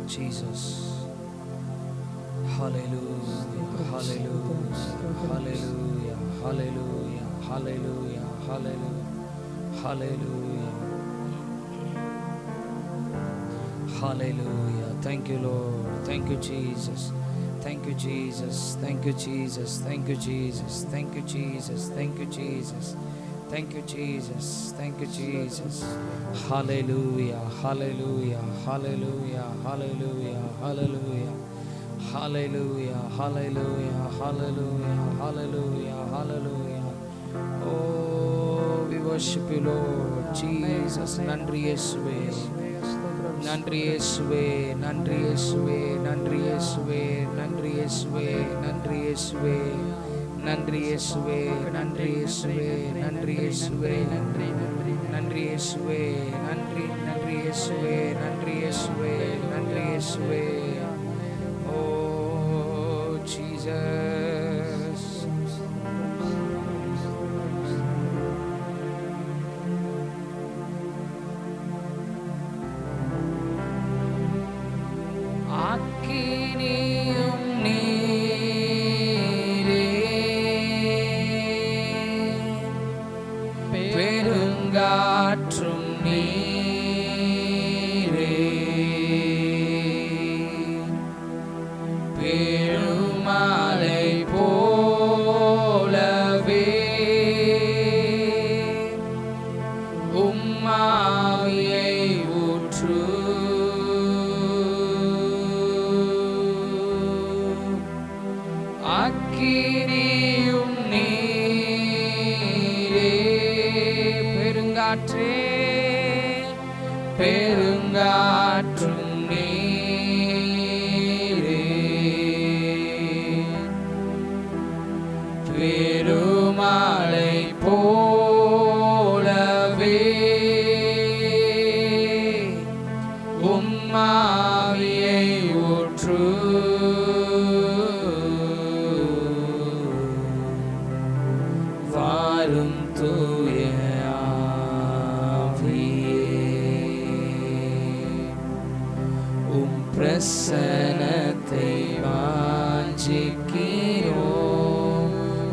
Jesus. Hallelujah, hallelujah, hallelujah, hallelujah, hallelujah, hallelujah, hallelujah, hallelujah. Thank you, Lord. Thank you, Jesus. Thank you, Jesus. Thank you, Jesus. Thank you, Jesus. Thank you, Jesus. Thank you, Jesus. Thank you, Jesus. Thank you, Jesus. Hallelujah, hallelujah, hallelujah, hallelujah, hallelujah, hallelujah, hallelujah, hallelujah, hallelujah, hallelujah. Oh, we worship you, Lord Jesus. நன்றி இயேசுவே, நன்றி இயேசுவே, நன்றி இயேசுவே, நன்றி இயேசுவே, நன்றி இயேசுவே, நன்றி இயேசுவே, நன்றி இயேசுவே, நன்றி இயேசுவே, நன்றி இயேசுவே, நன்றி நன்றி நன்றி இயேசுவே, நன்றி நன்றி இயேசுவே, நன்றி இயேசுவே, நன்றி இயேசுவே. Oh Jesus. அக்கினியும் நீரே, பெருங்காற்றும் நீரே, பெருமழை போலவே உம்மாவியை ஊற்று. அக்கினியும் நீரே, பெருங்காற்றே, பெருங்காற்றும் நீரே, பெருமழை போலவே உம்மாவியை ஊற்று. வாரும் தூய ஆவியே, உம் பிரசன்னத்தை வாஞ்சிக்கிறோம்.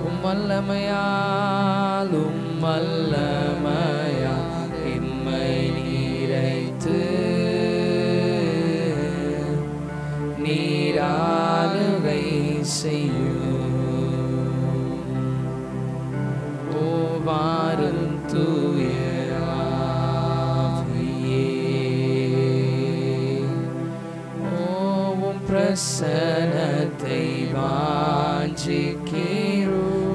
உம் வல்லமையால், உம் வல்லமையால் எம்மை நிறைத்து நீராளுகை செய்யும். ஓ வாரும் தூய ஆவியே, ஓம் பிரசன்னத்தை வாஞ்சிக்கிறோம்.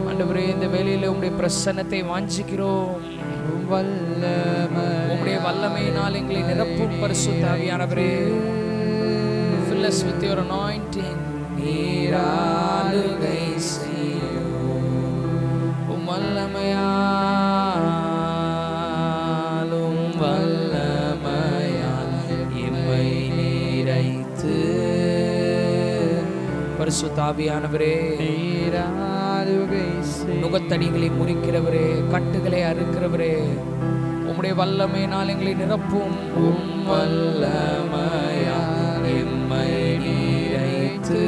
ஆண்டவரே, இந்த வேளையில உம்முடைய பிரசன்னத்தை வாஞ்சிக்கிறோம். உம்முடைய வல்லமையினால் எங்களை நிரப்பும் பரிசுத்த ஆவியானவரே. Fill us with your anointing. நீராளுகை செய்யும். உம் வல்லமையால், உம் வல்லமையால் எம்மை நிறைத்து. பரிசுத்த ஆவியானவரே, நுகத்தடிகளை முறிக்கிறவரே, கட்டுகளை அறுக்கிறவரே, உம்முடைய வல்லமையினால் எங்களை நிரப்பும். உம் வல்லமையால் எம்மை நிறைத்து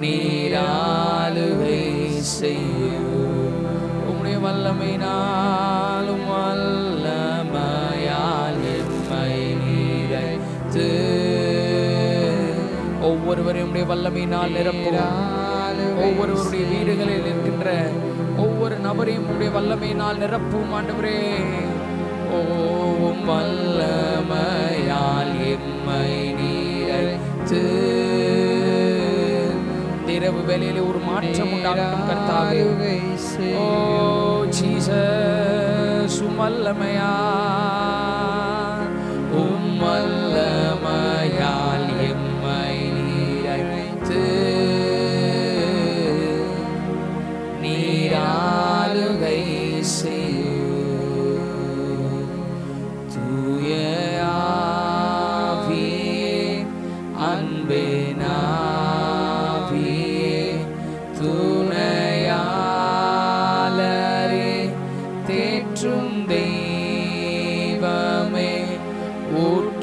நீராளுகை செய்யும். உம்முடைய வல்லமையினால், உம் வல்லமையால் எம்மை நிறைத்து ஒவ்வொருவரையும் உம்முடைய வல்லமையினால் நிரப்பும். ஒவ்வொருவருடைய வீடுகளில் இருக்கின்ற ஒவ்வொரு நபரையும் உம்முடைய வல்லமையினால் நிரப்பும். ஆண்டவரே, ஓம் வல்லமையால் எம்மை நிறைத்து இரவு வேளையிலே ஒரு மாற்றம் உண்டாகட்டும் கர்த்தாவே. ஓ ஜீசஸ், உம் வல்லமையால், உம் வல்லமையால் எம்மை நிறைத்து நீராளுகை செய்யும். தூய ஆவியே, அன்பே ஆவியே, துணையாளரே, தேற்றும் தெய்வமே, ஊற்று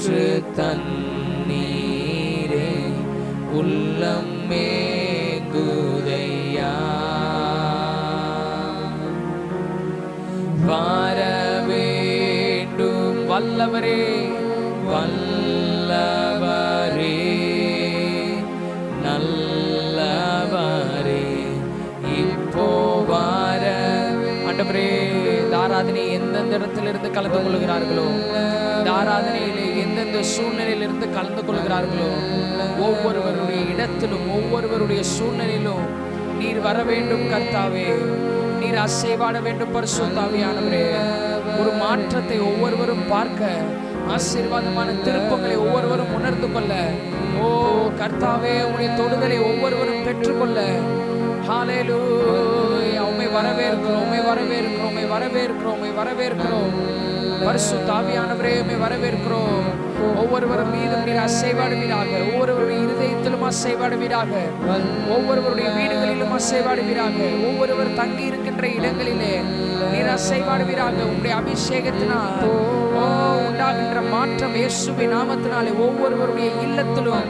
தண்ணீரே உள்ளம் மேங்குதையா வர வேண்டும் வல்லவரே வல்லவரே நல்லவரே இப்போ வர ஆண்டவரே ஆராதனை எந்தெந்த இடத்திலிருந்து கலந்து கொள்கிறார்களோ இந்த ஆராதனையிலே எந்தெந்த சூழ்நிலையிலிருந்து கலந்து கொள்கிறார்களோ ஒவ்வொருவருடைய இடத்திலும் ஒவ்வொருவருடைய சூழ்நிலையிலும் நீர் வர வேண்டும் கர்த்தாவே நீர் அசைவாட வேண்டும் பரிசுத்த ஆவியானவரே ஒரு மாற்றத்தை ஒவ்வொருவரும் பார்க்க ஆசீர்வாதமான திருப்பங்களை ஒவ்வொருவரும் உணர்ந்து கொள்ள ஓ கர்த்தாவே உம்முடைய தொடுதலை ஒவ்வொருவரும் பெற்றுக்கொள்ள ஹல்லேலூயா உம்மை வரவேற்கிறோம் உம்மை வரவேற்கிறோம் உம்மை வரவேற்கிறோம் உம்மை வரவேற்கிறோம் பரிசுத்த ஆவியானவரே உம்மை வரவேற்கிறோம் ஒவ்வொருவரும் மீதும் நீர் அசைவாடுவீராக ஒவ்வொருவருடைய இருதயத்திலும் அசைவாடுவீராக ஒவ்வொருவருடைய வீடுகளிலும் அசைவாடுவீராக ஒவ்வொருவர் தங்கி இருக்கின்ற இடங்களிலே நீர் அசைவாடுவீராக உம்முடைய அபிஷேகத்தினால் உண்டாகின்ற மாற்றம் இயேசுவின் நாமத்தினாலே ஒவ்வொருவருடைய இல்லத்திலும்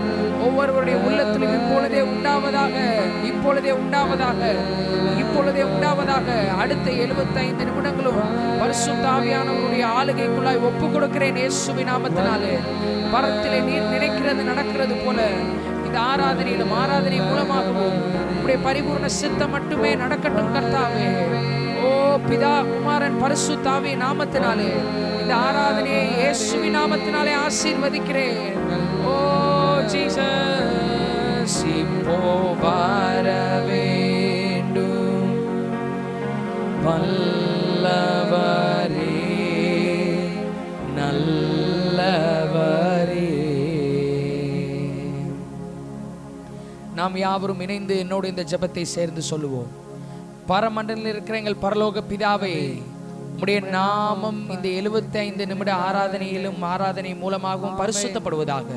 ஒவ்வொருவருடைய உள்ளத்திலும் இப்பொழுதே உண்டாவதாக இப்பொழுதே உண்டாவதாக இப்பொழுதே உண்டாவதாக அடுத்த 75 நிமிடங்களும் பரிசுத்த ஆவியானவருடைய ஆளுகைக்குள்ளாய் ஒப்பு கொடுக்கிறேன் இயேசுவின் நாமத்தினாலே பரத்திலே நீர் நினைக்கிறது நடக்கிறது போல இந்த ஆராதனையிலும் ஆராதனை மூலமாகவும் உம்முடைய பரிபூர்ண சித்தம் மட்டுமே நடக்கட்டும் கர்த்தாவே ஓ பிதா குமாரன் பரிசுத்த ஆவியின் நாமத்தினாலே இந்த ஆராதனையை இயேசுவின் நாமத்தினாலே ஆசீர்வதிக்கிறேன் ஓ ஜீசஸ் இப்போ வர வேண்டும் வல்லவரே நல்லவரே நாம் யாவரும் இணைந்து என்னோடு இந்த ஜெபத்தை சேர்ந்து சொல்லுவோம் பரமண்டலில் இருக்கிற எங்கள் பரலோக பிதாவே உம்முடைய நாமம் இந்த 75 நிமிட ஆராதனையிலும் ஆராதனை மூலமாகவும் பரிசுத்தப்படுவதாக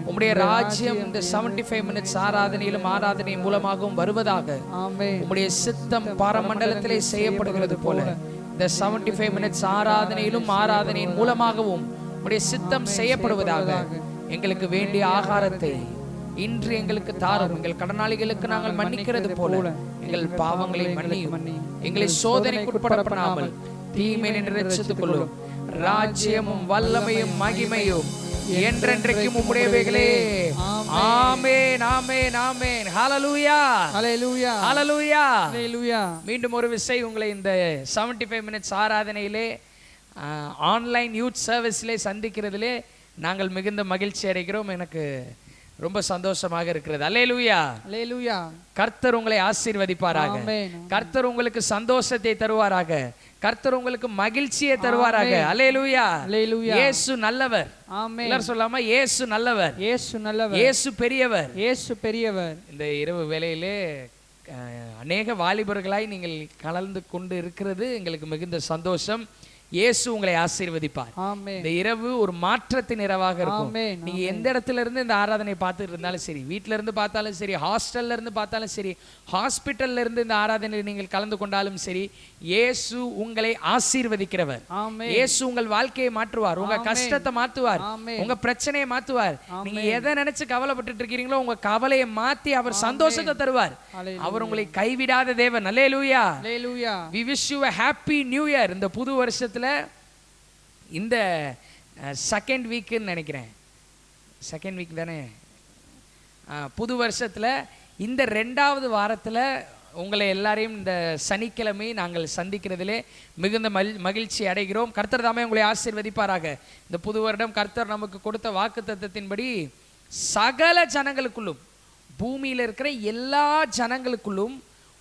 உம்முடைய ராஜ்யம் இந்த 75 மினிட்ஸ் ஆராதனையிலும் ஆராதனை மூலமாகவும் வருவதாக உம்முடைய சித்தம் பரமண்டலத்திலே செய்யப்படுகிறது போல இந்த 75 மினிட்ஸ் ஆராதனையிலும் ஆராதனையின் மூலமாகவும் உம்முடைய சித்தம் செய்யப்படுவதாக எங்களுக்கு வேண்டிய ஆகாரத்தை இன்று எங்களுக்கு தாரும் எங்கள் கடனாளிகளுக்கு நாங்கள் மன்னிக்கிறது போல எங்கள் பாவங்களை மன்னியும் எங்களை சோதனைக்கு உட்படுத்தாமல் தீமை நின்று ரட்சித்துக் கொள்ளும் ராஜ்யமும் வல்லமையும் மகிமையும் என்றென்றைக்கும் உம்முடையவைகளே ஆமென் ஆமென் ஆமென் ஹல்லேலூயா ஹல்லேலூயா ஹல்லேலூயா ஹல்லேலூயா மீண்டும் ஒரு விசை உங்களை இந்த 75 மினிட்ஸ் ஆராதனையிலே ஆன்லைன் யூத் சர்வீஸ்லே சந்திக்கிறதிலே நாங்கள் மிகுந்த மகிழ்ச்சி அடைகிறோம் எனக்கு ரொம்ப சந்தோஷமாக இருக்கிறது அல்லேலூயா அல்லேலூயா கர்த்தர் உங்களை ஆசீர்வதிப்பாராக கர்த்தர் உங்களுக்கு சந்தோஷத்தை தருவாராக கர்த்தர் உங்களுக்கு மகிழ்ச்சியை தருவாராக அல்லேலூயா அல்லேலூயா இயேசு நல்லவர் ஆமென் எல்லாரும் சொல்லாமா இயேசு நல்லவர் இயேசு நல்லவர் இயேசு பெரியவர் இயேசு பெரியவர் இந்த இரவு வேளையிலே அநேக வாலிபர்களாய் நீங்கள் கலந்து கொண்டு இருக்கிறது எங்களுக்கு மிகுந்த சந்தோஷம் இயேசு உங்களை ஆசீர்வதிப்பார் இந்த இரவு ஒரு மாற்றத்தின் இரவாக இருக்கும் நீங்க எந்த இடத்துல இருந்து இந்த ஆராதனை பார்த்துட்டு இருந்தாலும் சரி வீட்டில இருந்து பார்த்தாலும் சரி ஹாஸ்டல்ல இருந்து பார்த்தாலும் சரி ஹாஸ்பிட்டல்ல இருந்து இந்த ஆராதனையில் நீங்கள் கலந்து கொண்டாலும் சரி இயேசு உங்களை ஆசீர்வதிக்கிறவர் இயேசு உங்கள் வாழ்க்கையை மாற்றுவார் உங்க கஷ்டத்தை மாற்றுவார் உங்க பிரச்சனையை மாற்றுவார் நீங்க எதை நினைச்சு கவலைப்பட்டு இருக்கீங்களோ உங்க கவலையை மாத்தி அவர் சந்தோஷத்தை தருவார் அவர் உங்களை கைவிடாத தேவன் அல்லேலூயா அல்லேலூயா we wish you a happy new year இந்த புது வருஷத்துல இந்த செகண்ட் வீக்னு நினைக்கிறேன் செகண்ட் வீக் தானே புது வருஷத்துல இந்த 2வது வாரத்துல உங்களை எல்லாரையும் இந்த சனிக்கிழமை நாங்கள் சந்திக்கிறதிலே மிகுந்த மகிழ்ச்சி அடைகிறோம் கர்த்தர் தாமே உங்களை ஆசீர்வதிப்பாராக இந்த புது வருடம் கர்த்தர் நமக்கு கொடுத்த வாக்குத்தத்தத்தின்படி சகல ஜனங்களுக்குள்ளும் பூமியில் இருக்கிற எல்லா ஜனங்களுக்குள்ளும்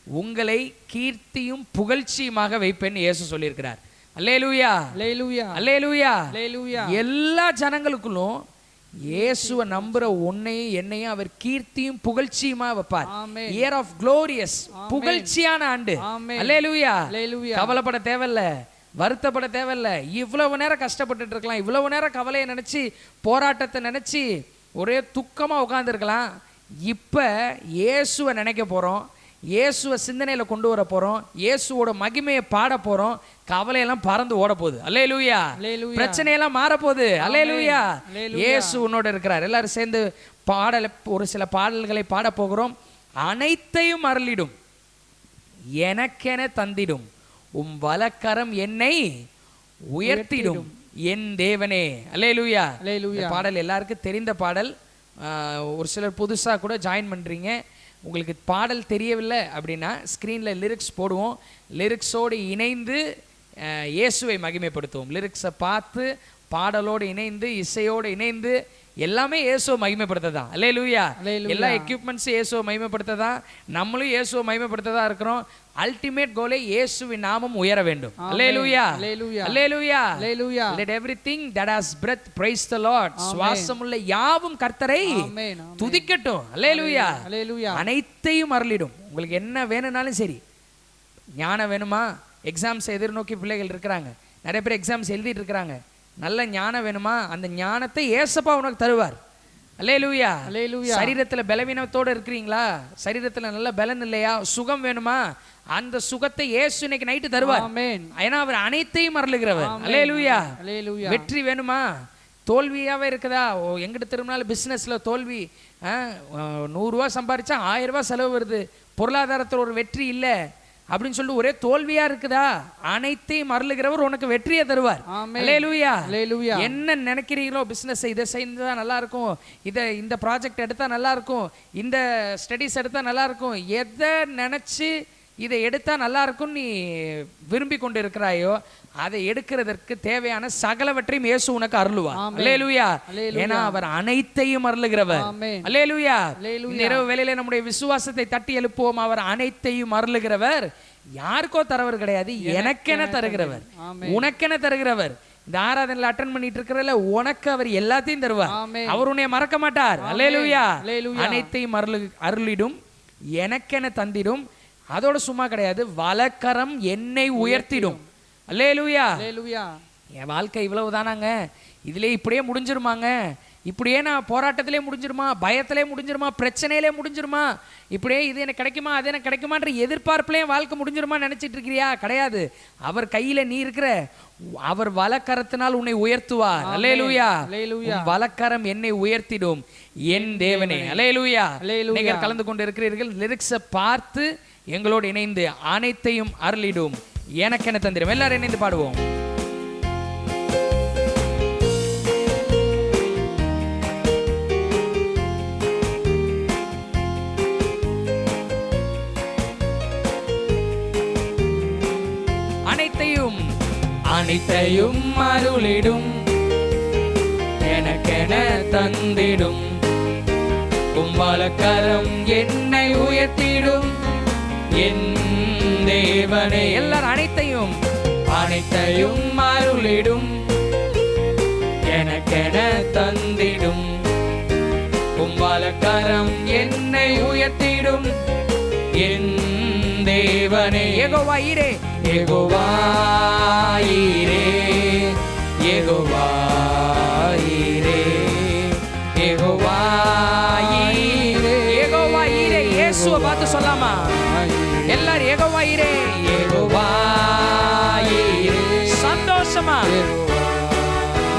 உங்களை கீர்த்தியும் புகழ்ச்சியுமாக வைப்பேன்னு இயேசு சொல்லியிருக்கிறார் அல்லேலூயா அல்லேலூயா அல்லேலூயா அல்லேலூயா எல்லா ஜனங்களுக்குள்ளும் இயேசுவை நம்புற உன்னையும் என்னையும் அவர் கீர்த்தியும் புகழ்ச்சியுமா வைப்பார் இயர் ஆஃப் க்ளோரியஸ் புகழ்ச்சியான ஆண்டு அல்லேலூயா கவலைப்பட தேவையில்ல வருத்தப்பட தேவையில்ல இவ்வளவு நேரம் கஷ்டப்பட்டுட்டு இருக்கலாம் இவ்வளவு நேரம் கவலையை நினைச்சு போராட்டத்தை நினைச்சு ஒரே துக்கமா உட்கார்ந்துருக்கலாம் இப்ப இயேசுவை நினைக்க போறோம் இயேசுவை சிந்தனையில் கொண்டு வர போகிறோம், இயேசுவோட மகிமையை பாட போகிறோம், கவலையெல்லாம் பறந்து ஓட போகுது. அல்லேலூயா. பிரச்சனையெல்லாம் மாறப்போகுது. அல்லேலூயா. இயேசு உன்னோட இருக்கிறார். எல்லாரும் சேர்ந்து ஒரு சில பாடல்களை பாட போகிறோம். அனைத்தையும் அருளிடும், எனக்கென தந்திடும், உம் வலக்கரம் என்னை உயர்த்திடும் என் தேவனே. அல்லேலூயா. பாடல் எல்லாருக்கும் தெரிந்த பாடல். ஒரு சிலர் புதுசாக கூட ஜாயின் பண்ணுறீங்க. உங்களுக்கு பாடல் தெரியவில்லை அப்படின்னா ஸ்க்ரீனில் லிரிக்ஸ் போடுவோம். லிரிக்ஸோடு இணைந்து இயேசுவை மகிமைப்படுத்துவோம். லிரிக்ஸை பார்த்து பாடலோடு இணைந்து இசையோடு இணைந்து எல்லாமே இயேசுவை மகிமைப்படுத்ததான். அல்லேலூயா. எல்லா எக்யூப்மெண்ட்ஸும் இயேசுவை மகிமைப்படுத்ததான். நம்மளும் இயேசுவை மகிமைப்படுத்ததான் இருக்கிறோம். அல்டிமேட் கோலே இயேசுவின் நாமம் உயர வேண்டும். அல்லேலூயா. அல்லேலூயா. Let everything that has breath praise the Lord. சுவாசமுள்ள யாவும் கர்த்தரை துதிக்கட்டும். அல்லேலூயா. அனைத்தையும் அருளிடும். உங்களுக்கு என்ன வேணும்னாலும் சரி. ஞானம் வேணுமா? எக்ஸாம்ஸ் எதிர்நோக்கி பிள்ளைகள் இருக்கிறாங்க. நிறைய பேர் எக்ஸாம்ஸ் எழுதிட்டு இருக்கிறாங்க. நல்ல ஞானம் வேணுமா? அந்த ஞானத்தை ஏசப்பா உனக்கு தருவார். அல்லேலூயா. சரீரத்தில் பலவீனத்தோடு இருக்கிறீங்களா? சரீரத்தில் நல்ல பலன் இல்லையா? சுகம் வேணுமா? அந்த சுகத்தை இயேசு இன்னைக்கு நைட்டு தருவார். ஏன்னா அவர் அனைத்தையும் அருளுகிறவர். அல்லேலூயா. வெற்றி வேணுமா? தோல்வியாவே இருக்குதா? எங்கிட்ட திரும்பினாலும் பிஸ்னஸ்ல தோல்வி, 100 ரூபா சம்பாதிச்சா 1000 ரூபாய் செலவு வருது, பொருளாதாரத்தில் ஒரு வெற்றி இல்லை அப்படின்னு சொல்லிட்டு ஒரே தோல்வியா இருக்குதா? அனைத்தையும் அருளுகிறவர் உனக்கு வெற்றியை தருவார். அல்லேலூயா. என்ன நினைக்கிறீங்களோ, பிசினஸ் இதை செய்தா நல்லா இருக்கும், இந்த ப்ராஜெக்ட் எடுத்தா நல்லா இருக்கும், இந்த ஸ்டடிஸ் எடுத்தா நல்லா இருக்கும், எதை நினைச்சு இதை எடுத்தா நல்லா இருக்கும் நீ விரும்பி கொண்டு இருக்கிறாயோ அதை எடுக்கிறதற்கு தேவையான சகலவற்றையும் இயேசு உனக்கு அருளுவார். அல்லேலூயா. ஏன்னா அவர் அனைத்தையும் அருளுகிறவர். அல்லேலூயா. இந்த இரவு வேளையிலே நம்முடைய விசுவாசத்தை தட்டி எழுப்புவோம். அவர் அனைத்தையும் அருளுகிறவர். யாருக்கோ தரவர் கிடையாது, எனக்கென தருகிறவர், உனக்கென தருகிறவர். இந்த ஆராதனையில் அட்டெண்ட் பண்ணிட்டு இருக்கிறதுல உனக்கு அவர் எல்லாத்தையும் தருவார். அவர் உன்னை மறக்க மாட்டார். அல்லேலூயா. அனைத்தையும் அருளிடும், எனக்கென தந்திடும். அதோட சும்மா கிடையாது, வலக்கரம் என்னை உயர்த்திடும். அல்லேலூயா. என் வாழ்க்கை இவ்வளவு தானாங்க, இதுல இப்படியே முடிஞ்சிருமாங்க, இப்படியே நான் போராட்டத்திலே முடிஞ்சிருமா, பயத்திலே முடிஞ்சிருமா, பிரச்சனையிலே முடிஞ்சிருமா, இப்படியே இது எனக்கு கிடைக்குமா அது எனக்கு கிடைக்குமான்ற எதிர்பார்ப்புலேயே வாழ்க்கை முடிஞ்சிருமா நினைச்சிட்டு இருக்கிறியா? கிடையாது. அவர் கையில நீ இருக்கிற, அவர் வலக்கரத்தினால் உன்னை உயர்த்துவார். அல்லேலூயா. வலக்கரம் என்னை உயர்த்திடும் என் தேவனே. அல்லேலூயா. நீங்கள் கலந்து கொண்டு இருக்கிறீர்கள். லிரிக்ஸை பார்த்து எங்களோடு இணைந்து அனைத்தையும் அருளிடும், எனக்கென தந்திடும். எல்லாரும் இணைந்து பாடுவோம். அனைத்தையும் அனைத்தையும் அருளிடும், எனக்கென தந்திடும், உம் வலக்கரம் என்னை உயர்த்திடும் என் தேவனே. எல்லாரும் அனைத்தையும் அனைத்தையும் அருளிடும், எனக்கென தந்திடும், உம் வலக்கரம் என்னை உயர்த்திடும் என் தேவனே. யெகோவா ஈரே, யெகோவா ஈரே, யெகோவா ஈரே, யெகோவா ஈரே, யெகோவா ஈரே. இயேசுவை பார்த்து சொல்லாமா? எல்லாரும் யெகோவா ஈரே, யெகோவா ஈரே. சந்தோஷமா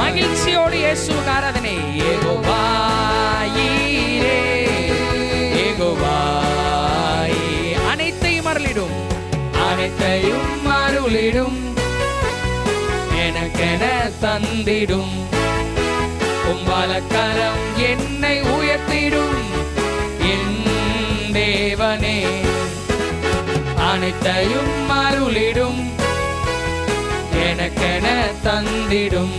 மகிழ்ச்சியோடு இயேசுவுக்கு ஆராதனை. யெகோவா ஈரே, யெகோவா ஈரே. அனைத்தையும் அருளிடும், அனைத்தையும் அருளிடும், எனக்கென தந்திடும், உம் வலக்கரம் என்னை உயர்த்திடும் என் தேவனே. அனைத்தையும் அருளிடும், எனக்கென தந்திடும்,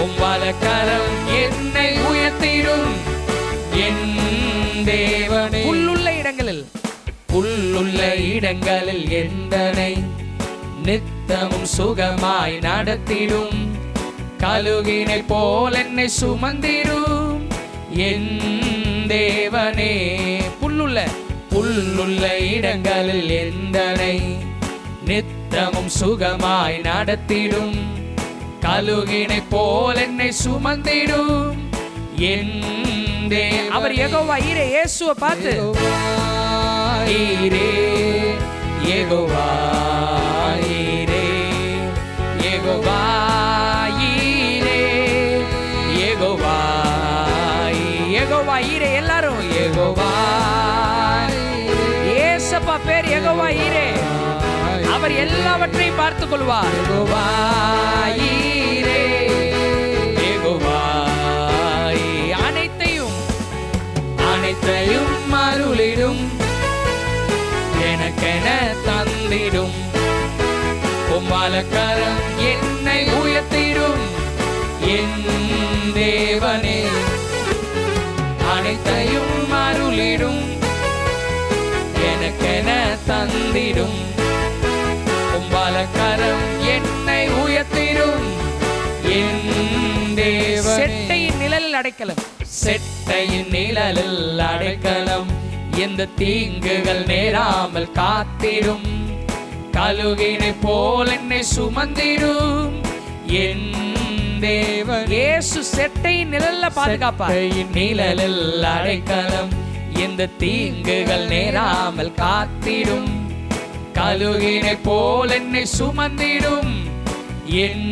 உம் வலக்கரம் என்னை உயர்த்திடும் என் தேவனே. புல்லுள்ள இடங்களில், புல்லுள்ள இடங்களில் எந்தனை நித்தமும் சுகமாய் நடத்திடும், கழுகினை போல் என்னை சுமந்திடும் என் தேவனே. புல்லுள்ள இடங்களில் எந்தனை நித்தமும் சுகமாய் நடத்திடும், கழுகினை போல் என்னை சுமந்திடும் என் தேவனே. அவர் யெகோவா ஈரே. இயேசுவை பார்த்து ஈரே யெகோவா ஈரே யெகோவா ஈரே யெகோவா யெகோவா ஈரே எல்லாரும் யெகோவா ஏசப்பா பேர் யெகோவா ஈரே அவர் எல்லாவற்றையும் பார்த்துக் கொள்வார் யெகோவா ஈரே யெகோவா அனைத்தையும் அருளிடும் எனக்கென தந்திடும் உம்மாலக்கரம் என்னை உயர்த்திடும் என் தேவனே அனைத்தையும் அருளிடும் எனக்கென தந்திடும் உம்மாலக்கரம் என்னை உயர்த்திடும் என் தேவனே செட்டையின் நிழலில் அடைக்கலம் செட்டையின் நிழலில் அடைக்கலம் எந்த தீங்குகள் நேராமல் காத்திடும் கழுகினை போல் என்னை சுமந்திடும் என் தேவன் இயேசு செட்டையின் நிழல்ல பாதுகாப்பார் செட்டையின் நிழலில் அடைக்கலம் எந்த தீங்குகள் நேராமல் காத்திடும் கழுகினை போல் என்னை சுமந்திடும் என்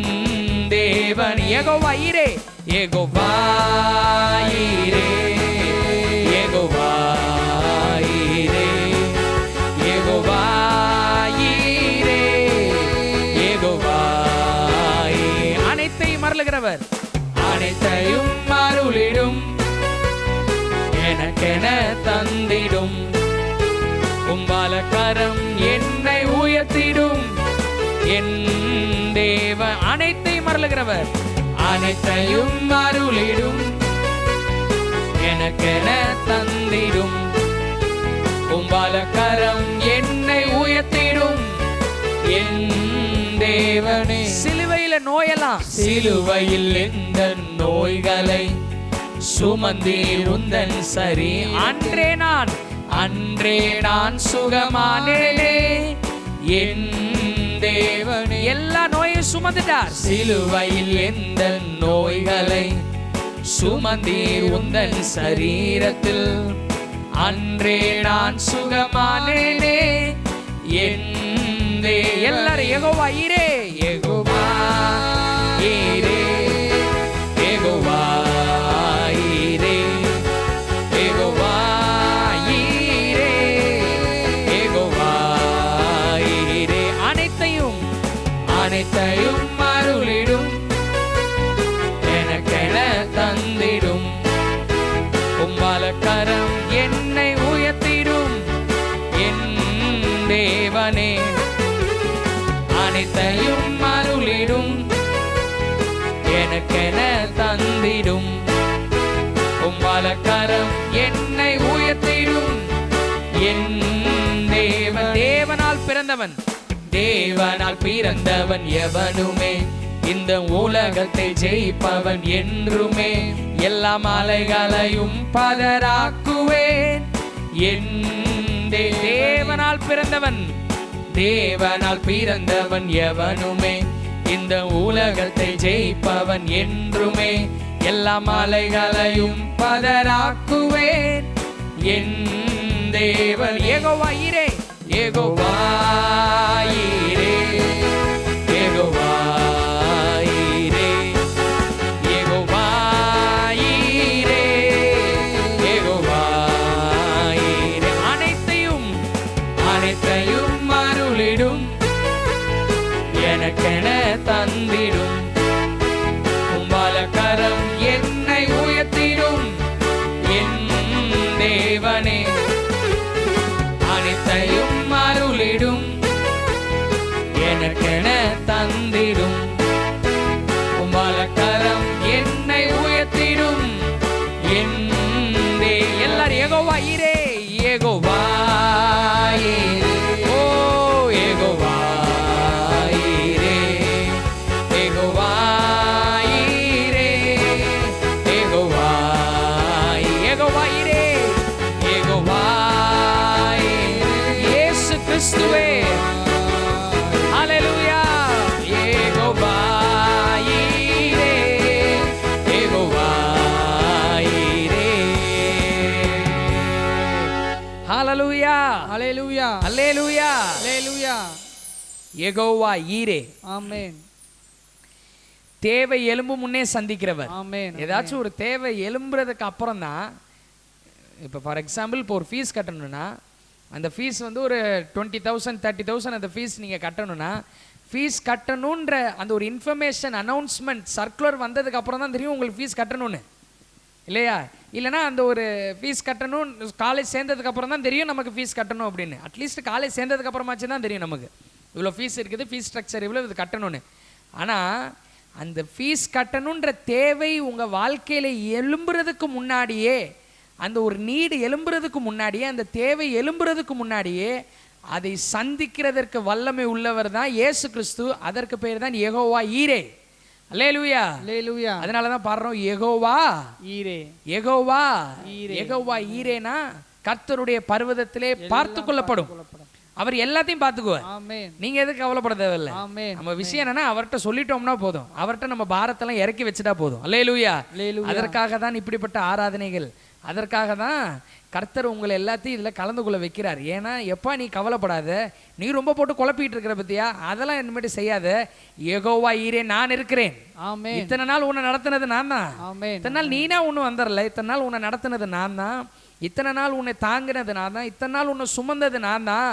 தேவன் யெகோவா ஈரே யெகோவா ஈரே யெகோவா ஈரே யெகோவா ஈரே யெகோவா அனைத்தையும் அருளுகிறவர் அனைத்தையும் அருளிடும் எனக்கென தந்திடும் உம்மாலக்கரம் என்னை உயர்த்திடும் என் தேவன் அனைத்தையும் அருளுகிறவர் அனைத்தையும் அருளிடும் எனக்கென தந்திடும் உம்மாலக்கரம் என்னை உயர்த்திடும் என் தேவனே சிலுவையில நோயெல்லாம் சிலுவையில் எந்த நோய்களை சுமந்தீர் உந்தன் சரி அன்றே நான் சுகமானேனே என் தேவனே எல்லா நோயும் சுமந்துட்டார் சிலுவையில் எந்த நோய்களை சுமந்தீர் உந்தன் சரீரத்தில் அன்றே நான் சுகமானேனே என் எல்லாரும் யெகோவா ஈரே யெகோவா ஈரே யெகோவா ஈரே யெகோவா ஈரே யெகோவா ஈரே அனைத்தையும் அருளிடும் எனக்கென தந்திடும் உம்மாலக்கரம் என்னை உயர்த்திடும் என் தேவனே அனைத்தையும் அருளிடும் எனக்கென தந்திடும் உம்மாலக்கரம் என்னை உயர்த்திடும் என் தேவன் தேவனால் பிறந்தவன் எவனுமே இந்த உலகத்தை ஜெயிப்பவன் என்றுமே எல்லா மலைகளையும் பதராக்குவேன் என் தேவனால் பிறந்தவன் எவனுமே இந்த உலகத்தை ஜெயிப்பவன் என்றுமே எல்லா மலைகளையும் பதராக்குவேன் என் தேவன் யெகோவா ஈரே யெகோவா ஈரே யெகோவா ஈரே யெகோவா ஈரே யெகோவா ஈரே அனைத்தையும் அருளிடும் எனக்கென தந்திடும் உம்மாலக்கரம் என்னை உயர்த்திடும் என் தேவனே அனைத்தையும் அருளிடும் எனக்கென தந்திடும் ஹalleluya ஹalleluya ஹalleluya. யெகோவா ஈரே. ஆமென். தேவை எலும்பு முன்னே சந்திக்கிறவர். ஆமென். ஏதாச்சும் ஒரு தேவை எலும்புறதுக்கு அப்புறம் தான். இப்போ ஃபார் எக்ஸாம்பிள் இப்போ ஒரு ஃபீஸ் கட்டணும்னா அந்த ஃபீஸ் வந்து ஒரு 20,000 30,000 அந்த ஃபீஸ் நீங்கள் கட்டணும்னா ஃபீஸ் கட்டணுன்ற அந்த ஒரு இன்ஃபர்மேஷன் அனௌன்ஸ்மெண்ட் சர்க்குலர் வந்ததுக்கு அப்புறம் தான் தெரியும் உங்களுக்கு ஃபீஸ் கட்டணும்னு, இல்லையா? இல்லைனா அந்த ஒரு ஃபீஸ் கட்டணும் காலேஜ் சேர்ந்ததுக்கு அப்புறம் தான் தெரியும் நமக்கு ஃபீஸ் கட்டணும் அப்படின்னு. அட்லீஸ்ட் காலேஜ் சேர்ந்ததுக்கு அப்புறமாச்சு தான் தெரியும் நமக்கு இவ்வளோ ஃபீஸ் இருக்குது, ஃபீஸ் ஸ்ட்ரக்சர் இவ்வளோ இது கட்டணும்னு. ஆனால் அந்த ஃபீஸ் கட்டணுன்ற தேவை உங்கள் வாழ்க்கையில் எழும்புறதுக்கு முன்னாடியே, அந்த ஒரு நீடு எழும்புறதுக்கு முன்னாடியே, அந்த தேவை எழும்புறதுக்கு முன்னாடியே அதை சந்திக்கிறதற்கு வல்லமை உள்ளவர் தான் இயேசு கிறிஸ்து. அதற்கு பேர் தான் யெகோவா ஈரே. அல்லேலூயா அல்லேலூயா. அதனால தான் பாடுறோம் யெகோவா ஈரே, யெகோவா ஈரே. யெகோவா ஈரேனா கர்த்தருடைய பர்வதத்திலே பார்த்து கொள்ளப்படும். அவர் எல்லாத்தையும் பார்த்துக்குவார். நீங்க எதுக்கு கவலைப்பட தேவையில்லை. நம்ம விஷயம் என்னன்னா அவர்கிட்ட சொல்லிட்டோம்னா போதும், அவர்கிட்ட நம்ம பாரத்தெல்லாம் இறக்கி வச்சுட்டா போதும். அல்லேலூயா. அதற்காக தான் இப்படிப்பட்ட ஆராதனைகள், அதற்காக தான் கர்த்தர் உங்களை எல்லாத்தையும் இதில் கலந்து கொள்ள வைக்கிறார். ஏன்னா எப்பா நீ கவலைப்படாத, நீ ரொம்ப போட்டு குழப்பிட்டு இருக்கிற பத்தியா, அதெல்லாம் இனிமேட்டு செய்யாத. யெகோவா ஈரே நான் இருக்கிறேன். இத்தனை நாள் உன்னை நடத்தினது நான் தான். இத்தனை நாள் நீனா ஒன்றும் வந்துடல, இத்தனை நாள் உன்னை நடத்தினது நான் தான், இத்தனை நாள் உன்னை தாங்கினது நான் தான், இத்தனை நாள் உன்னை சுமந்தது நான் தான்.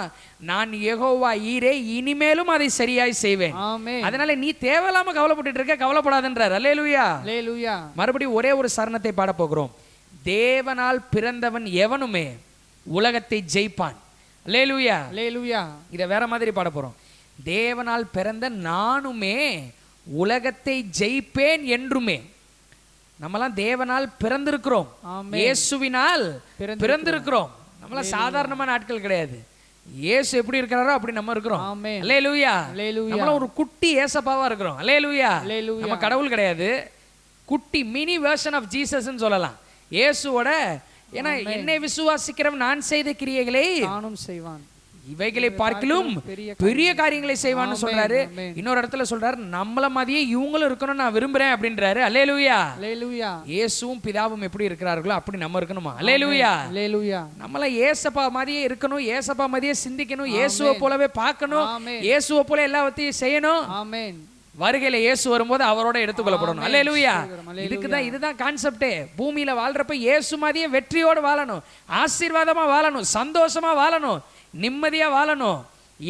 நான் யெகோவா ஈரே, இனிமேலும் அதை சரியாய் செய்வேன். அதனால நீ தேவையில்லாம கவலைப்பட்டு இருக்க, கவலைப்படாதுன்றார். அல்லேலூயா அல்லேலூயா. மறுபடியும் ஒரே ஒரு சரணத்தை பாட போகிறோம். தேவனால் பிறந்தவன் எவனுமே உலகத்தை ஜெயிப்பான். அல்லேலூயா அல்லேலூயா. இதை வேற மாதிரி பாட போறோம். தேவனால் பிறந்த நானுமே உலகத்தை ஜெயிப்பேன் என்றுமே. நம்மலாம் தேவனால் பிறந்திருக்கிறோம், இயேசுவினால் பிறந்திருக்கிறோம். நம்மளாம் சாதாரணமான ஆட்கள் கிடையாது. இயேசு எப்படி இருக்கிறாரோ அப்படி நம்ம இருக்கிறோம். அல்லேலூயா அல்லேலூயா. நம்ம ஒரு குட்டி ஏசப்பாவா இருக்கிறோம். அல்லேலூயா அல்லேலூயா. நம்ம கடவுள் கிடையாது, குட்டி மினி வெர்ஷன் ஆஃப் ஜீசஸ்ன்னு சொல்லலாம். இயேசுவோட. ஏன்னா என்னை விசுவாசிக்கிறவன் நான் செய்த கிரியைகளை நானும் செய்வான், இவைகளை பார்க்கிலும் பெரிய காரியங்களை செய்வான்னு சொல்றாரு. இன்னொரு இடத்துல சொல்றாரு நம்மள மாதிரியே இவங்களும் இருக்கணும் நான் விரும்புறேன் அப்படின்றாரு. அல்லேலூயா அல்லேலூயா. இயேசுவும் பிதாவும் எப்படி இருக்கிறார்களோ அப்படி நம்ம இருக்கணுமா? அல்லேலூயா அல்லேலூயா. நம்மள ஏசப்பா மாதிரியே இருக்கணும், ஏசப்பா மாதிரியே சிந்திக்கணும், இயேசுவை போலவே பார்க்கணும், இயேசுவை போல எல்லாத்தையும் செய்யணும். ஆமென். வருகையில இயேசு வரும்போது அவரோட எடுத்துக்கொள்ளப்படணும். அல்லேலூயா. இதுதான் கான்செப்டே. பூமியில வாழ்றப்ப இயேசு மாதிரியே வெற்றியோடு வாழணும், ஆசீர்வாதமா வாழணும், சந்தோஷமா வாழணும், நிம்மதியா வாழணும்,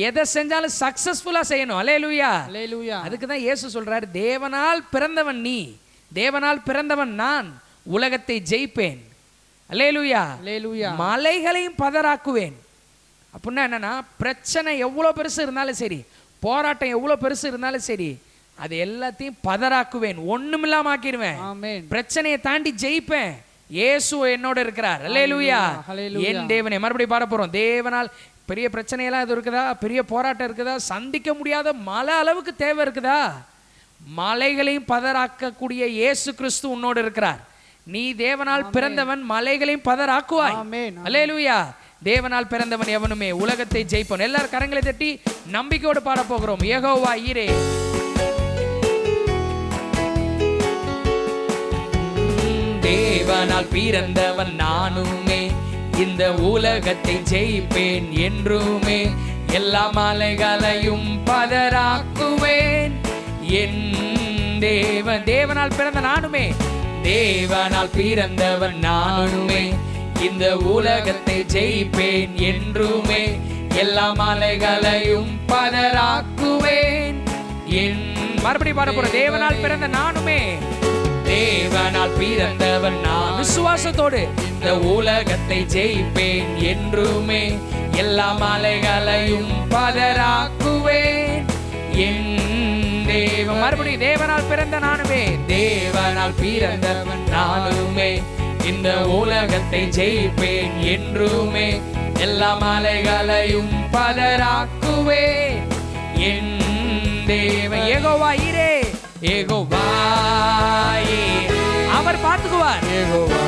எதை செஞ்சாலும் சக்சஸ்ஃபுல்லா செய்யணும். அல்லேலூயா அல்லேலூயா. அதுக்கு தான் இயேசு சொல்றாரு தேவனால் பிறந்தவன் நீ, தேவனால் பிறந்தவன் நான், உலகத்தை ஜெயிப்பேன். அல்லேலூயா அல்லேலூயா. மலைகளையும் பதறாக்குவேன். அப்படின்னா என்னன்னா பிரச்சனை எவ்வளோ பெருசு இருந்தாலும் சரி, போராட்டம் எவ்வளோ பெருசு இருந்தாலும் சரி, அது எல்லாத்தையும் பதறாக்குவேன், ஒண்ணுமில்லாம ஆக்கிடுவேன். பிரச்சனையை தாண்டி ஜெயிப்பேன். இயேசு என்னோட இருக்கிறார். அல்லேலூயா. என் தேவனே. மறுபடியும் பாட போறோம். தேவனால் பெரிய பிரச்சனையெல்லாம் இது இருக்குதா, பெரிய போராட்டம் இருக்குதா, சந்திக்க முடியாத மலை அளவுக்கு தேவை இருக்குதா, மலைகளையும் பதறாக்கக்கூடிய இயேசு கிறிஸ்து உன்னோடு இருக்கிறார். நீ தேவனால் பிறந்தவன், மலைகளையும் பதறாக்குவாய். அல்லேலூயா. தேவனால் பிறந்தவன் எவனுமே உலகத்தை ஜெயிப்போம். எல்லாரும் கரங்களை தட்டி நம்பிக்கையோடு பாட போகிறோம். யெகோவா ஈரே. தேவனால் பிறந்தவன் நானுமே இந்த உலகத்தை ஜெயிப்பேன் என்றுமே, எல்லா மலைகளையும் பதறாக்குவேன். என் தேவனால் பிறந்த நானுமே, தேவனால் பிறந்தவன் நானுமே இந்த உலகத்தை ஜெயிப்பேன் என்றுமே, எல்லா மலைகளையும் பதறாக்குவேன். என் மறுபடி பாட போற. தேவனால் பிறந்த நானுமே, தேவனால் பிறந்தவன் நான், விசுவாசத்தோடு இந்த உலகத்தை ஜெயிப்பேன் என்றுமே, எல்லா மலைகளையும் பதறாக்குவேன். என் தேவன். மறுபடி தேவனால் பிறந்த நானுமே, தேவனால் பிறந்தவன் நானுமே இந்த உலகத்தை ஜெயிப்பேன் என்றுமே, எல்லா மலைகளையும் பதறாக்குவேன். என் தேவன். யெகோவா ஈரே, யெகோவா ஈரே. அவர் பார்த்துக்குவார். யெகோவா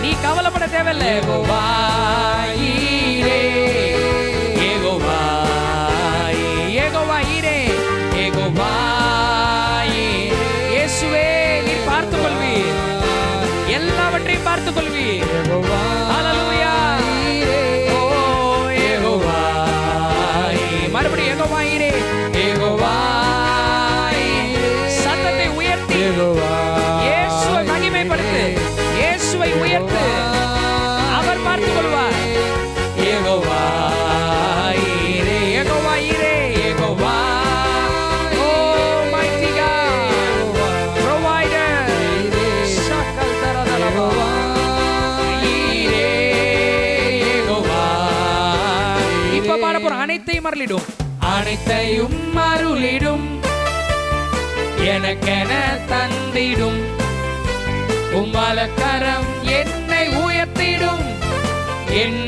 நீ கவலைப்பட தேவையில்லை. யெகோவா ஈரே, யெகோவா யெகோவா ஈரே, யெகோவா ஈரே. இயேசுவே நீர் பார்த்துக் கொள்வீர், எல்லாவற்றையும் பார்த்துக் கொள்வீர். ஹல்லேலூயா. அனைத்தையும் அருளிடும், அனைத்தையும் அருளிடும், எனக்கென தந்திடும், உம்மலக்கரம் என்னை உயர்த்திடும் என்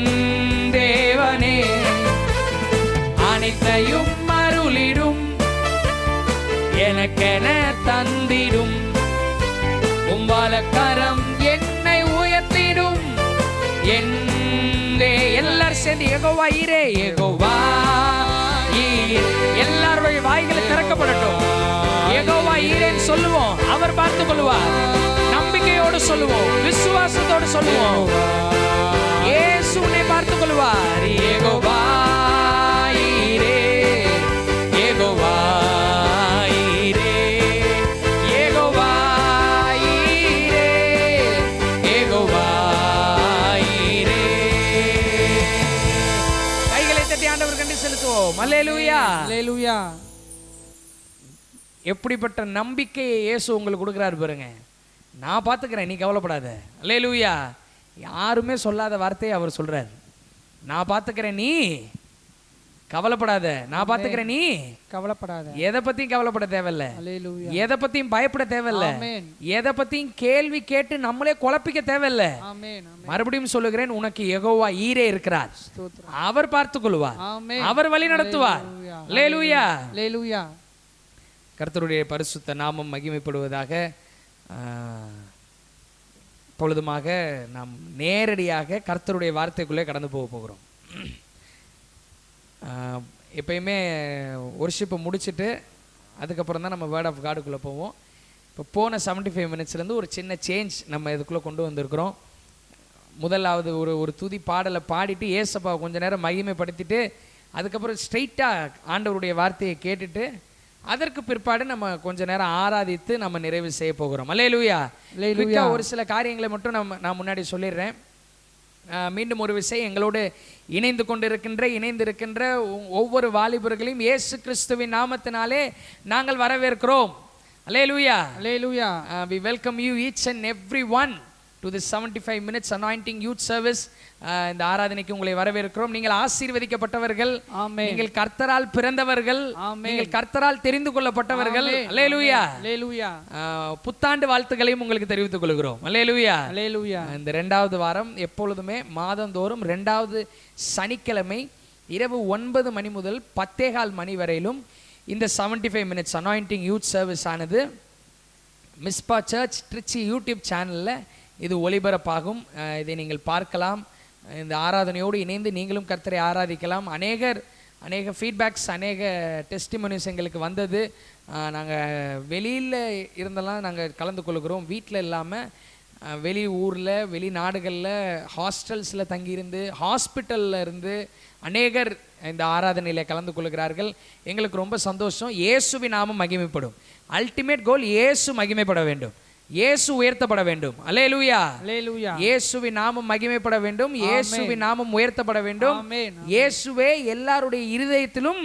தேவனே. அனைத்தையும் அருளிடும், எனக்கென தந்திடும், உம்மலக்கரம் என்னை உயர்த்திடும் என். எல்லாரும் சேர்ந்து யெகோவா ஈரே, யெகோவா ஈரே. எல்லாருடைய வாய்களை திறக்கப்படட்டும். யெகோவா ஈரேன்னு சொல்லுவோம், அவர் பார்த்துக் கொள்வார். நம்பிக்கையோடு சொல்லுவோம், விசுவாசத்தோடு சொல்லுவோம், இயேசு உன்னை பார்த்துக் கொள்வார். யெகோவா ஈரே, யெகோவா ஈரே, யெகோவா ஈரே, யெகோவா ஈரே. கைகளை தட்டி ஆண்டவர் கண்டு செலுத்துவோம். அல்லேலூயா, அல்லேலூயா. எப்படிப்பட்ட நம்பிக்கையை இயேசு உங்களுக்கு கொடுக்குறாரு பாருங்க. நான் பார்த்துக்கிறேன், நீ கவலைப்படாத. அல்லேலூயா. யாருமே சொல்லாத வார்த்தையை அவர் சொல்றார். நான் பார்த்துக்கிறேன், நீ கவலைப்படாத. நான் பார்த்துக்கிறேன், நீ கவலைப்படாத. எதை பத்தியும் கவலைப்பட தேவையில்ல, எதை பத்தியும் பயப்பட தேவையில்ல, எதை பத்தியும் கேள்வி கேட்டு நம்மளே குழப்பிக்க தேவையில்ல. மறுபடியும் சொல்லுகிறேன், உனக்கு யெகோவா ஈரே இருக்கிறார். அவர் பார்த்துக் கொள்வார், அவர் வழி நடத்துவார். அல்லேலூயா, அல்லேலூயா. கர்த்தருடைய பரிசுத்த நாமம் மகிமைப்படுவதாக. பொழுதுமாக நாம் நேரடியாக கர்த்தருடைய வார்த்தைக்குள்ளே கடந்து போகிறோம். எப்பயுமே ஒர்ஷிப்பை முடிச்சுட்டு அதுக்கப்புறம் தான் நம்ம வேர்ட் ஆஃப் காடுக்குள்ளே போவோம். இப்போ போன 75 மினிட்ஸ்லேருந்து ஒரு சின்ன சேஞ்ச் நம்ம இதுக்குள்ளே கொண்டு வந்திருக்கிறோம். முதலாவது ஒரு துதி பாடலை பாடிட்டு ஏசப்பா கொஞ்சம் நேரம் மகிமைப்படுத்திட்டு அதுக்கப்புறம் ஸ்ட்ரைட்டாக ஆண்டவருடைய வார்த்தையை கேட்டுட்டு அதற்கு பிற்பாடு நம்ம கொஞ்ச நேரம் ஆராதித்து நம்ம நிறைவு செய்ய போகிறோம். அல்லேலூயா. ஒரு சில காரியங்களை மட்டும் நான் முன்னாடி சொல்லிடுறேன். மீண்டும் ஒரு விஷயம், எங்களோடு இணைந்திருக்கின்ற ஒவ்வொரு வாலிபர்களையும் இயேசு கிறிஸ்துவின் நாமத்தினாலே நாங்கள் வரவேற்கிறோம். அல்லேலூயா, அல்லேலூயா. We welcome you each and everyone to this 75 minutes anointing youth service. இந்த ஆராதனைக்கு உங்களை வரவேற்கிறோம். நீங்கள் ஆசீர்வதிக்கப்பட்டவர்கள், நீங்கள் கர்த்தரால் பிறந்தவர்கள், நீங்கள் கர்த்தரால் தெரிந்து கொள்ளப்பட்டவர்கள். அல்லேலூயா, அல்லேலூயா. புத்தாண்டு வாழ்த்துக்களையும் உங்களுக்கு தெரிவித்துக் கொள்கிறோம். அல்லேலூயா, அல்லேலூயா. இந்த 2வது வாரம் எப்பொழுதுமே மாதந்தோறும் 2வது சனிக்கிழமை இரவு 9 மணி முதல் 10:15 மணி வரையிலும் இந்த 75 மினிட்ஸ் அனாயிண்டிங் யூத் சர்வீஸ் ஆனது மிஸ்பா சர்ச் ட்ரிச்சி யூடியூப் சேனலில் இது ஒளிபரப்பாகும். இதை நீங்கள் பார்க்கலாம். இந்த ஆராதனையோடு இணைந்து நீங்களும் கர்த்தரை ஆராதிக்கலாம். அநேக ஃபீட்பேக்ஸ், அநேக டெஸ்டிமோனிஸ் எங்களுக்கு வந்தது. நாங்கள் வெளியில் இருந்தெல்லாம் நாங்கள் கலந்து கொள்கிறோம். வீட்டில் இல்லாமல் வெளி ஊரில், வெளிநாடுகளில், ஹாஸ்டல்ஸில் தங்கியிருந்து, ஹாஸ்பிட்டலில் இருந்து அநேகர் இந்த ஆராதனையில் கலந்து கொள்கிறார்கள். எங்களுக்கு ரொம்ப சந்தோஷம். இயேசுவின் நாமம் மகிமைப்படும். அல்டிமேட் கோல் இயேசு மகிமைப்பட வேண்டும், இயேசு உயர்த்தப்பட வேண்டும். அல்லேலூயா, அல்லேலூயா. இயேசுவின் நாமம் மகிமைப்பட வேண்டும், இயேசுவின் நாமம் உயர்த்தப்பட வேண்டும். இயேசுவே எல்லாருடைய இருதயத்திலும்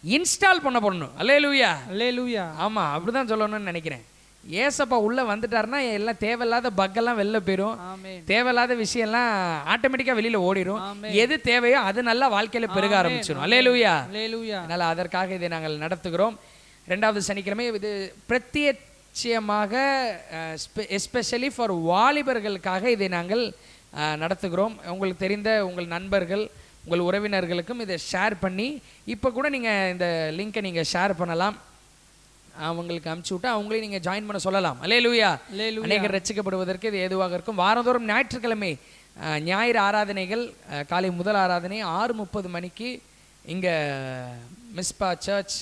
இன்ஸ்டால் பண்ணப்படணும். அல்லேலூயா, அல்லேலூயா. ஆமா, அப்படிதான் சொல்லணும்னு நினைக்கிறேன். ஏசப்பா உள்ள வந்துட்டாருன்னா எல்லாம் தேவையில்லாத பக்கெல்லாம் வெளில போயிடும், தேவையில்லாத விஷயம்லாம் ஆட்டோமேட்டிக்கா வெளியில ஓடிடும். எது தேவையோ அது நல்லா வாழ்க்கையில பெருக ஆரம்பிச்சிடும். அல்லேலூயா, அல்லேலூயா. அதனால அதற்காக இதை நாங்கள் நடத்துகிறோம். 2வது சனிக்கிழமை இது பிரத்யேகமாக எஸ்பெஷலி ஃபார் வாலிபர்களுக்காக இதை நாங்கள் நடத்துகிறோம். உங்களுக்கு தெரிந்த உங்கள் நண்பர்கள், உங்கள் உறவினர்களுக்கும் இதை ஷேர் பண்ணி இப்போ கூட நீங்கள் இந்த லிங்கை நீங்கள் ஷேர் பண்ணலாம். அவங்களுக்கு அனுப்பிச்சு விட்டு அவங்களையும் நீங்கள் ஜாயின் பண்ண சொல்லலாம். அல்லேலூயா. அநேகர் ரட்சிக்கப்படுவதற்கு இது ஏதுவாக இருக்கும். வாரந்தோறும் ஞாயிற்றுக்கிழமை ஞாயிறு ஆராதனைகள் காலை முதல் ஆராதனை 6:30 மணிக்கு இங்கே மிஸ்பா சர்ச்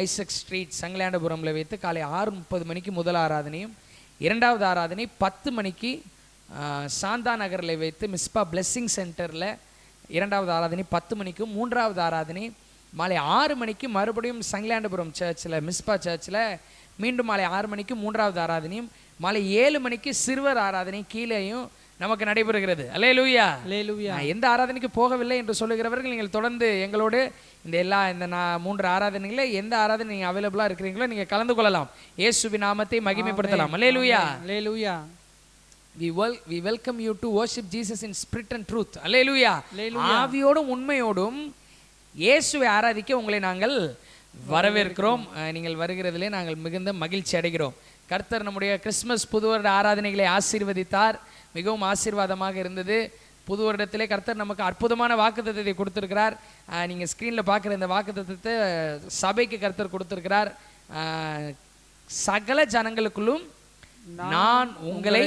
ஐசக் ஸ்ட்ரீட் சங்கலாண்டபுரமில் வைத்து காலை 6:30 மணிக்கு முதல் ஆராதனையும், 2வது ஆராதனை 10 மணிக்கு சாந்தா நகரில் வைத்து மிஸ்பா பிளெஸ்ஸிங் சென்டரில் 2வது ஆராதனை 10 மணிக்கும், 3வது ஆராதனை மாலை 6 மணிக்கு மறுபடியும் சங்கலாண்டபுரம் சர்ச்சில் மிஸ்பா சர்ச்சில் மீண்டும் மாலை 6 மணிக்கு 3வது ஆராதனையும், மாலை 7 மணிக்கு சிறுவர் ஆராதனை கீழேயும் நமக்கு நடைபெறுகிறது. அல்லேலூயா, அல்லேலூயா. எந்த ஆராதனைக்கு போகவில்லை என்று சொல்லுகிறவர்கள் நீங்கள் தொடர்ந்து எங்களோடு இந்த 3 ஆராதனைகளில் எந்த ஆராதனை நீங்கள் அவைலபிளாக இருக்கிறீங்களோ நீங்கள் கலந்து கொள்ளலாம். இயேசுவின் நாமத்தை மகிமைப்படுத்தலாம். அல்லேலூயா, அல்லேலூயா. We welcome you to worship Jesus in spirit and truth. அல்லேலூயா. ஆவியோடும் உண்மையோடும் இயேசுவை ஆராதிக்க உங்களை நாங்கள் வரவேற்கிறோம். நீங்கள் வருகிறதிலே நாங்கள் மிகுந்த மகிழ்ச்சி அடைகிறோம். கர்த்தர் நம்முடைய கிறிஸ்மஸ் புது வருட ஆராதனைகளை ஆசீர்வதித்தார். மிகவும் ஆசீர்வாதமாக இருந்தது. புது வருடத்திலே கர்த்தர் நமக்கு அற்புதமான வாக்குத்தத்தத்தை கொடுத்திருக்கிறார். நீங்கள் ஸ்க்ரீனில் பார்க்குற இந்த வாக்குத்தத்தத்தை சபைக்கு கர்த்தர் கொடுத்திருக்கிறார். சகல ஜனங்களுக்குள்ளும் நான் உங்களை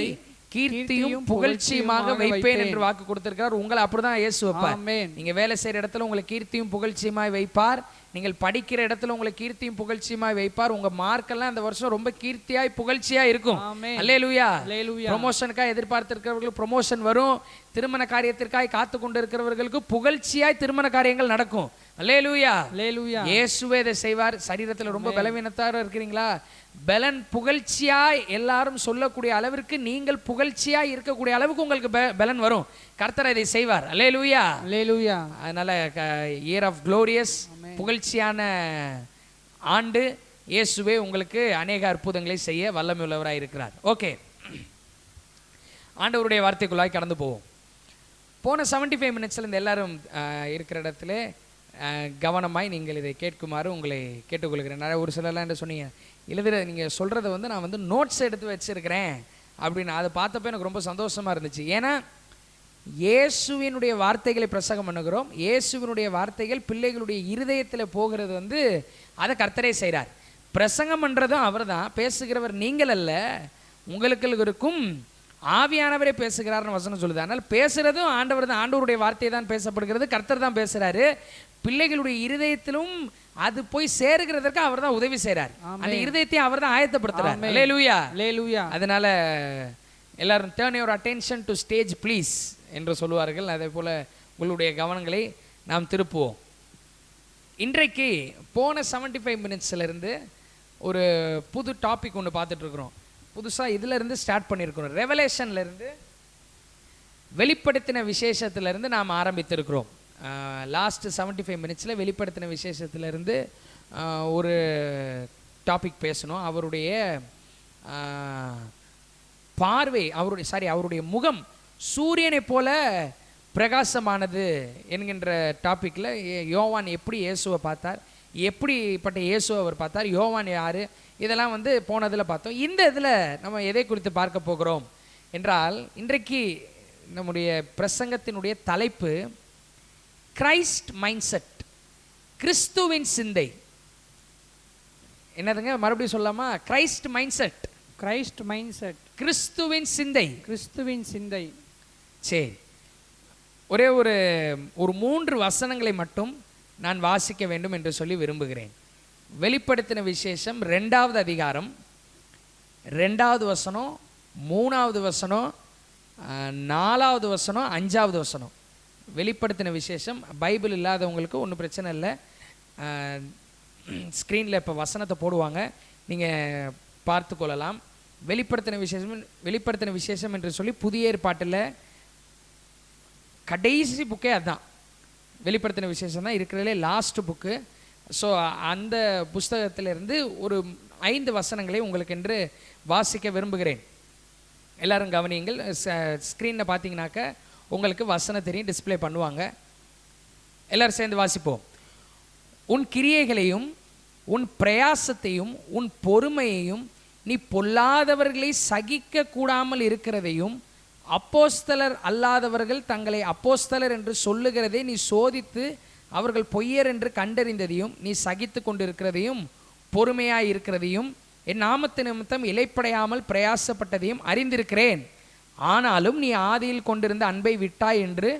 கீர்த்தியும் புகழ்ச்சியுமாக வைப்பேன் என்று வாக்கு கொடுத்திருக்கிறார். உங்களை அப்படிதான் இயேசு வைப்பார். நீங்க வேலை செய்யற இடத்துல உங்களை கீர்த்தியும் புகழ்ச்சியுமாய் வைப்பார். நீங்கள் படிக்கிற இடத்துல உங்களை கீர்த்தியும் புகழ்ச்சியுமாய் வைப்பார். உங்க மார்க்கெல்லாம் இந்த வருஷம் ரொம்ப கீர்த்தியாய் புகழ்ச்சியாய் இருக்கும். அல்லேலூயா. ப்ரொமோஷனுக்காக எதிர்பார்த்திருக்கிறவர்களுக்கு ப்ரொமோஷன் வரும். திருமண காரியத்திற்காக காத்து கொண்டு இருக்கிறவர்களுக்கு புகழ்ச்சியாய் திருமண காரியங்கள் நடக்கும். அல்லேலூயா. இயேசுவே இதை செய்வார். சரீரத்தில் ரொம்ப பலவீனத்தார இருக்கிறீங்களா? பலன் புகழ்ச்சியாய் எல்லாரும் சொல்லக்கூடிய அளவிற்கு நீங்கள் புகழ்ச்சியாய் இருக்கக்கூடிய அளவுக்கு உங்களுக்கு பலன் வரும். கர்த்தர் இதை செய்வார். அல்லேலூயா. அல்லேலூயா. அதனால இயர் ஆஃப் க்ளோரியஸ், புகழ்ச்சியான ஆண்டு. இயேசுவே உங்களுக்கு அநேக அற்புதங்களை செய்ய வல்லமை உள்ளவராய் இருக்கிறார். ஓகே, ஆண்டவருடைய வார்த்தைக்குள்ளாய் கடந்து போவோம். போன 75 மினிட்ஸ்ல இருந்து எல்லாரும் இருக்கிற இடத்துல கவனமாய் நீங்கள் இதை கேட்குமாறு உங்களை கேட்டுக்கொள்கிறேன். நிறைய ஒரு சிலர்லாம் என்ன சொன்னீங்க, எழுதுற நீங்கள் சொல்கிறத வந்து நான் வந்து நோட்ஸ் எடுத்து வச்சுருக்கிறேன் அப்படின்னு. அதை பார்த்தப்போ எனக்கு ரொம்ப சந்தோஷமாக இருந்துச்சு. ஏன்னா இயேசுவினுடைய வார்த்தைகளை பிரசங்கம் பண்ணுகிறோம். இயேசுவினுடைய வார்த்தைகள் பிள்ளைகளுடைய இருதயத்தில் போகிறது வந்து அதை கர்த்தரே செய்கிறார். பிரசங்கம் பண்ணுறதும் அவர் தான், பேசுகிறவர் நீங்கள் அல்ல, உங்களுக்கு இருக்கும் ஆவியானவரே பேசுகிறார்னு வசனம் சொல்லுது. அதனால் பேசுகிறதும் ஆண்டவர் தான். ஆண்டவருடைய வார்த்தை தான் பேசப்படுகிறது. கர்த்தர் தான் பேசுகிறாரு. பிள்ளைகளுடைய இருதயத்திலும் அது போய் சேருகிறதற்கு அவர் தான் உதவி செய்கிறார். அந்த இருதயத்தையும் அவர் தான் ஆயத்தப்படுத்துறார். அல்லேலூயா. அல்லேலூயா. அதனால எல்லாரும் turn your attention to stage please என்று சொல்லுவார்கள். அதே போல உங்களுடைய கவனங்களை நாம் திருப்புவோம். இன்றைக்கு போன 75 மினிட்ஸ்லேருந்து ஒரு புது டாபிக் ஒன்று பார்த்துட்டு இருக்கிறோம். புதுசாக இதிலிருந்து ஸ்டார்ட் பண்ணியிருக்கிறோம். ரெவலேஷன்லேருந்து, வெளிப்படுத்தின விசேஷத்திலிருந்து நாம் ஆரம்பித்திருக்கிறோம். லாஸ்ட் 75 மினிட்ஸில் வெளிப்படுத்தின விசேஷத்திலிருந்து ஒரு டாபிக் பேசணும். அவருடைய பார்வை, அவருடைய முகம் சூரியனை போல பிரகாசமானது என்கின்ற டாப்பிக்கில் யோவான் எப்படி இயேசுவை பார்த்தார், எப்படிப்பட்ட இயேசுவை அவர் பார்த்தார், யோவான் யார், இதெல்லாம் வந்து போனதில் பார்த்தோம். இந்த இதில் நம்ம எதை குறித்து பார்க்க போகிறோம் என்றால், இன்றைக்கு நம்முடைய பிரசங்கத்தினுடைய தலைப்பு கிரைஸ்ட் மைண்ட் செட், கிறிஸ்துவின் சிந்தை. என்னதுங்க, மறுபடியும் சொல்லாமா? Christ mind set, Christ mind set, கிறிஸ்துவின் சிந்தை, கிறிஸ்துவின் சிந்தை. சரி, ஒரே ஒரு 3 வசனங்களை மட்டும் நான் வாசிக்க வேண்டும் என்று சொல்லி விரும்புகிறேன். வெளிப்படுத்தின விசேஷம் 2வது அதிகாரம் 2வது வசனம், 3வது வசனம், 4வது வசனம், 5வது வசனம். வெளிப்படுத்தின விசேஷம். பைபிள் இல்லாதவங்களுக்கு ஒன்றும் பிரச்சனை இல்லை, ஸ்க்ரீனில் இப்போ வசனத்தை போடுவாங்க, நீங்கள் பார்த்து கொள்ளலாம். வெளிப்படுத்தின விசேஷம் என்று சொல்லி புதிய ஏற்பாட்டில் கடைசி புக்கே அதுதான். வெளிப்படுத்தின விசேஷம் தான் இருக்கிறதுலே லாஸ்ட் புக்கு. ஸோ அந்த புஸ்தகத்திலிருந்து ஒரு 5 வசனங்களை உங்களுக்கு என்று வாசிக்க விரும்புகிறேன். எல்லாரும் கவனியுங்கள். ஸ்க்ரீனில் பார்த்தீங்கன்னாக்க உங்களுக்கு வசனத்தையும் டிஸ்பிளே பண்ணுவாங்க. எல்லாரும் சேர்ந்து வாசிப்போம். உன் கிரியைகளையும் உன் பிரயாசத்தையும் உன் பொறுமையையும் நீ பொல்லாதவர்களை சகிக்க கூடாமல் இருக்கிறதையும் அப்போஸ்தலர் அல்லாதவர்கள் தங்களை அப்போஸ்தலர் என்று சொல்லுகிறதை நீ சோதித்து அவர்கள் பொய்யர் என்று கண்டறிந்ததையும் நீ சகித்து கொண்டிருக்கிறதையும் பொறுமையாய் இருக்கிறதையும் என் நாமத்து நிமித்தம் இலைப்படையாமல் பிரயாசப்பட்டதையும் அறிந்திருக்கிறேன். ஆனாலும் நீ ஆதியில் கொண்டிருந்த அன்பை விட்டாய் என்று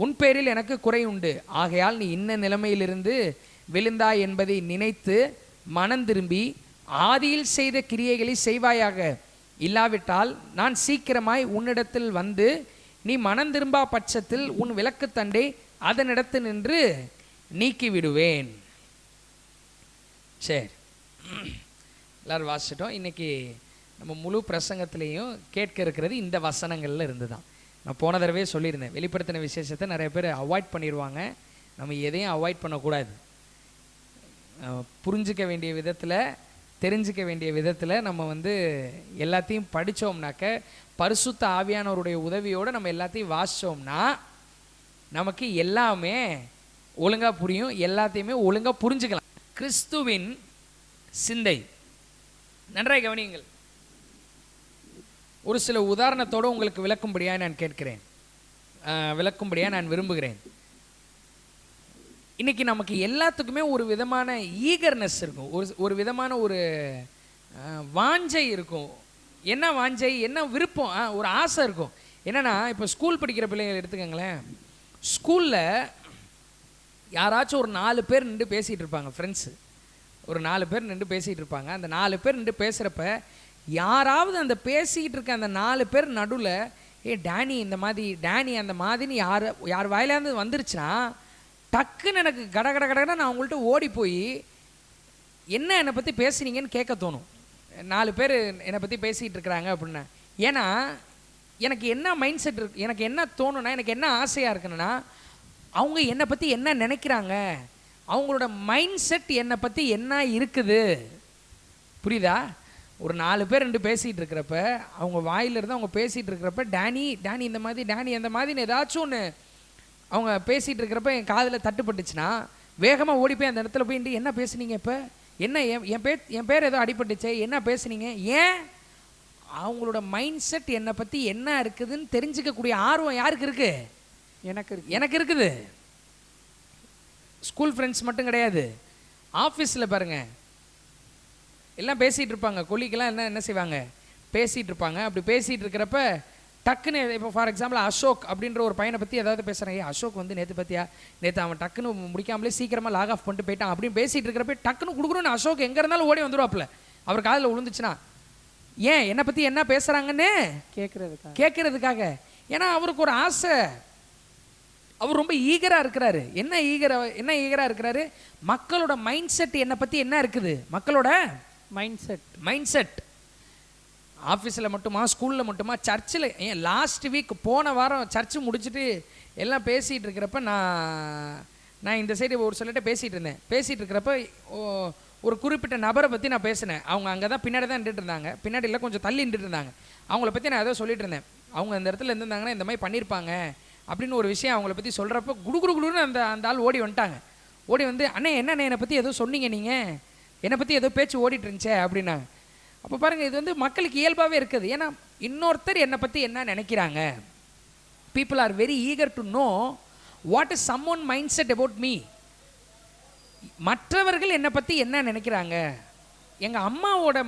உன் பேரில் எனக்கு குறை உண்டு. ஆகையால் நீ இன்ன நிலைமையிலிருந்து விழுந்தாய் என்பதை நினைத்து மனம் திரும்பி ஆதியில் செய்த கிரியைகளை செய்வாயாக. இல்லாவிட்டால் நான் சீக்கிரமாய் உன்னிடத்தில் வந்து நீ மனம் திரும்பா பட்சத்தில் உன் விளக்கு தண்டை அதனிடத்து நின்று நீக்கி விடுவேன். சரி, எல்லாரும் வாசிச்சிட்டோம். இன்னைக்கு நம்ம முழு பிரசங்கத்திலையும் கேட்க இருக்கிறது இந்த வசனங்கள்ல இருந்து தான். நான் போன தடவை சொல்லியிருந்தேன், வெளிப்படுத்தின விசேஷத்தை நிறைய பேர் அவாய்ட் பண்ணிடுவாங்க. நம்ம எதையும் அவாய்ட் பண்ணக்கூடாது. புரிஞ்சிக்க வேண்டிய விதத்தில், தெரிஞ்சிக்க வேண்டிய விதத்தில் நம்ம வந்து எல்லாத்தையும் படித்தோம்னாக்க, பரிசுத்த ஆவியானவருடைய உதவியோடு நம்ம எல்லாத்தையும் வாசித்தோம்னா நமக்கு எல்லாமே ஒழுங்காக புரியும், எல்லாத்தையுமே ஒழுங்காக புரிஞ்சுக்கலாம். கிறிஸ்துவின் சிந்தை. நன்றாய் கவனியுங்கள். ஒரு சில உதாரணத்தோடு உங்களுக்கு விளக்கும்படியாக நான் கேட்கிறேன், விளக்கும்படியாக நான் விரும்புகிறேன். இன்றைக்கி நமக்கு எல்லாத்துக்குமே ஒரு விதமான ஈகர்னஸ் இருக்கும், ஒரு விதமான ஒரு வாஞ்சை இருக்கும். என்ன வாஞ்சை, என்ன விருப்பம், ஒரு ஆசை இருக்கும். என்னென்னா, இப்போ ஸ்கூல் படிக்கிற பிள்ளைங்களை எடுத்துக்கோங்களேன். ஸ்கூலில் யாராச்சும் ஒரு 4 பேர் நின்று பேசிகிட்டு இருப்பாங்க, ஃப்ரெண்ட்ஸு. ஒரு 4 பேர் நின்று பேசிகிட்டு இருப்பாங்க. அந்த 4 பேர் நின்று பேசுகிறப்ப யாராவது அந்த பேசிக்கிட்டு இருக்க அந்த 4 பேர் நடுவில் டேனி இந்த மாதிரி, டேனி அந்த மாதிரின்னு யார் வாயிலாந்து வந்துருச்சுன்னா டக்குன்னு எனக்கு கட கட கடன்னு நான் அவங்கள்ட்ட ஓடி போய் என்ன என்னை பற்றி பேசுனீங்கன்னு கேட்க தோணும். 4 பேர் என்னை பற்றி பேசிகிட்டு இருக்கிறாங்க அப்படின்னா. ஏன்னா எனக்கு என்ன மைண்ட் செட் இருக்கு, எனக்கு என்ன தோணுன்னா, எனக்கு என்ன ஆசையாக இருக்குன்னா, அவங்க என்னை பற்றி என்ன நினைக்கிறாங்க, அவங்களோட மைண்ட் செட் என்னை பற்றி என்ன இருக்குது. புரியுதா? ஒரு 4 பேர் ரெண்டு பேசிகிட்டு இருக்கிறப்ப, அவங்க வாயிலிருந்து அவங்க பேசிகிட்டு இருக்கிறப்ப டேனி இந்த மாதிரி, டேனி அந்த மாதிரின்னு ஏதாச்சும் ஒன்று அவங்க பேசிகிட்டு இருக்கிறப்ப என் காதில் தட்டுப்பட்டுச்சுன்னா வேகமாக ஓடி போய் அந்த இடத்துல போய் என்ன பேசுனீங்க, இப்போ என்ன என் பேர் ஏதோ அடிபட்டுச்சே, என்ன பேசுனீங்க, ஏன்? அவங்களோட மைண்ட் செட் என்னை பற்றி என்ன இருக்குதுன்னு தெரிஞ்சிக்கக்கூடிய ஆர்வம் யாருக்கு இருக்குது? எனக்கு இருக்குது. ஸ்கூல் ஃப்ரெண்ட்ஸ் மட்டும் கிடையாது, ஆஃபீஸில் பாருங்கள், எல்லாம் பேசிகிட்டு இருப்பாங்க. கொல்லிக்கெல்லாம் என்ன செய்வாங்க, பேசிகிட்டு இருப்பாங்க. அப்படி பேசிகிட்டு இருக்கிறப்ப டக்குன்னு, இப்போ ஃபார் எக்ஸாம்பிள் அசோக் அப்படின்ற ஒரு பையனை பற்றி ஏதாவது பேசுகிறாங்க. அசோக் வந்து நேற்று அவன் டக்குன்னு முடிக்காமலே சீக்கிரமாக லாக் ஆஃப் பண்ணிட்டு போயிட்டான் அப்படின்னு பேசிகிட்டு இருக்கிறப்ப டக்குன்னு கொடுக்குறோன்னு அசோக் எங்கே இருந்தாலும் ஓடி வந்துடுவாப்புல. அவர் காதில் விழுந்துச்சுன்னா, ஏன் என்னை பற்றி என்ன பேசுகிறாங்கன்னு கேட்குறதுக்காக. ஏன்னா அவருக்கு ஒரு ஆசை, அவர் ரொம்ப ஈகராக இருக்கிறாரு. என்ன ஈகராக இருக்கிறாரு? மக்களோட மைண்ட் செட் என்னை பற்றி என்ன இருக்குது, மக்களோட மைண்ட் செட். ஆஃபீஸில் மட்டுமா, ஸ்கூலில் மட்டுமா, சர்ச்சில், ஏன் லாஸ்ட் வீக் போன வாரம் சர்ச்சு முடிச்சுட்டு எல்லாம் பேசிகிட்டு இருக்கிறப்ப நான் இந்த சைடு ஒரு சிலர்கிட்ட பேசிகிட்டு இருக்கிறப்ப ஒரு குறிப்பிட்ட நபரை பற்றி நான் பேசினேன். அவங்க அங்கே தான் பின்னாடி தான் நின்றுட்டு இருந்தாங்க, பின்னாடி இல்லை கொஞ்சம் தள்ளி நின்றுட்டு இருந்தாங்க. அவங்கள பற்றி நான் ஏதோ சொல்லிட்டு இருந்தேன். அவங்க அந்த இடத்துல இருந்திருந்தாங்கன்னா இந்த மாதிரி பண்ணியிருப்பாங்க அப்படின்னு ஒரு விஷயம் அவங்கள பற்றி சொல்கிறப்ப குடுன்னு அந்த ஆள் ஓடி வந்துட்டாங்க. ஓடி வந்து, அண்ணே என்னை பற்றி ஏதோ சொன்னீங்க, நீங்கள் என்னை பற்றி ஏதோ பேச்சு ஓடிட்டு இருந்துச்சே அப்படின்னாங்க. அப்போ பாருங்கள், இது வந்து மக்களுக்கு இயல்பாகவே இருக்குது. ஏன்னா இன்னொருத்தர் என்னை பற்றி என்ன நினைக்கிறாங்க. People are very eager to know what is someone mind set about me. மற்றவர்கள் என்னை பற்றி என்ன நினைக்கிறாங்க, எங்கள் அம்மாவோட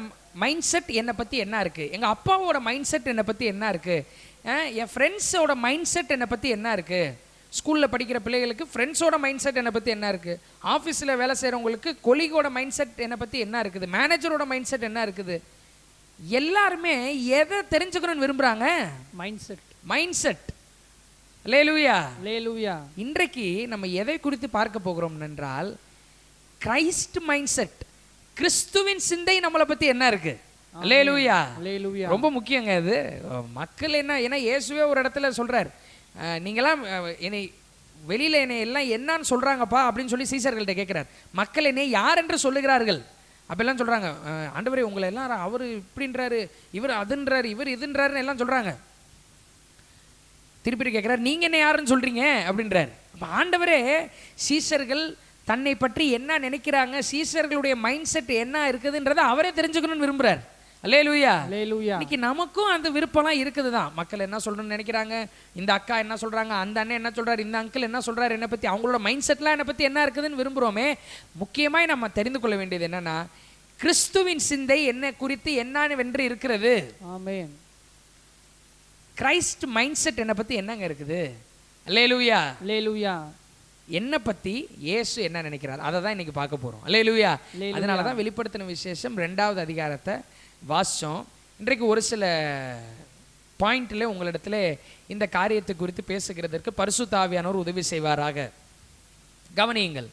மைண்ட் செட் என்னை பற்றி என்ன இருக்குது, எங்கள் அப்பாவோட மைண்ட் செட் என்னை பற்றி என்ன இருக்குது, என் ஃப்ரெண்ட்ஸோட மைண்ட் செட் என்னை பற்றி என்ன இருக்குது. ஸ்கூலில் படிக்கிற பிள்ளைகளுக்கு ஃப்ரெண்ட்ஸோட மைண்ட் செட் என்னை பற்றி என்ன இருக்குது, ஆஃபீஸில் வேலை செய்கிறவங்களுக்கு கொலீகோட மைண்ட் செட் என்னை பற்றி என்ன இருக்குது, மேனேஜரோட மைண்ட் செட் என்ன இருக்குது. எல்லாருமே எதை தெரிஞ்சுக்கணும்னு விரும்புகிறாங்க? Mind set. அல்லேலூயா. இன்றைக்கு நம்ம எதை குறித்து பார்க்க போகிறோம் என்றால், கிரைஸ்ட் மைண்ட் செட், கிறிஸ்துவின் சிந்தை நம்மளை பற்றி என்ன இருக்கு. அல்லேலூயா. ரொம்ப முக்கியங்க இது. மக்கள் ஏன்னா இயேசுவே ஒரு இடத்துல சொல்றார், நீங்களாம் என்னை வெளியில் என்னை எல்லாம் என்னன்னு சொல்கிறாங்கப்பா அப்படின்னு சொல்லி சீசர்கள்ட்ட கேட்குறார். மக்கள் என்னை யார் என்று சொல்லுகிறார்கள் அப்படிலாம் சொல்கிறாங்க. ஆண்டவரே உங்களை எல்லாம் அவர் இப்படின்றாரு, இவர் அதுன்றாரு, இவர் இதுன்றாருன்னு எல்லாம் சொல்கிறாங்க. திருப்பி கேட்குறாரு, நீங்கள் என்ன யாருன்னு சொல்கிறீங்க அப்படின்றார். அப்போ ஆண்டவரே சீசர்கள் தன்னை பற்றி என்ன நினைக்கிறாங்க, சீசர்களுடைய மைண்ட் செட் என்ன இருக்குதுன்றதை அவரே தெரிஞ்சுக்கணும்னு விரும்புகிறார். அல்லேலூயா. இன்னைக்கு நமக்கும் அந்த விருப்பம்லாம் இருக்குது தான். மக்கள் என்ன சொல்றேன்னு நினைக்கிறாங்க, இந்த அக்கா என்ன சொல்றாங்க, அந்த அண்ணன் என்ன சொல்றாரு, இந்த அங்கிள் என்ன சொல்றாரு என்னை பற்றி, அவங்களோட மைண்ட் செட்லாம் என்னை பற்றி என்ன இருக்குதுன்னு விரும்புகிறோமே. முக்கியமாக நம்ம தெரிந்து கொள்ள வேண்டியது என்னன்னா, கிறிஸ்துவின் சிந்தை என்ன குறித்து என்னவென்று இருக்கிறது. ஆமென். கிரைஸ்ட் மைண்ட் செட் என்னை பற்றி என்னங்க இருக்குது. அல்லேலூயா. என்னை பற்றி இயேசு என்ன நினைக்கிறார், அதை தான் இன்னைக்கு பார்க்க போகிறோம். அல்லேலூயா. அதனால தான் வெளிப்படுத்தின விசேஷம் 2வது அதிகாரத்தை வாசித்தோம். இன்றைக்கு ஒரு சில பாயிண்டில் உங்களிடத்துல இந்த காரியத்தை குறித்து பேசுகிறதற்கு பரிசுத்த ஆவியானவர் உதவி செய்வாராக. கவனியுங்கள்.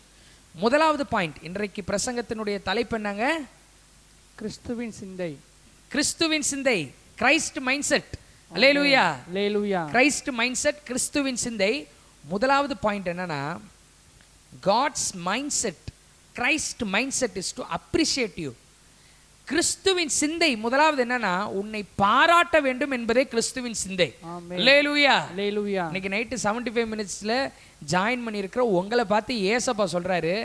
1வது பாயிண்ட், இன்றைக்கு பிரசங்கத்தினுடைய தலைப்பு என்னங்க? கிறிஸ்துவின் சிந்தை, Christ mind set. Hallelujah. Christ mind set, கிறிஸ்துவின் சிந்தை. 1வது பாயிண்ட் என்னன்னா, God's mind set, Christ mind set is to appreciate you. கிறிஸ்துவின் சிந்தை முதலாவது என்னன்னா, உன்னை பாராட்ட வேண்டும் என்பதே கிறிஸ்துவின் சிந்தை. அல்லேலூயா. இன்னைக்கு நைட்டு 75 மினிட்ஸ்ல ஜாயின் பண்ணியிருக்கிற உங்களை பார்த்து ஏசப்பா சொல்றாரு,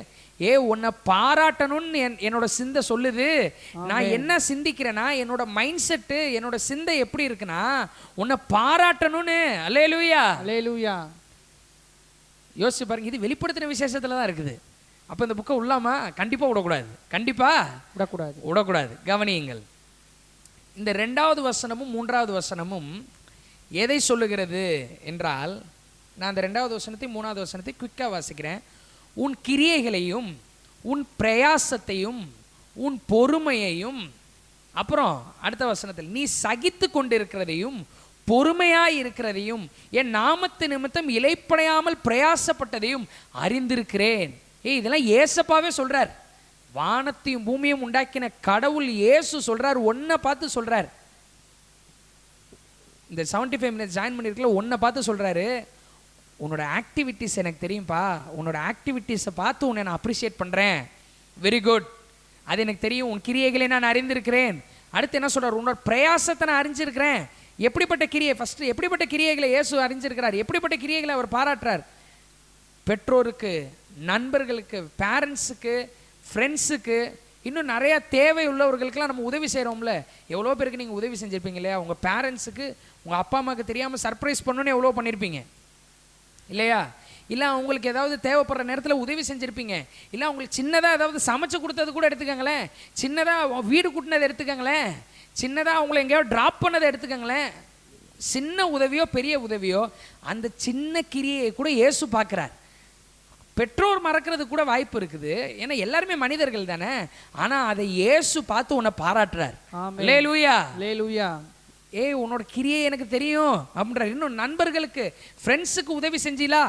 உன்னை பாராட்டணும்னு என்னோட சிந்தை சொல்லுது. நான் என்ன சிந்திக்கிறேன்னா, என்னோட மைண்ட் செட்டு, என்னோட சிந்தை எப்படி இருக்குன்னா, உன்னை பாராட்டணும்னு. அல்லேலூயா. யோசிச்சு பாருங்க, இது வெளிப்படுத்தின விசேஷத்துல தான் இருக்குது. அப்போ இந்த புக்கை உள்ளாமா? கண்டிப்பாக விடக்கூடாது. கவனியுங்கள், இந்த 2வது வசனமும் 3வது வசனமும் எதை சொல்லுகிறது என்றால், நான் அந்த 2வது வசனத்தையும் 3வது வசனத்தை குயிக்காக வாசிக்கிறேன். உன் கிரியைகளையும் உன் பிரயாசத்தையும் உன் பொறுமையையும், அப்புறம் அடுத்த வசனத்தில் நீ சகித்து கொண்டிருக்கிறதையும் பொறுமையாய் இருக்கிறதையும் என் நாமத்து நிமித்தம் இளைப்படையாமல் பிரயாசப்பட்டதையும் அறிந்திருக்கிறேன். இதெல்லாம் ஏசப்பாவே சொல்றார். வானத்தையும் பூமியும் உண்டாக்கின கடவுள் இயேசு சொல்றார், ஒன்னை பார்த்து சொல்றார். இந்த 75 மினிட்ஸ் ஜாயின் பண்ணிருக்கல, ஒன்னை பார்த்து சொல்றாரு, உன்னோட ஆக்டிவிட்டிஸ் எனக்கு தெரியும்பா, உன்னோட ஆக்டிவிட்டிஸை பார்த்து உன்னை நான் அப்ரிஷியேட் பண்றேன். வெரி குட், அது எனக்கு தெரியும். உன் கிரியைகளை நான் அறிந்திருக்கிறேன். அடுத்து என்ன சொல்றார்? உன்னோட பிரயாசத்தை நான் அறிஞ்சிருக்கிறேன். எப்படிப்பட்ட கிரியை? ஃபர்ஸ்ட் எப்படிப்பட்ட கிரியைகளை இயேசு அறிஞ்சிருக்கிறார்? எப்படிப்பட்ட கிரியைகளை அவர் பாராட்டுறார்? பெற்றோருக்கு, நண்பர்களுக்கு, பேரண்ட்ஸுக்கு, ஃப்ரெண்ட்ஸுக்கு, இன்னும் நிறையா தேவை உள்ளவர்களுக்கெல்லாம் நம்ம உதவி செய்கிறோம்ல. எவ்வளோ பேருக்கு நீங்கள் உதவி செஞ்சுருப்பீங்க இல்லையா? உங்கள் பேரண்ட்ஸுக்கு, உங்கள் அப்பா அம்மாவுக்கு தெரியாமல் சர்ப்ரைஸ் பண்ணணுன்னு எவ்வளோ பண்ணியிருப்பீங்க இல்லையா? இல்லை அவங்களுக்கு ஏதாவது தேவைப்படுற நேரத்தில் உதவி செஞ்சுருப்பீங்க. இல்லை அவங்களுக்கு சின்னதாக ஏதாவது சமைச்சு கொடுத்தது கூட எடுத்துக்கங்களேன். சின்னதாக வீடு கூட்டினதை எடுத்துக்கங்களேன். சின்னதாக அவங்கள எங்கேயாவது ட்ராப் பண்ணதை எடுத்துக்கங்களேன். சின்ன உதவியோ பெரிய உதவியோ, அந்த சின்ன கிரியை கூட இயேசு பார்க்குறார். பெற்றோர் மறக்கிறது கூட வாய்ப்பு இருக்குது, ஏன்னா எல்லாருமே மனிதர்கள் தானே. ஆனால் அதை இயேசு பார்த்து உன்னை பாராட்டுறார். அல்லேலூயா. உன்னோட கிரியை எனக்கு தெரியும் அப்படின்றார். இன்னும் நண்பர்களுக்கு, ஃப்ரெண்ட்ஸுக்கு உதவி செஞ்சீங்களா?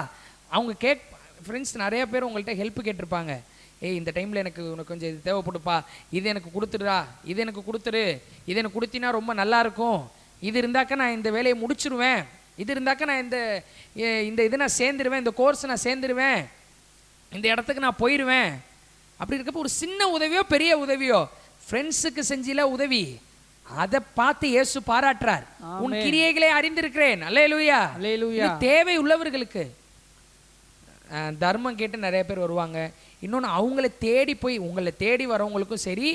அவங்க ஃப்ரெண்ட்ஸ் நிறைய பேர் உங்கள்கிட்ட ஹெல்ப் கேட்டிருப்பாங்க. இந்த டைமில் உனக்கு கொஞ்சம் இது தேவைப்படுப்பா, இது எனக்கு கொடுத்துடுறா, இது எனக்கு கொடுத்துரு, இது எனக்கு கொடுத்தினா ரொம்ப நல்லாயிருக்கும், இது இருந்தாக்கா நான் இந்த வேலையை முடிச்சிருவேன், இது இருந்தாக்கா நான் இந்த இதை நான் சேர்ந்துருவேன், இந்த கோர்ஸ் நான் சேர்ந்துருவேன், இந்த இடத்துக்கு நான் போயிடுவேன். அப்படி இருக்கப்போ ஒரு சின்ன உதவியோ பெரிய உதவியோ ஃப்ரெண்ட்ஸுக்கு செஞ்சில உதவி, அதை பார்த்து இயேசு பாராட்டுறார். உன் கிரியைகளை அறிந்திருக்கிறேன். அல்லேலூயா. தேவை உள்ளவர்களுக்கு தர்மம் கேட்டு நிறைய பேர் வருவாங்க. இன்னொன்று, அவங்கள தேடி போய், உங்களை தேடி வரவங்களுக்கும் சரி,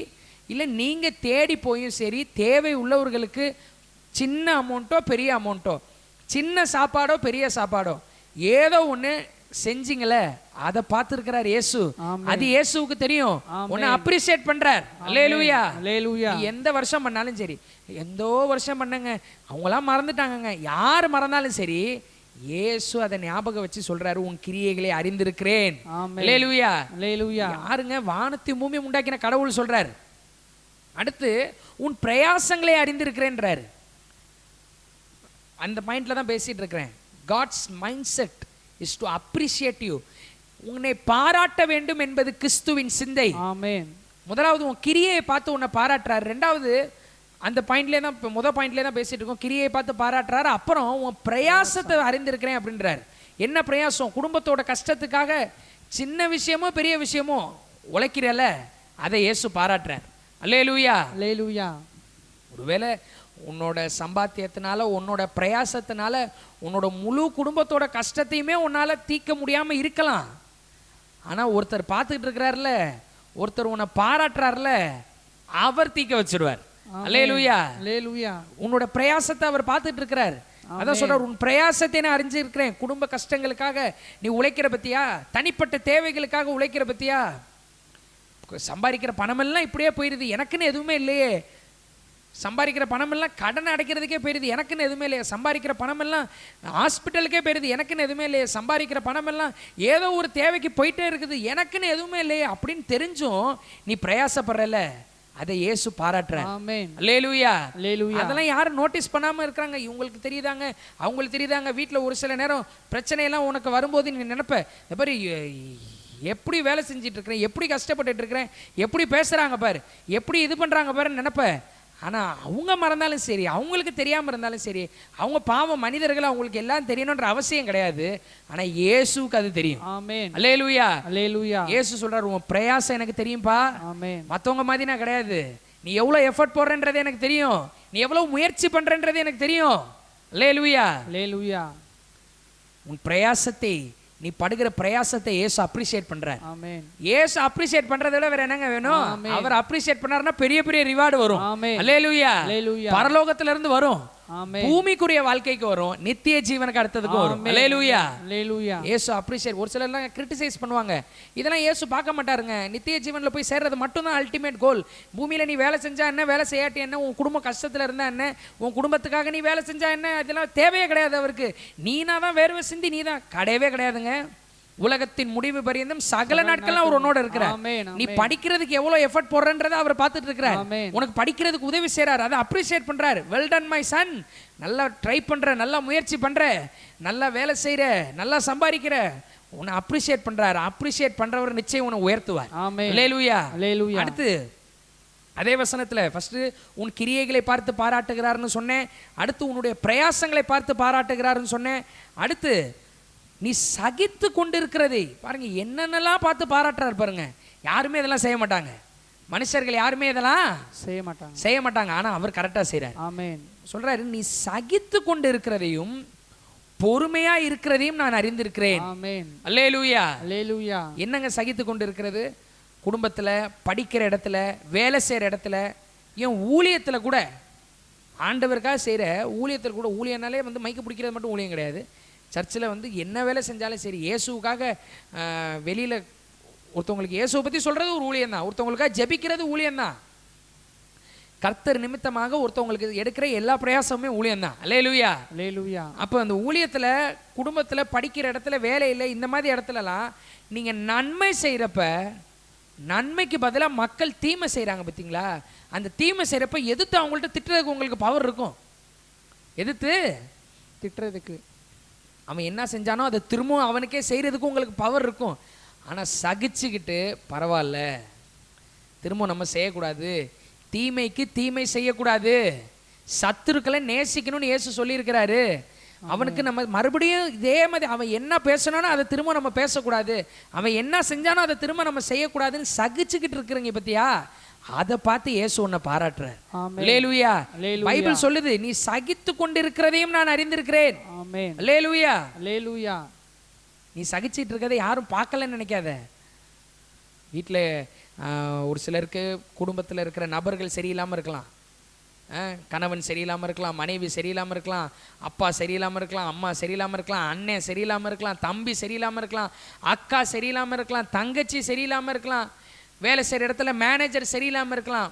இல்லை நீங்கள் தேடி போயும் சரி, தேவை உள்ளவர்களுக்கு சின்ன அமௌண்ட்டோ பெரிய அமௌண்ட்டோ, சின்ன சாப்பாடோ பெரிய சாப்பாடோ, ஏதோ ஒன்று செஞ்சிங்களே, அதை பார்த்துருக்கிறார் இயேசு. அது இயேசுவுக்கு தெரியும். உன்னை அப்ரிஷியேட் பண்றார். அல்லேலூயா. எந்த வருஷம் பண்ணாலும் சரி, எந்தோ வருஷம் பண்ணுங்க, அவங்களாம் மறந்துட்டாங்க, யார் மறந்தாலும் சரி, இயேசு அதை ஞாபகம் வச்சு சொல்றாரு, உன் கிரியைகளை அறிந்திருக்கிறேன். அல்லேலூயா. யாருங்க? வானத்தையும் பூமியும் உண்டாக்கின கடவுள் சொல்றாரு. அடுத்து, உன் பிரயாசங்களை அறிந்திருக்கிறேன்றாரு. அந்த பாயிண்ட்ல தான் பேசிட்டு இருக்கிறேன். God's mind set is to appreciate you. உன்னை பாராட்ட வேண்டும் என்பது கிறிஸ்துவின் சிந்தை. ஆமென். முதலாவது உன் கிரியையை பார்த்து உன்னை பாராட்டுறாரு. ரெண்டாவது, அந்த பாயிண்ட்லேயே தான், முதல் பாயிண்ட்லேயே தான் பேசிட்டு இருக்கோம், கிரியை பார்த்து பாராட்டுறாரு. அப்புறம் உன் பிரயாசத்தை அறிந்திருக்கிறேன் அப்படின்றார். என்ன பிரயாசம்? குடும்பத்தோட கஷ்டத்துக்காக சின்ன விஷயமோ பெரிய விஷயமோ உழைக்கிறல்ல, அதை இயேசு பாராட்டுறார். அல்லேலூயா. ஒருவேளை உன்னோட சம்பாத்தியத்தினால, உன்னோட பிரயாசத்தினால, உன்னோட முழு குடும்பத்தோட கஷ்டத்தையுமே உன்னால் தீர்க்க முடியாமல் இருக்கலாம். ஆனால் ஒருத்தர் பார்த்துக்கிட்டு இருக்கிறார்ல, ஒருத்தர் உன்னை பாராட்டுறாருல, அவர் தீர்க்க வச்சிருவார். அல்லேலூயா. உன்னோட பிரயாசத்தை அவர் பார்த்துட்டு இருக்கிறார். அதான் சொல்றார், உன் பிரயாசத்தை நான் அறிஞ்சிருக்கிறேன். குடும்ப கஷ்டங்களுக்காக நீ உழைக்கிற பத்தியா, தனிப்பட்ட தேவைகளுக்காக உழைக்கிற பத்தியா, சம்பாதிக்கிற பணமெல்லாம் இப்படியே போயிடுது, எனக்குன்னு எதுவுமே இல்லையே, சம்பாதிக்கிற பணமெல்லாம் கடன் அடைக்கிறதுக்கே போயிடுது, எனக்குன்னு எதுவுமே இல்லையே, சம்பாதிக்கிற பணமெல்லாம் ஹாஸ்பிட்டலுக்கே போயிடுது, எனக்குன்னு எதுவுமே இல்லையே, சம்பாதிக்கிற பணமெல்லாம் ஏதோ ஒரு தேவைக்கு போயிட்டே இருக்குது, எனக்குன்னு எதுவுமே இல்லையே அப்படின்னு தெரிஞ்சும் நீ பிரயாசப்படுறல, அதை இயேசு பாராட்டுறார். ஆமென். அல்லேலூயா. அதெல்லாம் யாரும் நோட்டீஸ் பண்ணாம இருக்காங்க. இவங்களுக்கு தெரியுதாங்க, அவங்களுக்கு தெரியுதாங்க. வீட்டில் ஒரு சில நேரம் பிரச்சனையெல்லாம் உனக்கு வரும்போது நீ நினைப்ப, இந்த மாதிரி எப்படி வேலை செஞ்சிட்டு இருக்கிறேன், எப்படி கஷ்டப்பட்டு இருக்கிறேன், எப்படி பேசுறாங்க பாரு, எப்படி இது பண்றாங்க பாருன்னு நினைப்ப. ஆனால் அவங்க மறந்தாலும் சரி, அவங்களுக்கு தெரியாமல் இருந்தாலும் சரி, அவங்க பாவம் மனிதர்கள், அவங்களுக்கு எல்லாம் தெரியணுன்ற அவசியம் கிடையாது. ஆனால் இயேசுக்கு அது தெரியும். ஆமென். அல்லேலூயா. இயேசு சொல்றாரு, உன் பிரயாசம் எனக்கு தெரியும்பா. ஆமென். மற்றவங்க மாதிரி நான் கிடையாது, நீ எவ்வளோ எஃபர்ட் போடுறன்றது எனக்கு தெரியும், நீ எவ்வளோ முயற்சி பண்றன்றது எனக்கு தெரியும். அல்லேலூயா. அல்லேலூயா. உன் பிரயாசத்தை, நீ படுகிற பிரயாசத்தை இயேசு அப்ரிஷியேட் பண்றார். ஆமென். இயேசு அப்ரிஷியேட் பண்றதை விட வேற என்னங்க வேணும்? ஆமென். அவர் அப்ரிஷியேட் பண்ணாருன்னா பெரிய பெரிய ரிவார்டு வரும். ஆமென். அல்லேலூயா. அல்லேலூயா. பரலோகத்துல இருந்து வரும், ஆமென். பூமிக்குரிய வாழ்க்கைக்கு வரும், நித்திய ஜீவனுக்கு அடுத்ததுக்கு வரும். ஆமென். அல்லேலூயா. அல்லேலூயா. இயேசு அப்ரிஷியேட். ஒரு சிலர் எல்லாம் கிரிட்டிசைஸ் பண்ணுவாங்க, இதெல்லாம் இயேசு பார்க்க மாட்டாருங்க, நித்திய ஜீவன்ல போய் சேர்றது மட்டும் தான் அல்டிமேட் கோல். பூமியில நீ வேலை செஞ்சா என்ன, வேலை செய்யாட்டி என்ன, உன் குடும்பம் கஷ்டத்துல இருந்தா என்ன, உன் குடும்பத்துக்காக நீ வேலை செஞ்சா என்ன, இதெல்லாம் தேவையே கிடையாது அவருக்கு. நீனா தான் வேர்வை சிந்தி நீ தான், கிடையவே கிடையாதுங்க. உலகத்தின் முடிவு பரியந்தம் சகல நாட்கள் அவர் உன்னோட இருக்கிறார். நீ படிக்கிறதுக்கு எவ்வளவு எஃபர்ட் போடுறன்றதை அவர் பார்த்துட்டு இருக்கிறார். உனக்கு படிக்கிறதுக்கு உதவி செய்றார், அதை அப்ரிஷியேட் பண்றார். வெல் டன் மை சன், நல்லா ட்ரை பண்ற, நல்லா முயற்சி பண்ற, நல்லா வேலை செய்யற, நல்லா சம்பாதிக்கிற, உன்னை அப்ரிஷியேட் பண்றாரு. அப்ரிஷியேட் பண்றவர் நிச்சயம் உன்னை உயர்த்துவார். அல்லேலூயா. அல்லேலூயா. அடுத்து அதே வசனத்துல ஃபர்ஸ்ட் உன் கிரியைகளை பார்த்து பாராட்டுகிறார்னு சொன்னேன். அடுத்து உன்னுடைய பிரயாசங்களை பார்த்து பாராட்டுகிறார்னு சொன்னேன். அடுத்து நீ சகித்து கொண்டிருக்கிறதை பாருங்க, என்னென்னலாம் பார்த்து பாராட்டுறாரு பாருங்க. யாருமே இதெல்லாம் செய்ய மாட்டாங்க, மனுஷர்கள் யாருமே இதெல்லாம் செய்ய மாட்டாங்க. ஆனா அவர் கரெக்டா செய்றார். ஆமென். சொல்றாரு, நீ சகித்து கொண்டு இருக்கிறதையும் பொறுமையா இருக்கிறதையும் நான் அறிந்திருக்கிறேன். ஆமென். அல்லேலூயா. அல்லேலூயா. என்னங்க சகித்து கொண்டு இருக்கிறது? குடும்பத்துல, படிக்கிற இடத்துல, வேலை செய்யற இடத்துல, ஏன் ஊழியத்துல கூட, ஆண்டவருக்காக செய்யற ஊழியத்தில் கூட, ஊழியனாலே வந்து மைக்கு பிடிக்கிறது மட்டும் ஊழியம் கிடையாது. சர்ச்சில் வந்து என்ன வேலை செஞ்சாலும் சரி, இயேசுக்காக வெளியில் ஒருத்தவங்களுக்கு இயேசுவை பற்றி சொல்கிறது ஒரு ஊழியம் தான், ஒருத்தவங்களுக்காக ஜெபிக்கிறது ஊழியம் தான், கர்த்தர் நிமித்தமாக ஒருத்தவங்களுக்கு எடுக்கிற எல்லா பிரயாசமுமே ஊழியம் தான். அல்லேலூயா. அல்லேலூயா. அப்போ அந்த ஊழியத்தில், குடும்பத்தில், படிக்கிற இடத்துல, வேலையில், இந்த மாதிரி இடத்துலலாம் நீங்கள் நன்மை செய்கிறப்ப, நன்மைக்கு பதிலாக மக்கள் தீமை செய்கிறாங்க பார்த்தீங்களா, அந்த தீமை செய்கிறப்ப எதிர்த்து அவங்கள்ட்ட திட்டுறதுக்கு உங்களுக்கு பவர் இருக்கும். எதிர்த்து திட்டுறதுக்கு அவன் என்ன செஞ்சானோ அதை திரும்பவும் அவனுக்கே செய்கிறதுக்கு உங்களுக்கு பவர் இருக்கும். ஆனால் சகிச்சுக்கிட்டு பரவாயில்ல, திரும்ப நம்ம செய்யக்கூடாது, தீமைக்கு தீமை செய்யக்கூடாது, சத்துருக்களை நேசிக்கணும்னு இயேசு சொல்லியிருக்கிறாரு. அவனுக்கு நம்ம மறுபடியும் இதே மாதிரி அவன் என்ன பேசணும்னோ அதை திரும்ப நம்ம பேசக்கூடாது, அவன் என்ன செஞ்சானோ அதை திரும்ப நம்ம செய்யக்கூடாதுன்னு சகிச்சுக்கிட்டு இருக்கிறீங்க பத்தியா, அதை பார்த்து இயேசு உன்னை பாராட்டுறார். அல்லேலூயா. பைபிள் சொல்லுது, நீ சகித்து கொண்டிருக்கிறதையும் நான் அறிந்திருக்கிறேன். ஆமென். அல்லேலூயா. அல்லேலூயா. நீ சகிச்சிட்டு இருக்கிறதை யாரும் பார்க்கலன்னு நினைக்காத. வீட்டில் ஒரு சிலருக்கு குடும்பத்தில் இருக்கிற நபர்கள் சரியில்லாமல் இருக்கலாம், கணவன் சரியில்லாமல் இருக்கலாம், மனைவி சரியில்லாமல் இருக்கலாம், அப்பா சரியில்லாமல் இருக்கலாம், அம்மா சரியில்லாமல் இருக்கலாம், அண்ணன் சரியில்லாமல் இருக்கலாம், தம்பி சரியில்லாமல் இருக்கலாம், அக்கா சரியில்லாமல் இருக்கலாம், தங்கச்சி சரியில்லாமல் இருக்கலாம், வேலை செய்கிற இடத்துல மேனேஜர் சரியில்லாமல் இருக்கலாம்.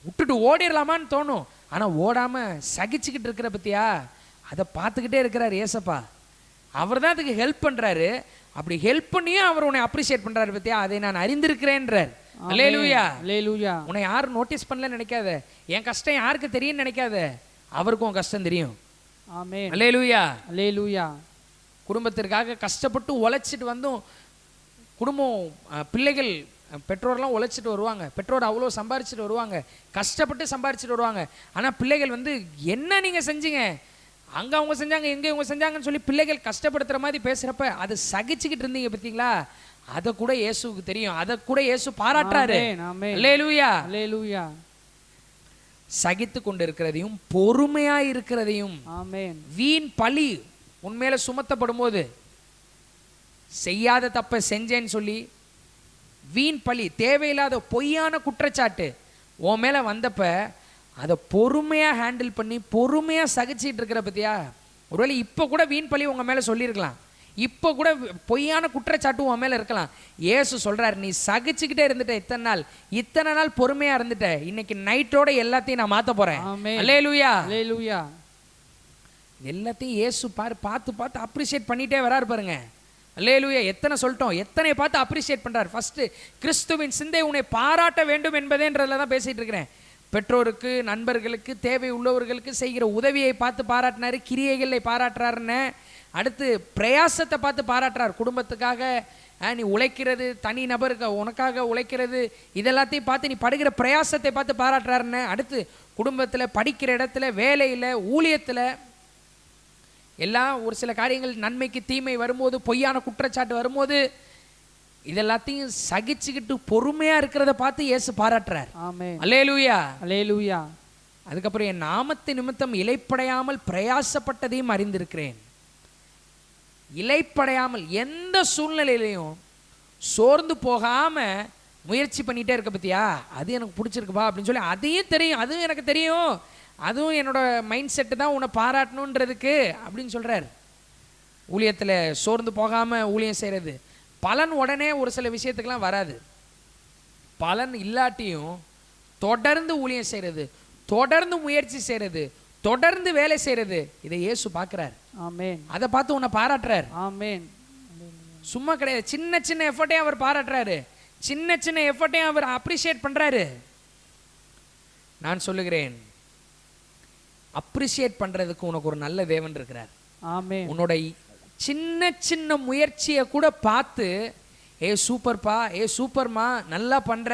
விட்டுட்டு ஓடிடலாமான்னு தோணும், ஆனால் ஓடாமல் சகிச்சுக்கிட்டு இருக்கிற பத்தியா, அதை பார்த்துக்கிட்டே இருக்கிறார் ஏசப்பா. அவர் தான் அதுக்கு ஹெல்ப் பண்ணுறாரு. அப்படி ஹெல்ப் பண்ணியும் அவர் உன்னை அப்ரிஷியேட் பண்ணுறாரு பத்தியா, அதை நான் அறிந்திருக்கிறேன்றார். அல்லேலூயா. அல்லேலூயா. உன்னை யாரும் நோட்டீஸ் பண்ணலன்னு நினைக்காத, என் கஷ்டம் யாருக்கு தெரியும்னு நினைக்காத, அவருக்கும் உன் கஷ்டம் தெரியும். ஆமென். அல்லேலூயா. அல்லேலூயா. குடும்பத்திற்காக கஷ்டப்பட்டு உழைச்சிட்டு வந்தும், குடும்பம், பிள்ளைகள், பெற்றோர்லாம் உழைச்சிட்டு வருவாங்க, பெற்றோர் அவ்வளோ சம்பாரிச்சிட்டு வருவாங்க, கஷ்டப்பட்டு சம்பாரிச்சிட்டு வருவாங்க. ஆனால் பிள்ளைகள் வந்து என்ன நீங்கள் செஞ்சீங்க, அங்கே அவங்க செஞ்சாங்க, எங்கே இவங்க செஞ்சாங்கன்னு சொல்லி பிள்ளைகள் கஷ்டப்படுத்துகிற மாதிரி பேசுகிறப்ப அதை சகிச்சுக்கிட்டு இருந்தீங்க பார்த்தீங்களா, அதை கூட இயேசுவுக்கு தெரியும், அதை கூட இயேசு பாராட்டுறாரு. அல்லேலூயா. அல்லேலூயா. சகித்து கொண்டு இருக்கிறதையும் பொறுமையாக இருக்கிறதையும், வீண் பழி உண்மையில சுமத்தப்படும் போது, செய்யாத தப்பை செஞ்சேன்னு சொல்லி வீண் பழி, தேவையில்லாத பொய்யான குற்றச்சாட்டு உன் மேலே வந்தப்ப அதை பொறுமையாக ஹேண்டில் பண்ணி பொறுமையாக சகிச்சிட்டு இருக்கிற பத்தியா. ஒருவேளை இப்போ கூட வீண் பழி உங்கள் மேலே சொல்லியிருக்கலாம், இப்போ கூட பொய்யான குற்றச்சாட்டு உன் மேலே இருக்கலாம். இயேசு சொல்கிறார், நீ சகிச்சுக்கிட்டே இருந்துட்ட, இத்தனை நாள் பொறுமையாக இருந்துட்ட, இன்னைக்கு நைட்டோட எல்லாத்தையும் நான் மாற்ற போகிறேன். அல்லேலூயா. அல்லேலூயா. எல்லாத்தையும் இயேசு பார்த்து பார்த்து அப்ரிஷியேட் பண்ணிகிட்டே வராரு பாருங்க. அல்லேலூயா. எத்தனை சொல்லிட்டோம், எத்தனை பார்த்து அப்ரிஷியேட் பண்ணுறார். ஃபஸ்ட்டு கிறிஸ்துவின் சிந்தை உன்னை பாராட்ட வேண்டும் என்பதேன்றதில் தான் பேசிகிட்டு இருக்கிறேன். பெற்றோருக்கு, நண்பர்களுக்கு, தேவை உள்ளவர்களுக்கு செய்கிற உதவியை பார்த்து பாராட்டினார், கிரியைகளை பாராட்டுறாருன்னு. அடுத்து பிரயாசத்தை பார்த்து பாராட்டுறார். குடும்பத்துக்காக நீ உழைக்கிறது, தனி நபருக்கு உனக்காக உழைக்கிறது, இதெல்லாத்தையும் பார்த்து நீ படுகிற பிரயாசத்தை பார்த்து பாராட்டுறாருன்னு. அடுத்து குடும்பத்தில், படிக்கிற இடத்துல, வேலையில், ஊழியத்தில் எல்லாம் ஒரு சில காரியங்கள் நன்மைக்கு தீமை வரும்போது, பொய்யான குற்றச்சாட்டு வரும்போது இதெல்லாத்தையும் சகிச்சுக்கிட்டு பொறுமையா இருக்கிறத பார்த்து இயேசு பாராட்டுறார். ஆமென். அல்லேலூயா. அல்லேலூயா. அதுக்கப்புறம் என் நாமத்து நிமித்தம் இளைப்படையாமல் பிரயாசப்பட்டதையும் அறிந்திருக்கிறேன். இளைப்படையாமல் எந்த சூழ்நிலையிலையும் சோர்ந்து போகாம முயற்சி பண்ணிட்டே இருக்க பத்தியா, அது எனக்கு பிடிச்சிருக்குப்பா அப்படின்னு சொல்லி அதையும் தெரியும், அதுவும் எனக்கு தெரியும், அதுவும் என்னோட மைண்ட் செட்டு தான் உன்னை பாராட்டணுன்றதுக்கு அப்படின்னு சொல்றார். ஊழியத்தில் சோர்ந்து போகாம ஊழியம் செய்யறது பலன் உடனே ஒரு சில விஷயத்துக்கெல்லாம் வராது. பலன் இல்லாட்டியும் தொடர்ந்து ஊழியம் செய்யறது, தொடர்ந்து முயற்சி செய்யறது, தொடர்ந்து வேலை செய்யறது, இதை இயேசு பார்க்கிறார். ஆமென். அதை பார்த்து உன்னை பாராட்டுறார். ஆமென். சும்மா கிடையாது, சின்ன சின்ன எஃபர்ட்டையும் அவர் பாராட்டுறாரு, சின்ன சின்ன எஃபர்ட்டையும் அவர் அப்ரிஷியேட் பண்றாரு. நான் சொல்லுகிறேன், அப்ரிஷியேட் பண்றதுக்கு உனக்கு ஒரு நல்ல தேவன் இருக்கிறார். ஆமென். உன்னோட சின்ன சின்ன முயற்சியை கூட பார்த்து, ஏ சூப்பர்ப்பா, ஏ சூப்பர்மா, நல்லா பண்ற,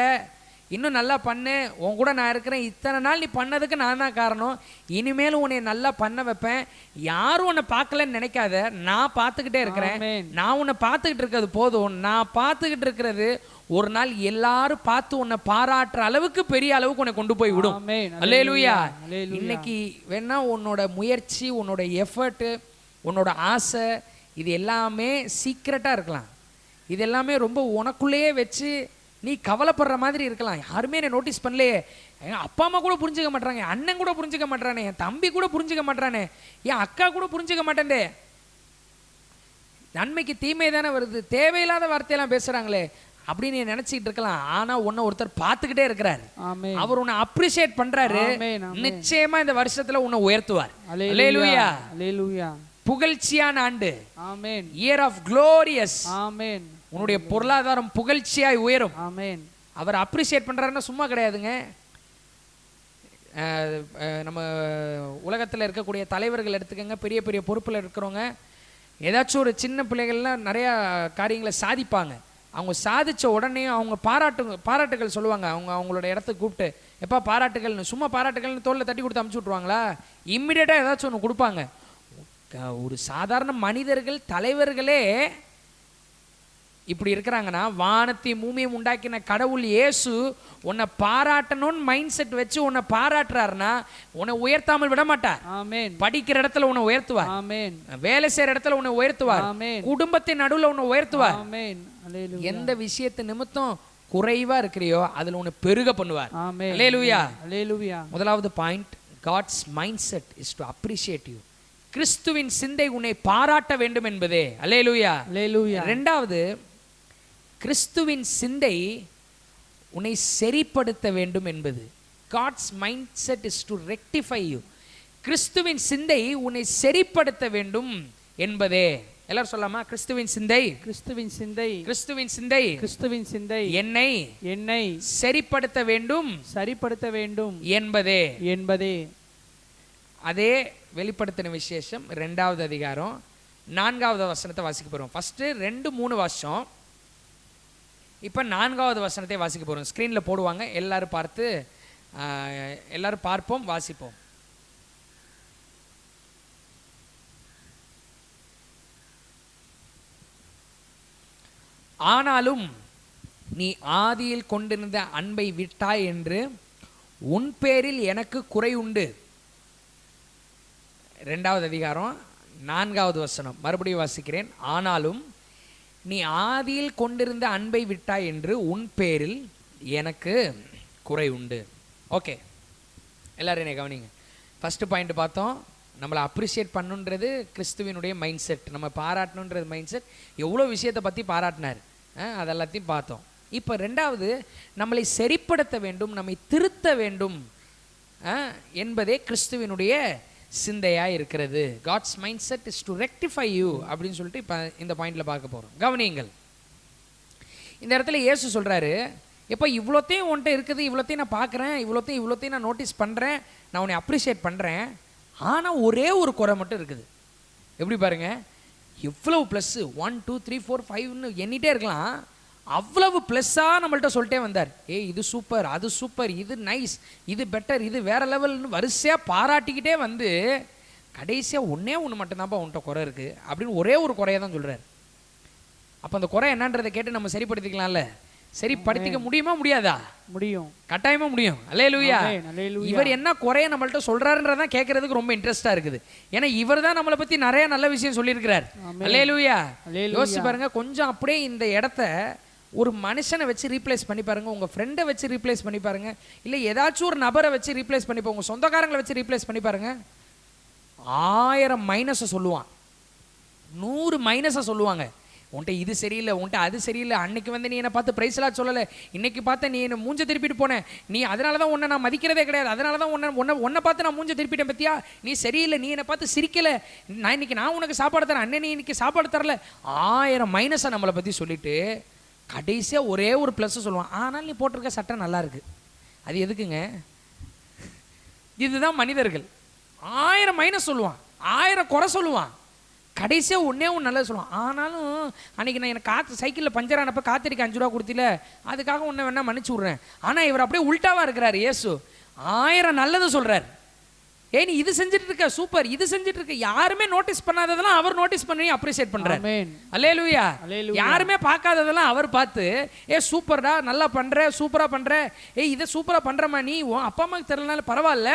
இன்னும் நல்லா பண்ணு, உன் கூட நான் இருக்கிறேன், இத்தனை நாள் நீ பண்ணதுக்கு நான் தான் காரணம், இனிமேலும் உன்னை நல்லா பண்ண வைப்பேன், யாரும் உன்னை பார்க்கலன்னு நினைக்காத, நான் பார்த்துக்கிட்டே இருக்கிறேன், நான் உன்னை பார்த்துக்கிட்டு இருக்கிறது போதும், நான் பார்த்துக்கிட்டு இருக்கிறது ஒரு நாள் எல்லாரும் பார்த்து உன்னை பாராட்டுற அளவுக்கு பெரிய அளவுக்கு உன்னை கொண்டு போய் விடும். அல்லேலூயா. இன்னைக்கு வேணா உன்னோட முயற்சி, உன்னோட எஃபர்ட், உன்னோட ஆசை, இது எல்லாமே சீக்ரெட்டா இருக்கலாம், இது எல்லாமே ரொம்ப உனக்குள்ளேயே வச்சு நீ கவலைப்படுற மாதிரி இருக்கலாம். யாருமே என்னை நோட்டீஸ் பண்ணலையே, என் அப்பா அம்மா கூட புரிஞ்சுக்க மாட்டாங்க, என் அண்ணன் கூட புரிஞ்சுக்க மாட்டானே, என் தம்பி கூட புரிஞ்சுக்க மாட்டானே, என் அக்கா கூட புரிஞ்சுக்க மாட்டேன்டே. நன்மைக்கு தீமை தானே வருது, தேவையில்லாத வார்த்தையெல்லாம் பேசுறாங்களே அப்படின்னு நினைச்சிட்டு இருக்கலாம். ஆனா உன்னை ஒருத்தர் பார்த்துக்கிட்டே இருக்கிறார், அவர் உன்னை அப்ரிஷியேட் பண்றாரு. நிச்சயமா இந்த வருஷத்துல உன்னை உயர்த்துவார். அல்லேலூயா. அல்லேலூயா. புகழ்ச்சியான ஆண்டு. ஆமென். Year of glorious. ஆமென். உன்னுடைய பொருளாதாரம் புகழ்ச்சியாய் உயரும். ஆமென். அவர் அப்ரிஷியேட் பண்றாருன்னா சும்மா கிடையாதுங்க. நம்ம உலகத்தில் இருக்கக்கூடிய தலைவர்கள் எடுத்துக்கங்க, பெரிய பெரிய பொறுப்பில் இருக்கிறவங்க, ஏதாச்சும் ஒரு சின்ன பிள்ளைகள்லாம் நிறையா காரியங்களை சாதிப்பாங்க. அவங்க சாதிச்ச உடனே அவங்க பாராட்டுகள் சொல்லுவாங்க. அவங்களோட இடத்துக்கு கூப்பிட்டு, எப்பா பாராட்டுகள்னு, சும்மா பாராட்டுகள்னு தோளில் தட்டி கொடுத்து அமுச்சு விட்ருவாங்களா? இம்மிடியேட்டாக ஏதாச்சும் ஒன்று கொடுப்பாங்க. ஒரு சாதாரண மனிதர்கள், தலைவர்களே இப்படி இருக்கிறாங்கன்னா, வானத்தையும் பூமியும் உண்டாக்கின கடவுள் இயேசு உன்னை பாராட்டணும்னு மைண்ட் செட் வச்சு உன்னை பாராட்டுறாருன்னா உன்னை உயர்த்தாமல் விட மாட்டார். ஆமென். படிக்கிற இடத்துல உன்னை உயர்த்துவார். ஆமென். வேலை செய்யற இடத்துல உன்னை உயர்த்துவார். ஆமென். குடும்பத்தின் நடுவில் உன்னை உயர்த்துவார். ஆமென். அல்லேலூயா. எந்த விஷயத்து நிமித்தம் குறைவா இருக்கிறியோ அதுல உன்னை பெருக பண்ணுவார். ஆமென். அல்லேலூயா. அல்லேலூயா. முதலாவது point, God's mindset is to appreciate you. கிறிஸ்துவின் சிந்தை உன்னை பாராட்ட வேண்டும் என்பதே. அல்லேலூயா. அல்லேலூயா. இரண்டாவது, கிறிஸ்துவின் சிந்தை உன்னை சரிப்படுத்த வேண்டும் என்பது. God's mindset is to rectify you. கிறிஸ்துவின் சிந்தை உன்னை சரிப்படுத்த வேண்டும் என்பதே. எல்லாரும் சொல்லலாமா? கிறிஸ்துவின் சிந்தை, கிறிஸ்துவின் சிந்தை, கிறிஸ்துவின் சிந்தை, கிறிஸ்துவின் சிந்தை என்னை சரிப்படுத்த வேண்டும், சரிப்படுத்த வேண்டும் என்பதே என்பதே. அதே வெளிப்படுத்தின விசேஷம் 2வது அதிகாரம் 4வது வசனத்தை வாசிக்க போறோம். ஃபர்ஸ்ட் 2-3 வருஷம், இப்போ 4வது வசனத்தை வாசிக்க போறோம். ஸ்கிரீன்ல போடுவாங்க, எல்லாரும் பார்த்து எல்லாரும் பார்ப்போம், வாசிப்போம். ஆனாலும் நீ ஆதியில் கொண்டிருந்த அன்பை விட்டாய் என்று உன் பேரில் எனக்கு குறை உண்டு. 2வது அதிகாரம் 4வது வசனம் மறுபடியும் வாசிக்கிறேன். ஆனாலும் நீ ஆதியில் கொண்டிருந்த அன்பை விட்டாய் என்று உன் பேரில் எனக்கு குறை உண்டு. ஓகே, எல்லாரும் என்னை கவனிங்க. ஃபர்ஸ்ட் பாயிண்ட் பார்த்தோம், நம்மளை அப்ரிஷியேட் பண்ணுன்றது கிறிஸ்துவினுடைய மைண்ட் செட், நம்ம பாராட்டணுன்றது மைண்ட் செட். எவ்வளோ விஷயத்தை பற்றி பாராட்டினார், அதெல்லாத்தையும் பார்த்தோம். இப்போ 2வது, நம்மளை சரிப்படுத்த வேண்டும், நம்மை திருத்த வேண்டும் என்பதே கிறிஸ்துவினுடைய சிந்தையாக இருக்கிறது. God's mindset is to rectify you அப்படின்னு சொல்லிட்டு இப்போ இந்த பாயிண்ட்ல பார்க்க போகிறோம். கவனியுங்கள், இந்த இடத்துல இயேசு சொல்கிறாரு, எப்போ இவ்வளோத்தையும் உன்கிட்ட இருக்குது, இவ்வளோத்தையும் நான் பார்க்குறேன், இவ்வளோத்தையும் நான் நோட்டீஸ் பண்ணுறேன், நான் உன்னை அப்ரிஷியேட் பண்ணுறேன், ஆனால் ஒரே ஒரு குறை மட்டும் இருக்குது. எப்படி பாருங்க, எவ்வளவு ப்ளஸ்ஸு 1 2 3 4 5ன்னு எண்ணிட்டே இருக்கலாம். அவ்வளவு ப்ளஸ்ஸாக நம்மள்ட்ட சொல்லிட்டே வந்தார். இது சூப்பர், அது சூப்பர், இது நைஸ், இது பெட்டர், இது வேற லெவல்னு வரிசையாக பாராட்டிக்கிட்டே வந்து கடைசியாக ஒன்று மட்டும்தான்ப்பா உன்கிட்ட குறை இருக்குது அப்படின்னு ஒரே ஒரு குறையை தான் சொல்கிறார். அப்போ அந்த குறை என்னன்றதை கேட்டு நம்ம சரிப்படுத்திக்கலாம்ல. சரிப்படுத்திக்க முடியுமா முடியாதா? முடியும், கட்டாயமா முடியும். அல்லேலூயா. அல்லேலூயா. இவர் என்ன குறைய நம்மள்ட்ட சொல்றாருன்றதான் கேட்கறதுக்கு ரொம்ப இன்ட்ரெஸ்டா இருக்குது. ஏன்னா இவர் தான் நம்மளை பத்தி நிறைய நல்ல விஷயம் சொல்லியிருக்கிறார். அல்லேலூயா. யோசிச்சு பாருங்க, கொஞ்சம் அப்படியே இந்த இடத்த ஒரு மனுஷனை வச்சு ரீப்ளேஸ் பண்ணி பாருங்க, உங்க ஃப்ரெண்டை வச்சு ரீப்ளேஸ் பண்ணி பாருங்க, இல்லை ஏதாச்சும் ஒரு நபரை வச்சு ரீப்ளேஸ் பண்ணி பாருங்க, உங்க சொந்தக்காரங்களை வச்சு ரீப்ளேஸ் பண்ணி பாருங்க. 1000 மைனஸை சொல்லுவான், 100 மைனஸை சொல்லுவாங்க. உன்ட்ட இது சரியில்லை, உன்ட்ட அது சரியில்லை, அன்னைக்கு வந்து நீ என்னை பார்த்து பிரைஸ்லாம் சொல்லலை, இன்னைக்கு பார்த்து நீ என்னை மூஞ்ச திருப்பிட்டு போனேன், நீ அதனால தான் உன்னை நான் மதிக்கிறதே கிடையாது, அதனால தான் உன்னை பார்த்து நான் மூஞ்ச திருப்பிட்டேன் பத்தியா, நீ சரியில்லை, நீ என்னை பார்த்து சிரிக்கலை, நான் உனக்கு சாப்பாடு தரேன், அண்ணன் நீ இன்னைக்கு சாப்பாடு தரல. 1000 மைனஸை நம்மளை பற்றி சொல்லிட்டு கடைசியாக ஒரே ஒரு ப்ளஸ் சொல்லுவான், ஆனால் நீ போட்டிருக்க சட்டை நல்லா இருக்கு. அது எதுக்குங்க? இதுதான் மனிதர்கள். 1000 மைனஸ் சொல்லுவான், 1000 குறை சொல்லுவான், கடைசியாக ஒன்றே ஒன்று நல்லது சொல்லுவான். ஆனாலும் அன்றைக்கி நான் எனக்கு சைக்கிளில் பஞ்சர் ஆனப்போ காத்திரிக்க 5 ரூபா கொடுத்தில, அதுக்காக ஒன்று வேணா மன்னிச்சு விட்றேன். ஆனால் இவர் அப்படியே உல்ட்டாவாக இருக்கிறார். இயேசு 1000 நல்லது சொல்கிறார். நீ இது செஞ்சுட்டு இருக்க, சூப்பர், இது செஞ்சுட்டு இருக்க, யாருமே நோட்டீஸ் பண்ணாததெல்லாம் அவர் நோட்டீஸ் பண்ணி அப்ரிஷியேட் பண்றார். அல்லேலூயா. யாருமே பார்க்காததெல்லாம் அவர் பார்த்து, சூப்பர்டா, நல்லா பண்ற, சூப்பரா பண்ற, இதை சூப்பரா பண்றமா, நீ அப்பா அம்மாவுக்கு தெரியலனாலும் பரவாயில்ல,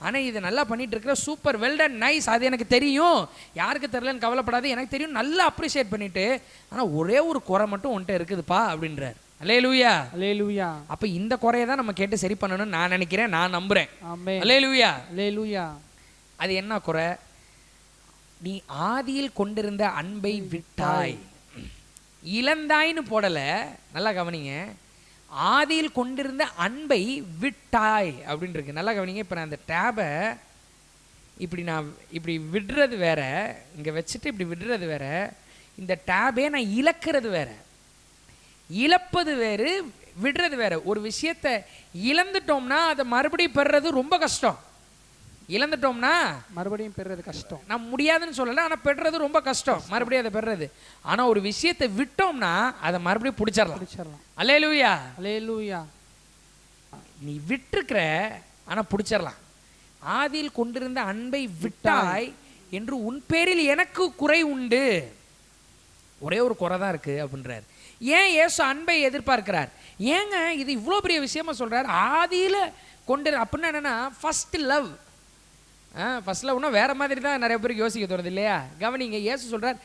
ஆனா இதை நல்லா பண்ணிட்டு இருக்கிற, சூப்பர், வெல் டன், நைஸ், அது எனக்கு தெரியும், யாருக்கு தெரியலன்னு கவலைப்படாது, எனக்கு தெரியும், நல்லா அப்ரிஷியேட் பண்ணிட்டு, ஆனா ஒரே ஒரு குறை மட்டும் உன்கிட்ட இருக்குதுப்பா அப்படின்றார். அல்லேலூயா. அல்லேலூயா. அப்ப இந்த குறையை தான் நம்ம கேட்டு சரி பண்ணணும்னு நான் நினைக்கிறேன், நான் நம்புறேன். அல்லேலூயா. அல்லேலூயா. அது என்ன குறை? நீ ஆதியில் கொண்டிருந்த அன்பை விட்டாய். இழந்தாய்னு போடல, நல்லா கவனிங்க, ஆதியில் கொண்டிருந்த அன்பை விட்டாய் அப்படின்னு இருக்கு. நல்லா கவனிங்க. இப்போ நான் அந்த டேபை இப்படி விடுறது வேற, இங்க வச்சுட்டு இப்படி விடுறது வேற, இந்த டேபே நான் இழக்கிறது வேற. இழப்பது வேறு, விடுறது வேற. ஒரு விஷயத்தை இழந்துட்டோம்னா அதை மறுபடியும் பெறுறது ரொம்ப கஷ்டம். இழந்துட்டோம்னா மறுபடியும் பெறுறது கஷ்டம். நான் முடியாதுன்னு சொல்லலை, ஆனால் பெறுறது ரொம்ப கஷ்டம், மறுபடியும் அதை பெறுறது. ஆனால் ஒரு விஷயத்தை விட்டோம்னா அதை மறுபடியும் பிடிச்சிடலாம். அல்லேலூயா. அல்லேலூயா. நீ விட்டுருக்கிற, ஆனால் பிடிச்சிடலாம். ஆதியில் கொண்டிருந்த அன்பை விட்டாய் என்று உன் பேரில் எனக்கு குறை உண்டு. ஒரே ஒரு குறை தான் இருக்கு அப்படின்றார். ஏன் இயேசு அன்பை எதிர்பார்க்கிறார்? ஏங்க இது இவ்வளோ பெரிய விஷயமா சொல்றார்? ஆதியில் கொண்டு அப்படின்னா என்னன்னா ஃபர்ஸ்ட் லவ். ஃபர்ஸ்ட் லவ்னா வேற மாதிரி தான் நிறைய பேருக்கு யோசிக்க தோணுது இல்லையா? கவனிங்க, இயேசு சொல்றார்,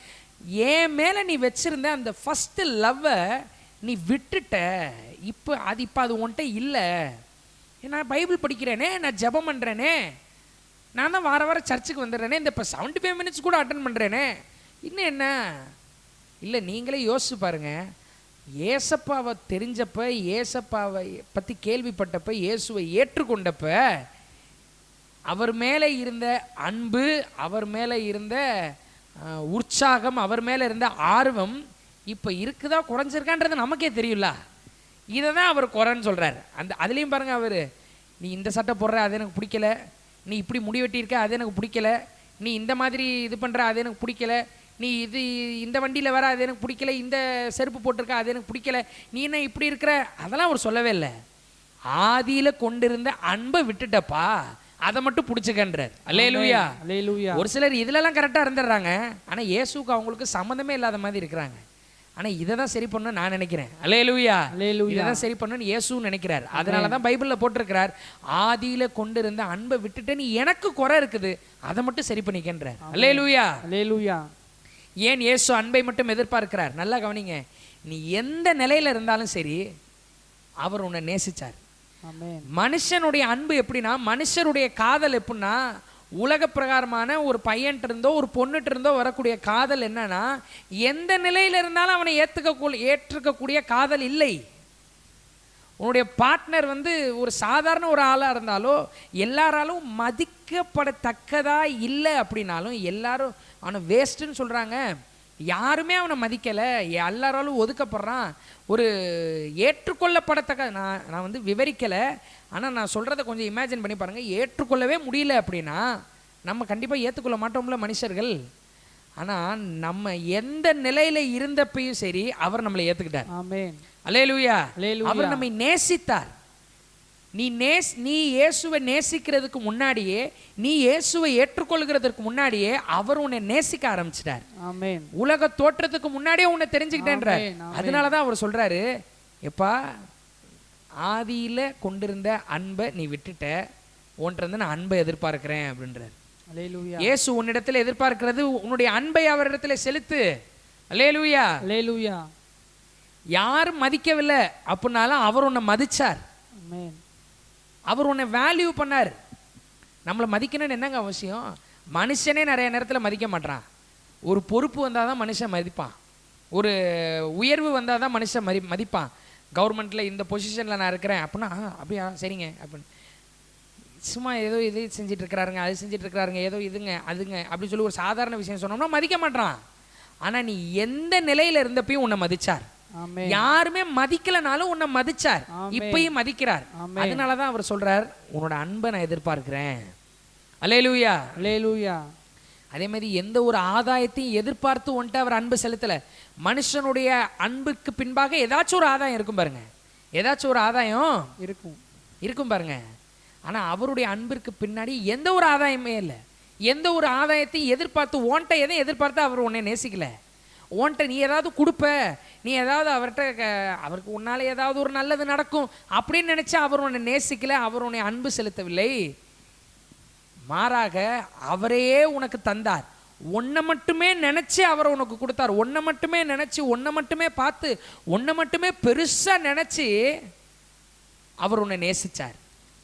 என் மேலே நீ வச்சிருந்த அந்த ஃபர்ஸ்ட் லவ்வை நீ விட்டுட்ட, இப்போ அது உன்கிட்ட இல்லை. நான் பைபிள் படிக்கிறேனே, நான் ஜெபம் பண்ணுறேனே, நான் தான் வார வாரம் சர்ச்சுக்கு வந்துடுறேனே, இந்த இப்போ 75 மினிட்ஸ் கூட அட்டன் பண்ணுறேனே, இன்னும் என்ன? இல்லை, நீங்களே யோசிச்சு பாருங்க. ஏசப்பாவை தெரிஞ்சப்ப, ஏசப்பாவை பற்றி கேள்விப்பட்டப்ப, இயேசுவை ஏற்றுக்கொண்டப்ப அவர் மேலே இருந்த அன்பு, அவர் மேலே இருந்த உற்சாகம், அவர் மேலே இருந்த ஆர்வம் இப்போ இருக்குதா குறைஞ்சிருக்கான்றது நமக்கே தெரியும்ல. இதை தான் அவர் குறைன்னு சொல்கிறார். அதுலேயும் பாருங்கள், அவர் நீ இந்த சட்டை போடுற, அது எனக்கு பிடிக்கல, நீ இப்படி முடி வெட்டியிருக்க, அது எனக்கு பிடிக்கல, நீ இந்த மாதிரி இது பண்ணுற, அது எனக்கு பிடிக்கல, நீ இந்த வண்டியில் வர, அது எனக்கு பிடிக்கல, இந்த செருப்பு போட்டிருக்க, அது எனக்கு பிடிக்கல, நீ என்ன இப்படி இருக்கிற, அதெல்லாம் அவர் சொல்லவே இல்லை. ஆதியில் கொண்டிருந்த அன்பை விட்டுட்டப்பா, அதை மட்டும் பிடிச்சிக்கன்றார். அல்லேலூயா. அல்லேலூயா. ஒரு சிலர் இதுலலாம் கரெக்டாக இருந்துடுறாங்க, ஆனால் இயேசுக்கு அவங்களுக்கு சம்மந்தமே இல்லாத மாதிரி இருக்கிறாங்க. ஆனால் இதை தான் சரி பண்ணணும்னு நான் நினைக்கிறேன். அல்லேலூயா. இதை தான் சரி பண்ணணும்னு இயேசு நினைக்கிறார். அதனால தான் பைபிளில் போட்டிருக்கிறார், ஆதியில் கொண்டிருந்த அன்பை விட்டுட்டு நீ எனக்கு குறை இருக்குது, அதை மட்டும் சரி பண்ணிக்கின்றார். அல்லேலூயா. அல்லேலூயா. ஏன் இயேசு அன்பை மட்டும் எதிர்பார்க்கிறார்? நல்லா கவனிங்க, நீ எந்த நிலையில இருந்தாலும் சரி அவர் உன்னை நேசிச்சார். மனுஷனுடைய அன்பு எப்படின்னா, மனுஷருடைய காதல் எப்படின்னா, உலக பிரகாரமான ஒரு பையன்ட்டு இருந்தோ ஒரு பொண்ணுட்டு இருந்தோ வரக்கூடிய காதல் என்னன்னா, எந்த நிலையில இருந்தாலும் அவனை ஏற்றுக்கக்கூடிய காதல் இல்லை. உன்னுடைய பார்ட்னர் ஒரு சாதாரண ஒரு ஆளாக இருந்தாலோ, எல்லாராலும் மதிக்கப்படத்தக்கதா இல்லை அப்படின்னாலும், எல்லாரும் அவனை வேஸ்ட்டுன்னு சொல்கிறாங்க, யாருமே அவனை மதிக்கலை, எல்லாராலும் ஒதுக்கப்படுறான், ஒரு ஏற்றுக்கொள்ளப்படத்தக்க, நான் விவரிக்கலை, ஆனால் நான் சொல்கிறத கொஞ்சம் இமேஜின் பண்ணி பாருங்கள். ஏற்றுக்கொள்ளவே முடியல அப்படின்னா நம்ம கண்டிப்பாக ஏற்றுக்கொள்ள மாட்டோம்ல மனுஷர்கள். ஆனால் நம்ம எந்த நிலையில் இருந்தப்பையும் சரி அவர் நம்மளை ஏற்றுக்கிட்டார். ஆமென். அல்லேலூயா. அவர் நம்மை நேசித்தார். நீ இயேசுவை நேசிக்கிறதுக்கு முன்னாடியே, நீ இயேசுவை ஏற்றுக்கொள்கிறதுக்கு முன்னாடியே அவர் உன்னை நேசிக்க ஆரம்பிச்சிட்டார். ஆமென். உலக தோற்றத்துக்கு முன்னாடியே உன்னை தெரிஞ்சுக்கிட்டேன்றார். அதனாலதான் அவர் சொல்றாரு, எப்பா ஆதியில கொண்டிருந்த அன்பை நீ விட்டுட்ட, உன்கிட்ட நான் அன்பை எதிர்பார்க்கிறேன் அப்படின்றார். அல்லேலூயா. இயேசு உன்னிடத்துல எதிர்பார்க்கிறது உன்னுடைய அன்பை அவரிடத்துல செலுத்து. அல்லேலூயா. அல்லேலூயா. யாரும் மதிக்கவில்லை அப்படின்னாலும் அவர் உன்னை மதிச்சார். ஆமென். அவர் உன்னை வேல்யூ பண்ணார். நம்மளை மதிக்கணும்னு என்னங்க அவசியம்? மனுஷனே நிறைய நேரத்தில் மதிக்க மாட்டான். ஒரு பொறுப்பு வந்தால் தான் மனுஷன் மதிப்பான். ஒரு உயர்வு வந்தால் தான் மனுஷன் மதிப்பான். கவர்மெண்ட்டில் இந்த பொசிஷனில் நான் இருக்கிறேன் அப்படின்னா, அப்படியா சரிங்க அப்படின்னு சும்மா ஏதோ இது செஞ்சுட்டு இருக்கிறாருங்க, அது செஞ்சுட்டு இருக்கிறாருங்க, ஏதோ இதுங்க அதுங்க அப்படின்னு சொல்லி ஒரு சாதாரண விஷயம் சொன்னோம்னா மதிக்க மாட்டான். ஆனால் நீ எந்த நிலையில் இருந்தப்பையும் உன்னை மதிச்சார். யாருமே மதிக்கலனாலும் உன்னை மதிச்சார், இப்பயும் மதிக்கிறார். அதனாலதான் அவர் சொல்றார், உன்னோட அன்பை நான் எதிர்பார்க்கிறேன். அல்லேலூயா. அல்லேலூயா. அதே மாதிரி எந்த ஒரு ஆதாயத்தையும் எதிர்பார்த்து உன்ட்ட அவர் அன்பு செலுத்தல. மனுஷனுடைய அன்புக்கு பின்பாக ஏதாச்சும் ஒரு ஆதாயம் இருக்கும் பாருங்க, ஏதாச்சும் ஒரு ஆதாயம் இருக்கும் பாருங்க. ஆனா அவருடைய அன்பிற்கு பின்னாடி எந்த ஒரு ஆதாயமே இல்லை. எந்த ஒரு ஆதாயத்தையும் எதிர்பார்த்து உன்ட்ட எதையும் எதிர்பார்த்து அவர் உன்னை நேசிக்கல. உன்ட்ட நீ ஏதாவது கொடுப்ப, நீ ஏதாவது அவருக்கு உன்னால ஏதாவது ஒரு நல்லது நடக்கும் அப்படின்னு நினைச்சா அவர் உன்னை நேசிக்கல, அவர் உன்னை அன்பு செலுத்தவில்லை. மாறாக அவரையே உனக்கு தந்தார். உன்னை மட்டுமே நினைச்சு அவரை உனக்கு கொடுத்தார். உன்னை மட்டுமே நினைச்சு, உன்னை மட்டுமே பார்த்து, உன்னை மட்டுமே பெருசா நினைச்சு அவர் உன்னை நேசிச்சார்.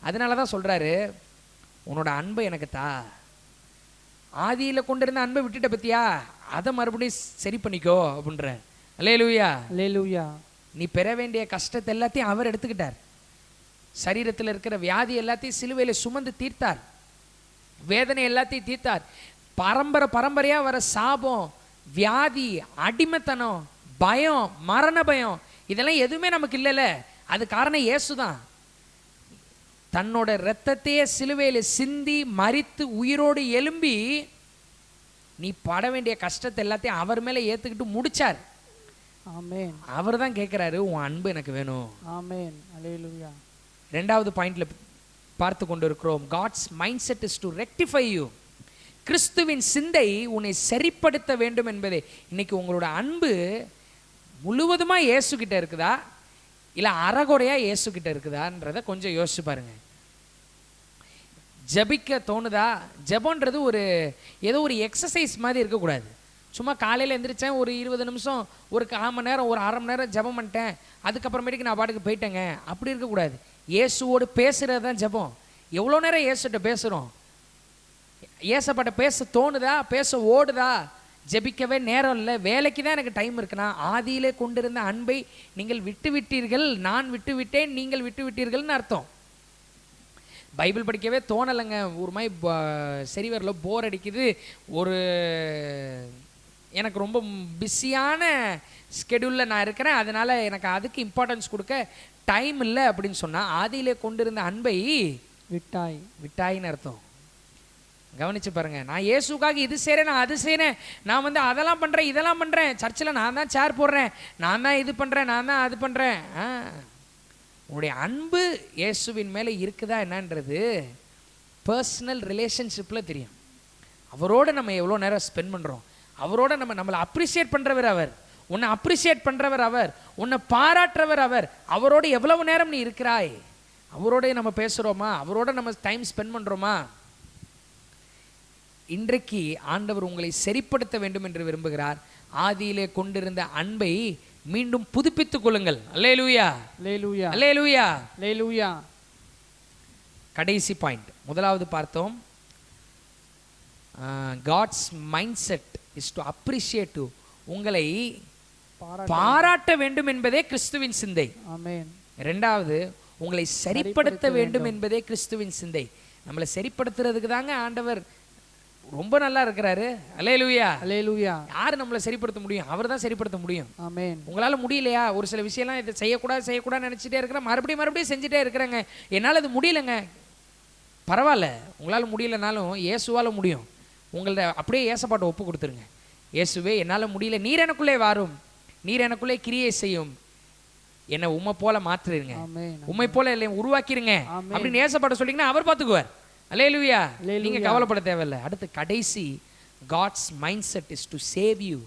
அதனாலதான் சொல்றாரு, உன்னோட அன்பை எனக்கு தா. ஆதியில கொண்டிருந்த அன்பை விட்டுட்ட பத்தியா, அதை மறுபடியும் சரி பண்ணிக்கோ அப்படின்ற. அல்லேலூயா. அல்லேலூயா. நீ பெற வேண்டிய கஷ்டத்தை எல்லாத்தையும் அவர் எடுத்துக்கிட்டார். சரீரத்தில் இருக்கிற வியாதி எல்லாத்தையும் சிலுவையில சுமந்து தீர்த்தார். வேதனை எல்லாத்தையும் தீர்த்தார். பரம்பரையா வர சாபம், வியாதி, அடிமைத்தனம், பயம், மரண பயம், இதெல்லாம் எதுவுமே நமக்கு இல்லைல்ல. அது காரணம் இயேசுதான். தன்னோட இரத்தத்தையே சிலுவையில சிந்தி மரித்து உயிரோடு எழும்பி நீ பட வேண்டிய கஷ்டத்தை எல்லாத்தையும் அவர் மேல ஏத்துக்கிட்டு முடிச்சார். ஆமென். அவர் தான் கேட்கிறாரு, உன் அன்பு எனக்கு வேணும். ஆமென். அல்லேலூயா. ரெண்டாவது பாயிண்ட்ல பார்த்து கொண்டு இருக்கிறோம், God's mindset is to rectify you. கிறிஸ்துவின் சிந்தை உன்னை சரிப்படுத்த வேண்டும் என்பதே. இன்னைக்கு உங்களோட அன்பு முழுவதுமா இயேசு கிட்ட இருக்குதா, இல்ல அறகுறையா இயேசு கிட்ட இருக்குதான்றத கொஞ்சம் யோசிச்சு பாருங்க. ஜபிக்க தோணுதா? ஜபம்ன்றது ஒரு ஏதோ ஒரு எக்ஸசைஸ் மாதிரி இருக்கக்கூடாது. சும்மா காலையில் எந்திரிச்சேன், ஒரு 20 நிமிஷம், ஒரு 1/4 மணி நேரம், ஒரு 1/2 மணி நேரம் ஜபம் பண்ணிட்டேன், அதுக்கப்புறமேட்டுக்கு நான் பாட்டுக்கு போயிட்டேங்க, அப்படி இருக்கக்கூடாது. இயேசுவோடு பேசுறது தான் ஜபம். எவ்வளோ நேரம் இயேசுகிட்ட பேசுகிறோம்? ஏசப்பட்ட பேச தோணுதா? பேச ஓடுதா? ஜெபிக்கவே நேரம் இல்லை, வேலைக்கு தான் எனக்கு டைம் இருக்குன்னா, ஆதியிலே கொண்டிருந்த அன்பை நீங்கள் விட்டு விட்டீர்கள், நான் விட்டு விட்டேன், நீங்கள் விட்டு விட்டீர்கள்னு அர்த்தம். பைபிள் படிக்கவே தோணலைங்க, ஒரு மாதிரி சரி வரல, போர் அடிக்குது, ஒரு எனக்கு ரொம்ப பிஸியான ஸ்கெடியூலில் நான் இருக்கிறேன், அதனால எனக்கு அதுக்கு இம்பார்ட்டன்ஸ் கொடுக்க டைம் இல்லை அப்படின்னு சொன்னால், ஆதியிலே கொண்டிருந்த அன்பை விட்டாயின்னு அர்த்தம். கவனிச்சு பாருங்க. நான் இயேசுக்காக இது செய்கிறேன், நான் அது செய்கிறேன், நான் அதெல்லாம் பண்ணுறேன், இதெல்லாம் பண்ணுறேன், சர்ச்சில் நான் தான் சேர் போடுறேன், நான் தான் இது பண்ணுறேன், நான் தான் அது பண்ணுறேன். உன்னுடைய அன்பு இயேசுவின் மேலே இருக்குதா என்னன்றது பர்சனல் ரிலேஷன்ஷிப்பில் தெரியும். அவரோட நம்ம எவ்வளோ நேரம் ஸ்பெண்ட் பண்ணுறோம், அவரோட நம்மளை அப்ரிஷியேட் பண்ணுறவர் அவர், உன்னை அப்ரிஷியேட் பண்ணுறவர் அவர், உன்னை பாராட்டுறவர் அவர். அவரோட எவ்வளவு நேரம் நீ இருக்கிறாய்? அவரோட நம்ம பேசுகிறோமா? அவரோட நம்ம டைம் ஸ்பெண்ட் பண்ணுறோமா? இன்றைக்கு ஆண்டவர் உங்களை சரிப்படுத்த வேண்டும் என்று விரும்புகிறார். ஆதியிலே கொண்டிருந்த அன்பை மீண்டும் புதுப்பித்துக் கொள்ளுங்கள். அல்லேலூயா. அல்லேலூயா. அல்லேலூயா. அல்லேலூயா. கடைசி பாயிண்ட், முதலாவது பார்த்தோம், God's mindset is to appreciate you. உங்களை பாராட்ட வேண்டும் என்பதே கிறிஸ்துவின் சிந்தை. ஆமென். இரண்டாவது, உங்களை சரிப்படுத்த வேண்டும் என்பதே கிறிஸ்துவின் சிந்தை. நம்மளை சரிப்படுத்துறதுக்கு தாங்க ஆண்டவர் ரொம்ப நல்லா இருக்கிறாரு. அல்லேலூயா. அல்லேலூயா. யாரு நம்மளை சரிப்படுத்த முடியும்? அவர் தான் சரிப்படுத்த முடியும். ஆமென். உங்களால முடியலையா? ஒரு சில விஷயம்லாம் இதை செய்யக்கூடாது நினைச்சிட்டே இருக்கிறேன், மறுபடியும் செஞ்சுட்டே இருக்கிறேங்க, என்னால் அது முடியலைங்க. பரவாயில்ல, உங்களால் முடியலனாலும் இயேசுவால் முடியும். உங்கள்ட்ட அப்படியே ஏசப்பாட்டை ஒப்பு கொடுத்துருங்க. இயேசுவே, என்னால் முடியல, நீர் எனக்குள்ளே வாரும், நீர் எனக்குள்ளே கிரியை செய்யும், என்னை உம்மை போல மாற்றுறீங்க, ஆமென். உம்மை போல இல்லை உருவாக்கிருங்க ஆமென். அப்படின்னு ஏசப்பாட்ட சொல்லிங்கன்னா அவர் பார்த்துக்குவார். அல்லேலூயா. அல்லேலூயா. நீங்க கவலைப்பட தேவையில்லை. அடுத்து கடைசி, God's mind set is to save you.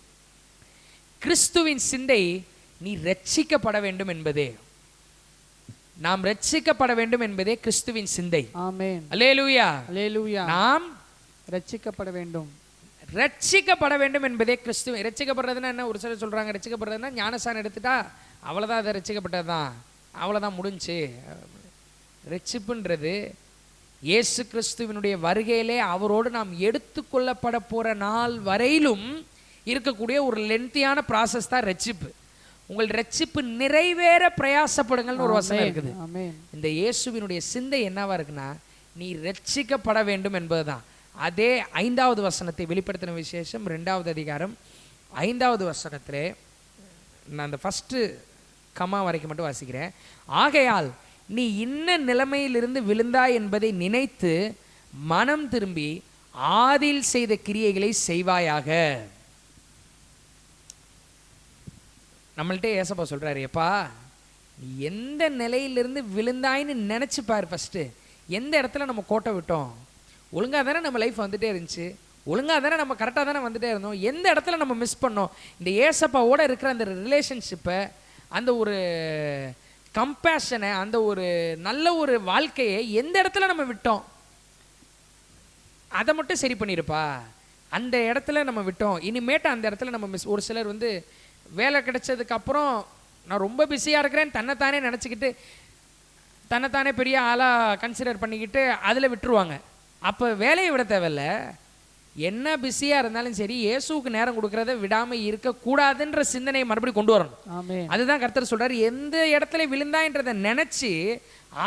கிறிஸ்துவின் சிந்தை நீ ரட்சிக்கப்பட வேண்டும் என்பதே, நாம் ரட்சிக்கப்பட வேண்டும் என்பதே கிறிஸ்துவின் சிந்தை. ஆமென். அல்லேலூயா. அல்லேலூயா. நாம் ரட்சிக்கப்பட வேண்டும். ரட்சிக்கப்பட வேண்டும் என்பதே கிறிஸ்துவ. ரட்சிக்கப்படுறதுன்னா என்ன? ஒரு சிலர் சொல்றாங்க ரட்சிக்கப்படுறதுன்னா ஞானஸ்தானம் எடுத்துட்டா அவ்வளோதான், அதை ரட்சிக்கப்பட்டது தான், அவ்வளோதான் முடிஞ்சு. ரட்சிப்புன்றது இயேசு கிறிஸ்துவினுடைய வருகையிலே அவரோடு நாம் எடுத்துக்கொள்ளப்பட போகிற நாள் வரையிலும் இருக்கக்கூடிய ஒரு லென்த்தியான ப்ராசஸ் தான் ரட்சிப்பு. உங்கள் ரட்சிப்பு நிறைவேற பிரயாசப்படுங்கள்னு ஒரு வசனம் இருக்குது. ஆமென். இந்த இயேசுவினுடைய சிந்தை என்னவா இருக்குன்னா, நீ ரட்சிக்கப்பட வேண்டும் என்பதுதான். அதே 5வது வசனத்தை வெளிப்படுத்தின விசேஷம் 2வது அதிகாரம் 5வது வசனத்திலே நான் அந்த ஃபஸ்ட்டு கமா வரைக்கும் மட்டும் வாசிக்கிறேன். ஆகையால் நீ இன்ன நிலைமையிலிருந்து விழுந்தாய் என்பதை நினைத்து மனம் திரும்பி ஆதியில் செய்த கிரியைகளை செய்வாயாக. நம்மள்கிட்ட ஏசப்பா சொல்றாரு, எப்பா நீ எந்த நிலையிலிருந்து விழுந்தாயின்னு நினைச்சுப்பாரு. ஃபஸ்ட்டு எந்த இடத்துல நம்ம கோட்டை விட்டோம், ஒழுங்காக தானே நம்ம லைஃப் வந்துட்டே இருந்துச்சு, ஒழுங்காக தானே நம்ம கரெக்டாக தானே வந்துட்டே இருந்தோம், எந்த இடத்துல நம்ம மிஸ் பண்ணோம், இந்த ஏசப்பாவோட இருக்கிற அந்த ரிலேஷன்ஷிப்பை, அந்த ஒரு கம்பேஷனை, அந்த ஒரு நல்ல ஒரு வாழ்க்கையை எந்த இடத்துல நம்ம விட்டோம், அதை மட்டும் சரி பண்ணியிருப்பா. அந்த இடத்துல நம்ம விட்டோம், இனிமேட்டு அந்த இடத்துல நம்ம மிஸ். ஒரு சிலர் வந்து வேலை கிடைச்சதுக்கப்புறம் நான் ரொம்ப பிஸியாக இருக்கிறேன்னு தன்னைத்தானே நினச்சிக்கிட்டு தன்னைத்தானே பெரிய ஆளாக கன்சிடர் பண்ணிக்கிட்டு அதில் விட்டுருவாங்க. அப்போ வேலையை விட தேவையில்ல, என்ன பிஸியாக இருந்தாலும் சரி இயேசுவுக்கு நேரம் கொடுக்கறத விடாமல் இருக்கக்கூடாதுன்ற சிந்தனையை மறுபடியும் கொண்டு வரணும். அதுதான் கர்த்தர் சொல்கிறார், எந்த இடத்துல விழுந்தான்றதை நினச்சி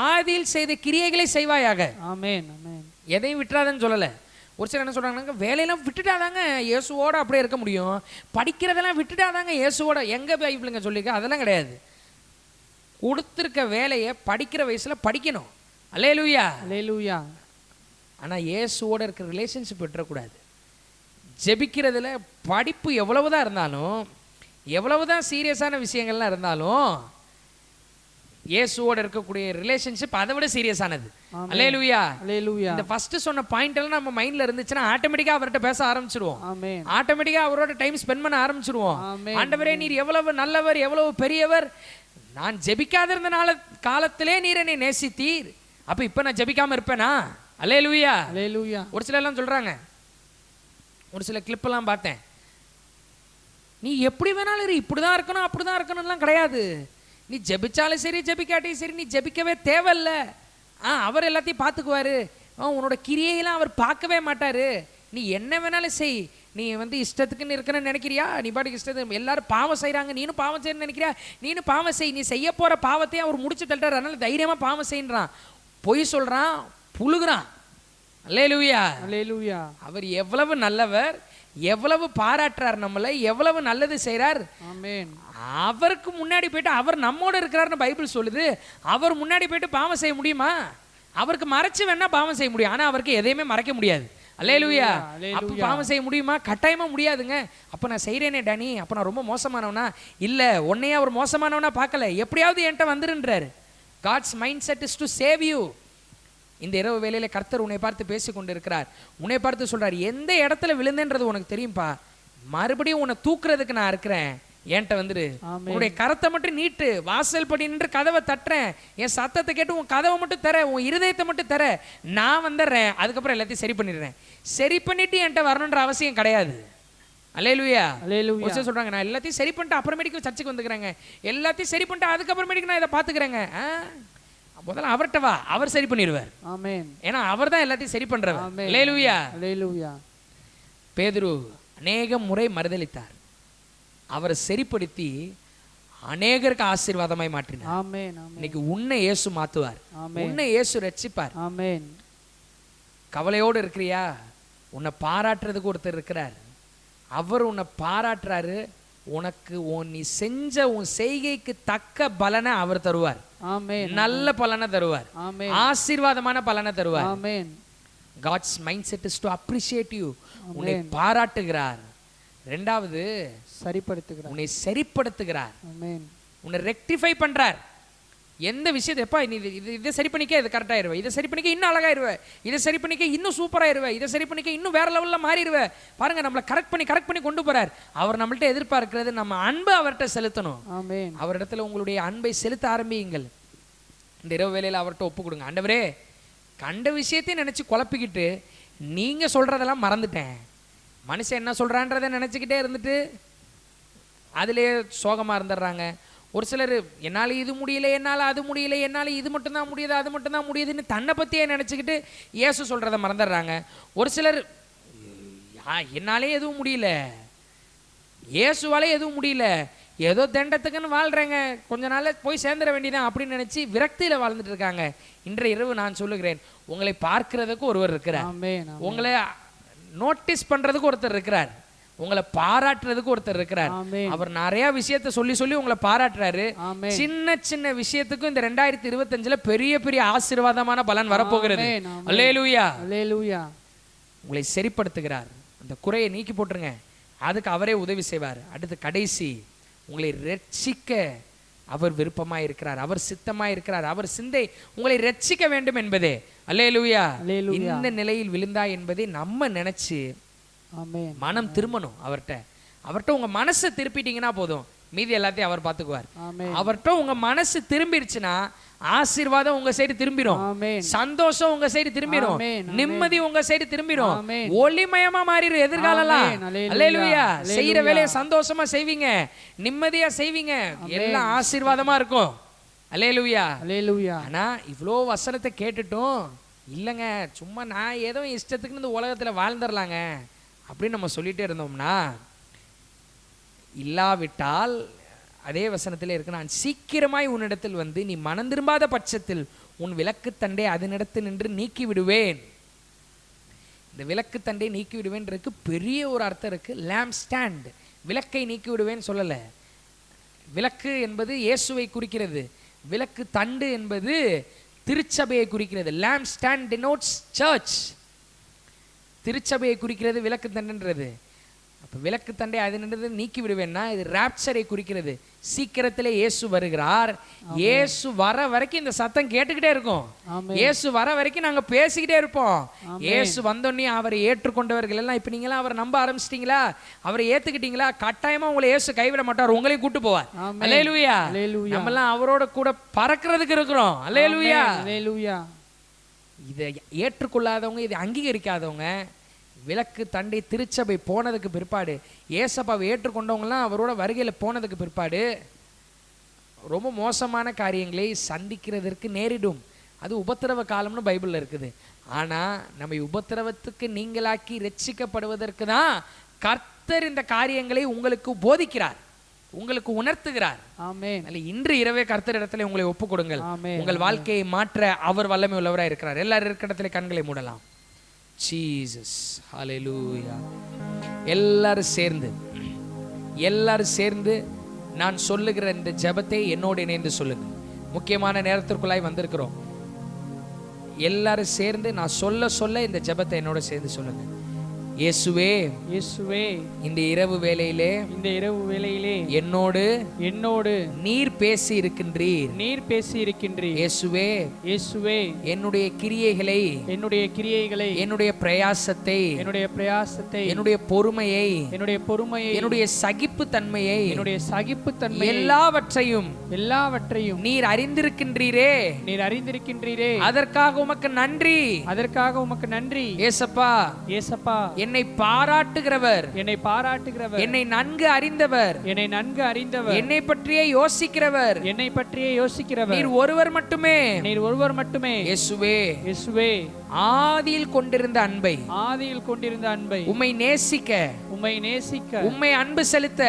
ஆதியில் செய்த கிரியைகளை செய்வாயாக. ஆமென். ஆமென். எதையும் விட்டுறாதுன்னு சொல்லலை. ஒரு சிலர் என்ன சொல்கிறாங்க, வேலையெல்லாம் விட்டுட்டாதாங்க இயேசுவோட அப்படியே இருக்க முடியும், படிக்கிறதெல்லாம் விட்டுட்டாதாங்க இயேசுவோட. எங்கே பைபிளுங்க சொல்லியிருக்க? அதெல்லாம் கிடையாது. கொடுத்துருக்க வேலையை படிக்கிற வயசில் படிக்கணும். அல்லேலூயா. அல்லேலூயா. ஆனால் இயேசுவோட இருக்கிற ரிலேஷன்ஷிப் விட்டுறக்கூடாது. ஜெபிக்கிறதுல படிப்பு எவ்வளவுதான் இருந்தாலும், எவ்வளவுதான் சீரியஸான விஷயங்கள்லாம் இருந்தாலும், இயேசுவோட இருக்கக்கூடிய ரிலேஷன்ஷிப் அதை விட சீரியஸானது. அல்லேலூயா. அல்லேலூயா. இந்த ஃபர்ஸ்ட் சொன்ன பாயிண்ட் எல்லாம் நம்ம மைண்ட்ல இருந்துச்சுன்னா ஆட்டோமேட்டிக்கா அவர்கிட்ட பேச ஆரம்பிச்சிடுவோம். ஆமென். ஆட்டோமேட்டிக்கா அவரோட டைம் ஸ்பெண்ட் பண்ண ஆரம்பிச்சிடுவோம். ஆமென். ஆண்டவரே நீர் எவ்வளவு நல்லவர், எவ்வளவு பெரியவர், நான் ஜெபிக்காத இருந்த காலத்திலே நீர் என்னை நேசித்தீர், அப்ப இப்ப நான் ஜெபிக்காம இருப்பேனா? அல்லேலூயா. அல்லேலூயா. ஒரு சிலர் எல்லாம் சொல்றாங்க, ஒரு சில கிளிப் எல்லாம் பார்த்தேன், நீ எப்படி வேணாலும் இரு, இப்படிதான் இருக்கணும் அப்படிதான் இருக்கணும்லாம் கிடையாது, நீ ஜெபிச்சாலும் சரி ஜெபிக்காட்டியும் சரி நீ ஜெபிக்கவே தேவையில்ல, அவர் எல்லாத்தையும் பார்த்துக்குவாரு, உன்னோட கிரியையெல்லாம் அவர் பார்க்கவே மாட்டாரு, நீ என்ன வேணாலும் செய், நீ வந்து இஷ்டத்துக்குன்னு இருக்கணும்னு நினைக்கிறியா, நீ பாட்டுக்கு இஷ்டத்துக்கு, எல்லாரும் பாவம் செய்கிறாங்க நீனும் பாவம் செய்யணும்னு நினைக்கிறியா, நீனும் பாவம் செய், நீ செய்ய போகிற பாவத்தையும் அவர் முடிச்சு தள்ளுறாரு, அதனால தைரியமாக பாவம் செய்யறான், பொய் சொல்கிறான், புழுகுறான். அல்லேலூயா. அல்லேலூயா. அவர் எவ்வளவு நல்லவர், எவ்வளவு பாராட்டுறார் நம்மளை, எவ்வளவு நல்லது செய்கிறார். ஆமென். அவருக்கு முன்னாடி போயிட்டு அவர் நம்மோட இருக்கிறாருன்னு பைபிள் சொல்லுது. அவர் முன்னாடி போயிட்டு பாவம் செய்ய முடியுமா? அவருக்கு மறைச்சு வேணா பாவம் செய்ய முடியும், ஆனால் அவருக்கு எதையுமே மறைக்க முடியாது. அல்லேலூயா. அப்போ பாவம் செய்ய முடியுமா? கட்டாயமா முடியாதுங்க. அப்போ நான் செய்கிறேனே டேனி, அப்போ நான் ரொம்ப மோசமானவனா? இல்லை, உன்னையே அவர் மோசமானவனா பார்க்கல, எப்படியாவது என்கிட்ட வந்துருன்றாரு. God's mind set is to save you. இந்த இரவு வேளையில கர்த்தர் உன்னை பார்த்து பேசி கொண்டு இருக்கிறார். உன்னை பார்த்து சொல்றார், எந்த இடத்துல விழுந்தேன்றது உனக்கு தெரியும்பா, மறுபடியும் உன்னை தூக்குறதுக்கு நான் இருக்கிறேன், என்கிட்ட வந்துரு, உன்னுடைய கரத்தை மட்டும் நீட்டு, வாசல் படி நின்று கதவை தட்டுறேன், என் சத்தத்தை கேட்டு உன் கதவை மட்டும் தர, உன் இருதயத்தை மட்டும் தர, நான் வந்துடுறேன், அதுக்கப்புறம் எல்லாத்தையும் சரி பண்ணிடுறேன். சரி பண்ணிட்டு என்கிட்ட வரணுன்ற அவசியம் கிடையாது. அல்லேலூயா. அல்லேலூயா. சொல்றாங்க, நான் எல்லாத்தையும் சரி பண்ணிட்டு அப்புறமேட்டுக்கு சர்ச்சுக்கு வந்துக்கிறேங்க, எல்லாத்தையும் சரி பண்ணிட்டு அதுக்கப்புறமேட்டுக்கு நான் இதை பார்த்துக்கிறேங்க. முதல்ல அவர்கிட்ட வா, அவர் சரி பண்ணிடுவார். ஆமென். ஏன்னா அவர் தான் எல்லாத்தையும் சரி பண்றவர். அல்லேலூயா. அல்லேலூயா. பேதுரு அநேக முறை மறுதலித்தார், அவரை சரிப்படுத்தி அநேகருக்கு ஆசீர்வாதமாய் மாற்றினார். ஆமென். இன்னைக்கு உன்னை இயேசு மாத்துவார், உன்னை இயேசு ரட்சிப்பார். ஆமென். கவலையோடு இருக்கிறியா? உன்னை பாராட்டுறதுக்கு ஒருத்தர் இருக்கிறார், அவர் உன்னை பாராட்டுறாரு, உனக்கு நீ செஞ்ச உன் செய்கைக்கு தக்க பலனை அவர் தருவார். ஆமென். நல்ல பலனை தருவார். ஆமென். ஆசீர்வாதமான பலனை தருவார். ஆமென். God's mindset is to appreciate you. உன்னை பாராட்டுகிறார். இரண்டாவது சரிப்படுத்துகிறார், உன்னை சரிப்படுத்துகிறார். ஆமென். உன்னை ரெக்டிஃபை பண்றார். எந்த விஷயத்தை எப்பா நீ இதை சரி பண்ணிக்க இது கரெக்டாயிருவே, இதை சரி பண்ணிக்க இன்னும் அழகாயிருவே, இதை சரி பண்ணிக்க இன்னும் சூப்பராயிருவே, இதை சரி பண்ணிக்க இன்னும் வேற லெவலில் மாறிடுவே. பாருங்க, நம்மளை கரெக்ட் பண்ணி கொண்டு போறார். அவர் நம்மள்ட்ட எதிர்பார்க்கிறது நம்ம அன்பை அவர்கிட்ட செலுத்தணும். அவரிடத்துல உங்களுடைய அன்பை செலுத்த ஆரம்பியுங்கள். இந்த இரவு வேளையில் அவர்கிட்ட ஒப்பு கொடுங்க. ஆண்டவரே, கண்ட விஷயத்தையும் நினைச்சு குழப்பிக்கிட்டு நீங்க சொல்றதெல்லாம் மறந்துட்டேன், மனுஷன் என்ன சொல்றான்றதை நினைச்சுக்கிட்டே இருந்துட்டு அதுலேயே சோகமாக இருந்துடுறாங்க. ஒரு சிலர் என்னால் இது முடியல, என்னால் அது முடியல, என்னால் இது மட்டும்தான் முடியுது, அது மட்டும்தான் முடியுதுன்னு தன்னை பற்றியே நினச்சிக்கிட்டு இயேசு சொல்கிறத மறந்துடுறாங்க. ஒரு சிலர் என்னாலே எதுவும் முடியல, இயேசுவாலே எதுவும் முடியல, ஏதோ தண்டத்துக்குன்னு வாழ்கிறேங்க, கொஞ்ச நாளில் போய் சேர்ந்துட வேண்டியதான் அப்படின்னு நினச்சி விரக்தியில் வாழ்ந்துட்டு இருக்காங்க. இன்றைய இரவு நான் சொல்லுகிறேன், உங்களை பார்க்கிறதுக்கு ஒருவர் இருக்கிறார், உங்களை நோட்டீஸ் பண்ணுறதுக்கு ஒருத்தர் இருக்கிறார், உங்களை பாராட்டுறதுக்கு ஒருத்தர் இருக்கிறார். அவர் நிறைய விஷயத்த சொல்லி உங்களை பாராட்டுறாரு. சின்ன சின்ன விஷயத்துக்கும் இந்த 2025 பெரிய பெரிய ஆசீர்வாதமான பலன் வரப்போகிறது. அல்லேலூயா, அல்லேலூயா. உங்களை சரிப்படுத்துகிறார். அந்த குறையை நீக்கி போட்டுருங்க, அதுக்கு அவரே உதவி செய்வார். அடுத்து கடைசி, உங்களை ரட்சிக்க அவர் விருப்பமாய் இருக்கிறார், அவர் சித்தமாய் இருக்கிறார், அவர் சிந்தை உங்களை ரட்சிக்க வேண்டும் என்பதே. அல்லேலூயா. இந்த நிலையில் விழுந்தா என்பதை நம்ம நினைச்சு மனம் திரும்பணும். அவர்கிட்ட உங்க மனசை திருப்பிட்டீங்கன்னா போதும், மீதி எல்லாத்தையும் அவர் பார்த்துக்குவார். அவர்கிட்ட உங்க மனசு திரும்பிடுச்சுன்னா ஆசீர்வாதம் உங்க சைடு திரும்பிடும், சந்தோஷம் உங்க சைடு திரும்பிடும், நிம்மதி உங்க சைடு திரும்பிடும், ஒளிமயமா மாறிடும் எதிர்காலம். அல்லேலூயா. செய்யற வேலையை சந்தோஷமா செய்வீங்க, நிம்மதியா செய்வீங்க, எல்லாம் ஆசீர்வாதமா இருக்கும். அல்லேலூயா, அல்லேலூயா. ஆனா இவ்வளோ வசனத்தை கேட்டுட்டும் இல்லைங்க, சும்மா நான் ஏதோ இஷ்டத்துக்கு இந்த உலகத்துல வாழ்ந்துடலாங்க அப்படின்னு நம்ம சொல்லிட்டே இருந்தோம்னா, இல்லாவிட்டால் அதே வசனத்தில் இருக்கு, நான் சீக்கிரமாய் உன்னிடத்தில் வந்து நீ மனம் திரும்பாத பட்சத்தில் உன் விளக்கு தண்டை அதனிடத்தில் நின்று நீக்கி விடுவேன். இந்த விளக்கு தண்டை நீக்கி விடுவேன்றதுக்கு பெரிய ஒரு அர்த்தம் இருக்கு. லேம்ப் ஸ்டாண்ட், விளக்கை நீக்கி விடுவேன்னு சொல்லலை. விளக்கு என்பது இயேசுவை குறிக்கிறது, விளக்கு தண்டு என்பது திருச்சபையை குறிக்கிறது. லேம்ப் ஸ்டாண்ட் டினோட்ஸ் சர்ச், திருச்சபையை குறிக்கிறது விளக்கு தண்டுன்றது. அப்போ விளக்கு தண்டை அது நின்றது நீக்கி விடுவேன்னா இது ராப்சரை குறிக்கிறது. சீக்கிரத்திலே இயேசு வருகிறார். இயேசு வர வரைக்கும் இந்த சத்தம் கேட்டுக்கிட்டே இருக்கும், இயேசு வர வரைக்கும் நாங்க பேசிக்கிட்டே இருப்போம். இயேசு வந்தோடனே அவரை ஏற்றுக்கொண்டவர்கள் எல்லாம், இப்ப நீங்களாம் அவரை நம்ப ஆரம்பிச்சிட்டீங்களா, அவரை ஏத்துக்கிட்டீங்களா, கட்டாயமா உங்களை இயேசு கைவிட மாட்டார், உங்களையும் கூட்டு போவார். அல்லேலூயா. நம்ம எல்லாம் அவரோட கூட பறக்கிறதுக்கு இருக்கிறோம். அல்லேலூயா, அல்லேலூயா. இதை ஏற்றுக்கொள்ளாதவங்க, இதை அங்கீகரிக்காதவங்க, விளக்கு தண்டை திருச்சபை போனதுக்கு பிற்பாடு, ஏசப்பாவை ஏற்றுக்கொண்டவங்கலாம் அவரோட வருகையில் போனதுக்கு பிற்பாடு ரொம்ப மோசமான காரியங்களை சந்திக்கிறதற்கு நேரிடும். அது உபத்திரவ காலம்னு பைபிளில் இருக்குது. ஆனால் நம்ம உபத்திரவத்துக்கு நீங்களாக்கி ரட்சிக்கப்படுவதற்கு தான் கர்த்தர் இந்த காரியங்களை உங்களுக்கு போதிக்கிறார், உங்களுக்கு உணர்த்துகிறார். ஆமென். இன்று இரவே கர்த்தர் இடத்துல உங்களை ஒப்பு கொடுங்கள். உங்கள் வாழ்க்கையை மாற்ற அவர் வல்லமை உள்ளவராக இருக்கிறார். எல்லாரும் இருக்கிற இடத்துல கண்களை மூடலாம். ஜீசஸ், ஹல்லேலூயா. எல்லாரும் சேர்ந்து நான் சொல்லுகிற இந்த ஜெபத்தை என்னோடு இணைந்து சொல்லுங்க. முக்கியமான நேரத்திற்குள்ளாய் வந்திருக்கிறோம். எல்லாரும் சேர்ந்து நான் சொல்ல இந்த ஜெபத்தை என்னோட சேர்ந்து சொல்லுங்க. இயேசுவே, இயேசுவே, இந்த இரவு வேளையிலே என்னோடு நீர் பேசி இருக்கின்றீர், இயேசுவே, இயேசுவே, என்னுடைய கிரியைகளை, என்னுடைய பிரயாசத்தை, என்னுடைய பொறுமையை, என்னுடைய சகிப்புத்தன்மையை, எல்லாவற்றையும் நீர் அறிந்திருக்கின்றீரே, அதற்காக உமக்கு நன்றி. ஏசப்பா, என்னை பாராட்டுகிறவர், என்னை நன்கு அறிந்தவர், என்னை பற்றியே யோசிக்கிறவர், நீர் ஒருவர் மட்டுமே. இயேசுவே, ஆதியில் கொண்டிருந்த அன்பை உம்மை நேசிக்க, உம்மை அன்பு செலுத்த,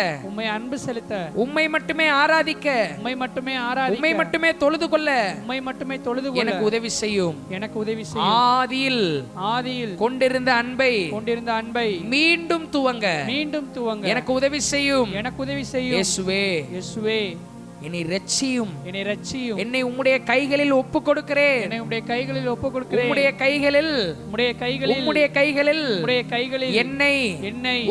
உம்மை மட்டுமே ஆராதிக்க, உம்மை மட்டுமே தொழுது கொள்ள எனக்கு உதவி செய்யும். ஆதியில் கொண்டிருந்த அன்பை மீண்டும் துவங்க எனக்கு உதவி செய்யும். இயேசுவே, என்னை இரட்சியும், என்னை ரட்சியும். என்னை உம்முடைய கைகளில் ஒப்பு கொடுக்கிறேன், என்னை உம்முடைய கைகளில் ஒப்பு கொடுக்கிறேன். உம்முடைய கைகளில், உம்முடைய கைகளில், உம்முடைய கைகளில், உம்முடைய கைகளில் என்னை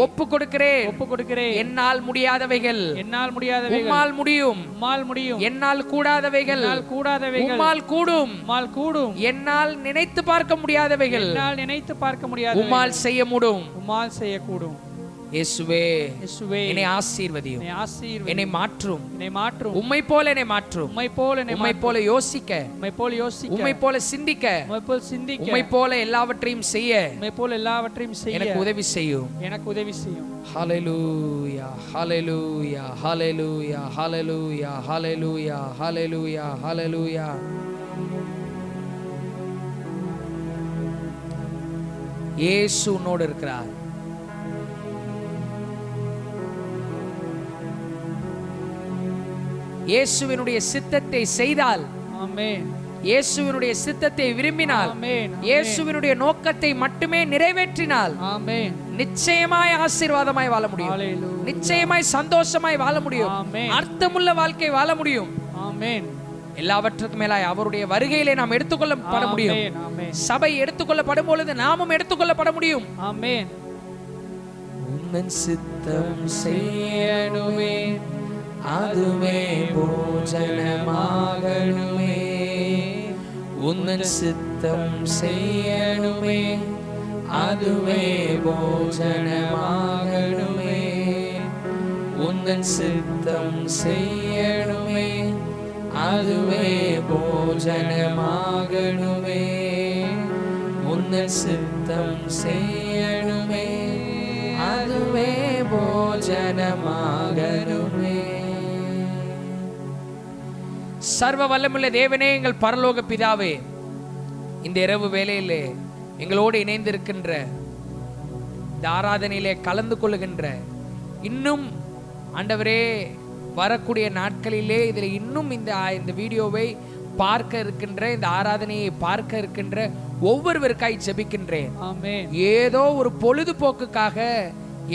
ஒப்பு கொடுக்கிறேன். ஒப்பு கொடுக்கிறேன். என்னால் முடியாதவைகள் என்னால் முடியாதவைகள் உம்மால் முடியும், உம்மால் முடியும். என்னால் கூடாதவைகள் என்னால் கூடாதவைகள் உம்மால் கூடும், உம்மால் கூடும். என்னால் நினைத்து பார்க்க முடியாதவைகள் என்னால் நினைத்து பார்க்க முடியாதவைகள் உம்மால் செய்ய முடியும். உம்மால் செய்யக்கூடும். இயேசுவே, இயேசுவே, என்னை ஆசீர்வதியும், என்னை ஆசீர்வதியும். என்னை மாற்றும், என்னை மாற்றும். உம்மை போல என்னை மாற்றும், உம்மை போல என்னை உம்மை போல யோசிக்க, உம்மை போல யோசிக்க, உம்மை போல சிந்திக்க, உம்மை போல சிந்திக்க, உம்மை போல எல்லாவற்றையும் செய்ய உம்மை போல எல்லாவற்றையும் செய்ய எனக்கு உதவி செய்யும். எனக்கு உதவி செய்யும். ஹல்லேலூயா, ஹல்லேலூயா, ஹல்லேலூயா, ஹல்லேலூயா, ஹல்லேலூயா, ஹல்லேலூயா, ஹல்லேலூயா. இயேசு உன்னோடு இருக்கிறார். இயேசுவினுடைய சித்தத்தை செய்தால், ஆமென், இயேசுவினுடைய சித்தத்தை விரும்பினால், ஆமென், இயேசுவினுடைய நோக்கத்தை மட்டுமே நிறைவேற்றினால் ஆமென், நிச்சயமாய் ஆசீர்வாதமாய் வாழ முடியும். ஹல்லேலூயா, நிச்சயமாய் சந்தோஷமாய் வாழ முடியும். ஆமென், அர்த்தமுள்ள வாழ்க்கை வாழ முடியும். ஆமென், எல்லாவற்றுக்கும் மேலாய் அவருடைய வருகையிலே நாம் எடுத்துக்கொள்ளப்பட முடியும். ஆமென், ஆமென், சபை எடுத்துக்கொள்ளப்படும் பொழுது நாமும் எடுத்துக்கொள்ளப்பட முடியும். ஆமென். உந்தன் சித்தம் செய்யணுமே, அதுவே போஜனமாகணுமே. உந்தன் சித்தம் செய்யணுமே, அதுவே போஜனமாகணுமே. உந்தன் சித்தம் செய்யணுமே, அதுவே போஜனமாகணுமே. உந்தன் சித்தம் செய்யணுமே, அதுவே போஜனமாகணுமே. சர்வ வல்லமுள்ள தேவனே, எங்கள் பரலோக பிதாவே, இந்த இரவு வேளையிலே எங்களோடு இணைந்திருக்கின்ற, இந்த ஆராதனையிலே கலந்து கொள்ளுகின்ற, இன்னும் ஆண்டவரே வரக்கூடிய நாட்களிலே இதில் இன்னும் இந்த வீடியோவை பார்க்க இருக்கின்ற, இந்த ஆராதனையை பார்க்க இருக்கின்ற ஒவ்வொருவருக்காய் ஜெபிக்கின்றேன். ஆமென். ஏதோ ஒரு பொழுதுபோக்குக்காக,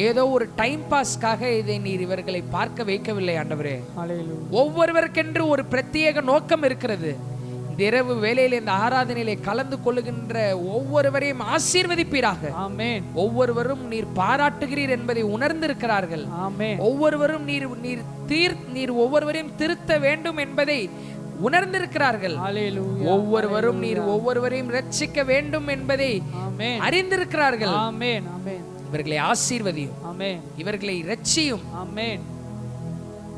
ஏதோ ஒரு டைம் பாஸ்க்காக இதை நீர் இவர்களை பார்க்க வைக்கவில்லை ஆண்டவரே. ஹல்லேலூயா. ஒவ்வொருவருக்கென்று ஒரு பிரத்யேக நோக்கம் இருக்கிறது. இந்த இரவு வேளையிலே இந்த ஆராதனையிலே கலந்து கொள்ளுகின்ற ஒவ்வொருவரையும் ஆசீர்வதிப்பீராக. ஆமென். ஒவ்வொருவரும் நீர் பாராட்டுகிறீர் என்பதை உணர்ந்திருக்கிறார்கள். ஆமென். ஒவ்வொருவரும் நீர் ஒவ்வொருவரையும் திருத்த வேண்டும் என்பதை உணர்ந்திருக்கிறார்கள். ஹல்லேலூயா. ஒவ்வொருவரும் நீர் ஒவ்வொருவரையும் ரட்சிக்க வேண்டும் என்பதை ஆமென். அறிந்திருக்கிறார்கள். ஆமென், ஆமென், இவர்களை ஆசீர்வதியும், ஆமென், இவர்களை இரட்சியும். ஆமென்.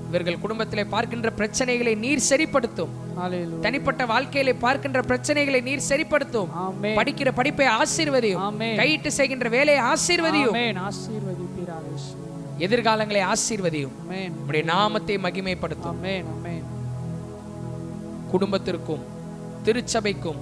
இவர்கள் குடும்பத்திலே பார்க்கின்ற பிரச்சனைகளை நீர் சரிப்படுத்தும். ஹல்லேலூயா. தனிப்பட்ட வாழ்க்கையிலே பார்க்கின்ற பிரச்சனைகளை நீர் சரிப்படுத்தும். ஆமென். படிக்கிற படிப்பை ஆசீர்வதியும். ஆமென். கையிட்டு செய்கின்ற வேலையை ஆசீர்வதியும். ஆமென். ஆசீர்வதிப்பீராக இயேசுவே. எதிர்காலங்களை ஆசீர்வதியும். ஆமென். உம்முடைய நாமத்தை மகிமைப்படுத்தும். ஆமென், ஆமென். குடும்பத்திற்கும், திருச்சபைக்கும்,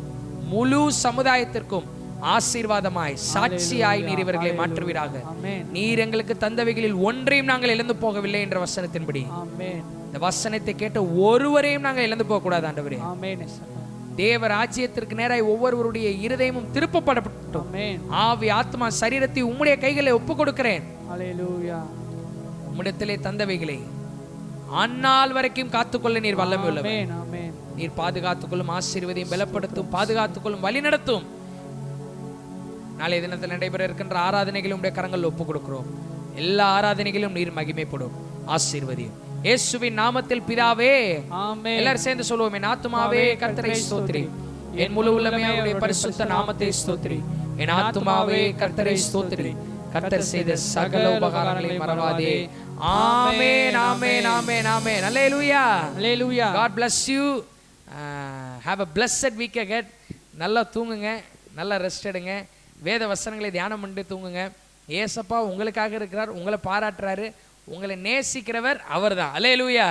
முழு சமுதாயத்திற்கும் ஆசீர்வாதமாய், சாட்சியாய் நீர் இவர்களை மாற்றுவீராக. ஆமென். நீர் எங்களுக்கு தந்தவைகளில் ஒன்றையும் நாங்கள் இழந்து போகவில்லை என்ற வசனத்தின்படி ஆமென். இந்த வசனத்தை கேட்ட ஒருவரையும் நாங்கள் இழந்து போக கூடாது ஆண்டவரே. ஆமென் இயேசுவே. தேவ ராஜ்யத்திற்கு நேராய் ஒவ்வொருவருடைய இருதயமும் திருப்பப்படட்டும். ஆமென். ஆவி, ஆத்மா, சரீரத்தை உம்முடைய கைகளை ஒப்பு கொடுக்கிறேன். ஹல்லேலூயா. உம்மிடத்திலே தந்தவைகளை அந்நாள் வரைக்கும் காத்துக்கொள்ள நீர் வல்லமை உள்ளவர். ஆமென், ஆமென். நீர் பாதுகாத்துக்கொள்ளும், ஆசீர்வதியும், பலப்படுத்தும், பாதுகாத்துக்கொள்ளும், வழி நடத்தும். நாளைய தினத்தில் நடைபெற இருக்கின்ற ஆராதனைகளும் உடைய கரங்கள் ஒப்பு கொடுக்கிறோம். எல்லா ஆராதனைகளும் நீர் மகிமைப்படும், ஆசீர்வதியும். இயேசுவின் நாமத்தில் பிதாவே. ஆமென். எல்லாரும் சேர்ந்து சொல்லுவோம். என் ஆத்துமாவே கர்த்தரை ஸ்தோத்திரி, என் முழு உள்ளமே அவருடைய பரிசுத்த நாமத்தை ஸ்தோத்திரி. என் ஆத்துமாவே கர்த்தரை ஸ்தோத்திரி, கர்த்தர் செய்த சகல உபகாரங்களை மறவாதே. ஆமென், ஆமென், ஆமென், ஆமென். அல்லேலூயா, ஹல்லேலூயா. God bless you. Have a blessed week ahead. நல்லா தூங்குங்க, நல்லா ரெஸ்ட் எடுங்க, வேத வசனங்களை தியானம் பண்ணி தூங்குங்க. ஏசப்பா உங்களுக்காக இருக்கிறார், உங்களை பாராட்டுறாரு, உங்களை நேசிக்கிறவர் அவர்தான். அல்லேலூயா.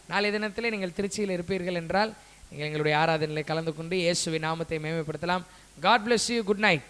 நாளைய தினத்திலே நீங்கள் திருச்சியில் இருப்பீர்கள் என்றால் நீங்கள் எங்களுடைய ஆராதனையில் கலந்து கொண்டு இயேசுவின் நாமத்தை மேம்படுத்தலாம். God bless you. Good night.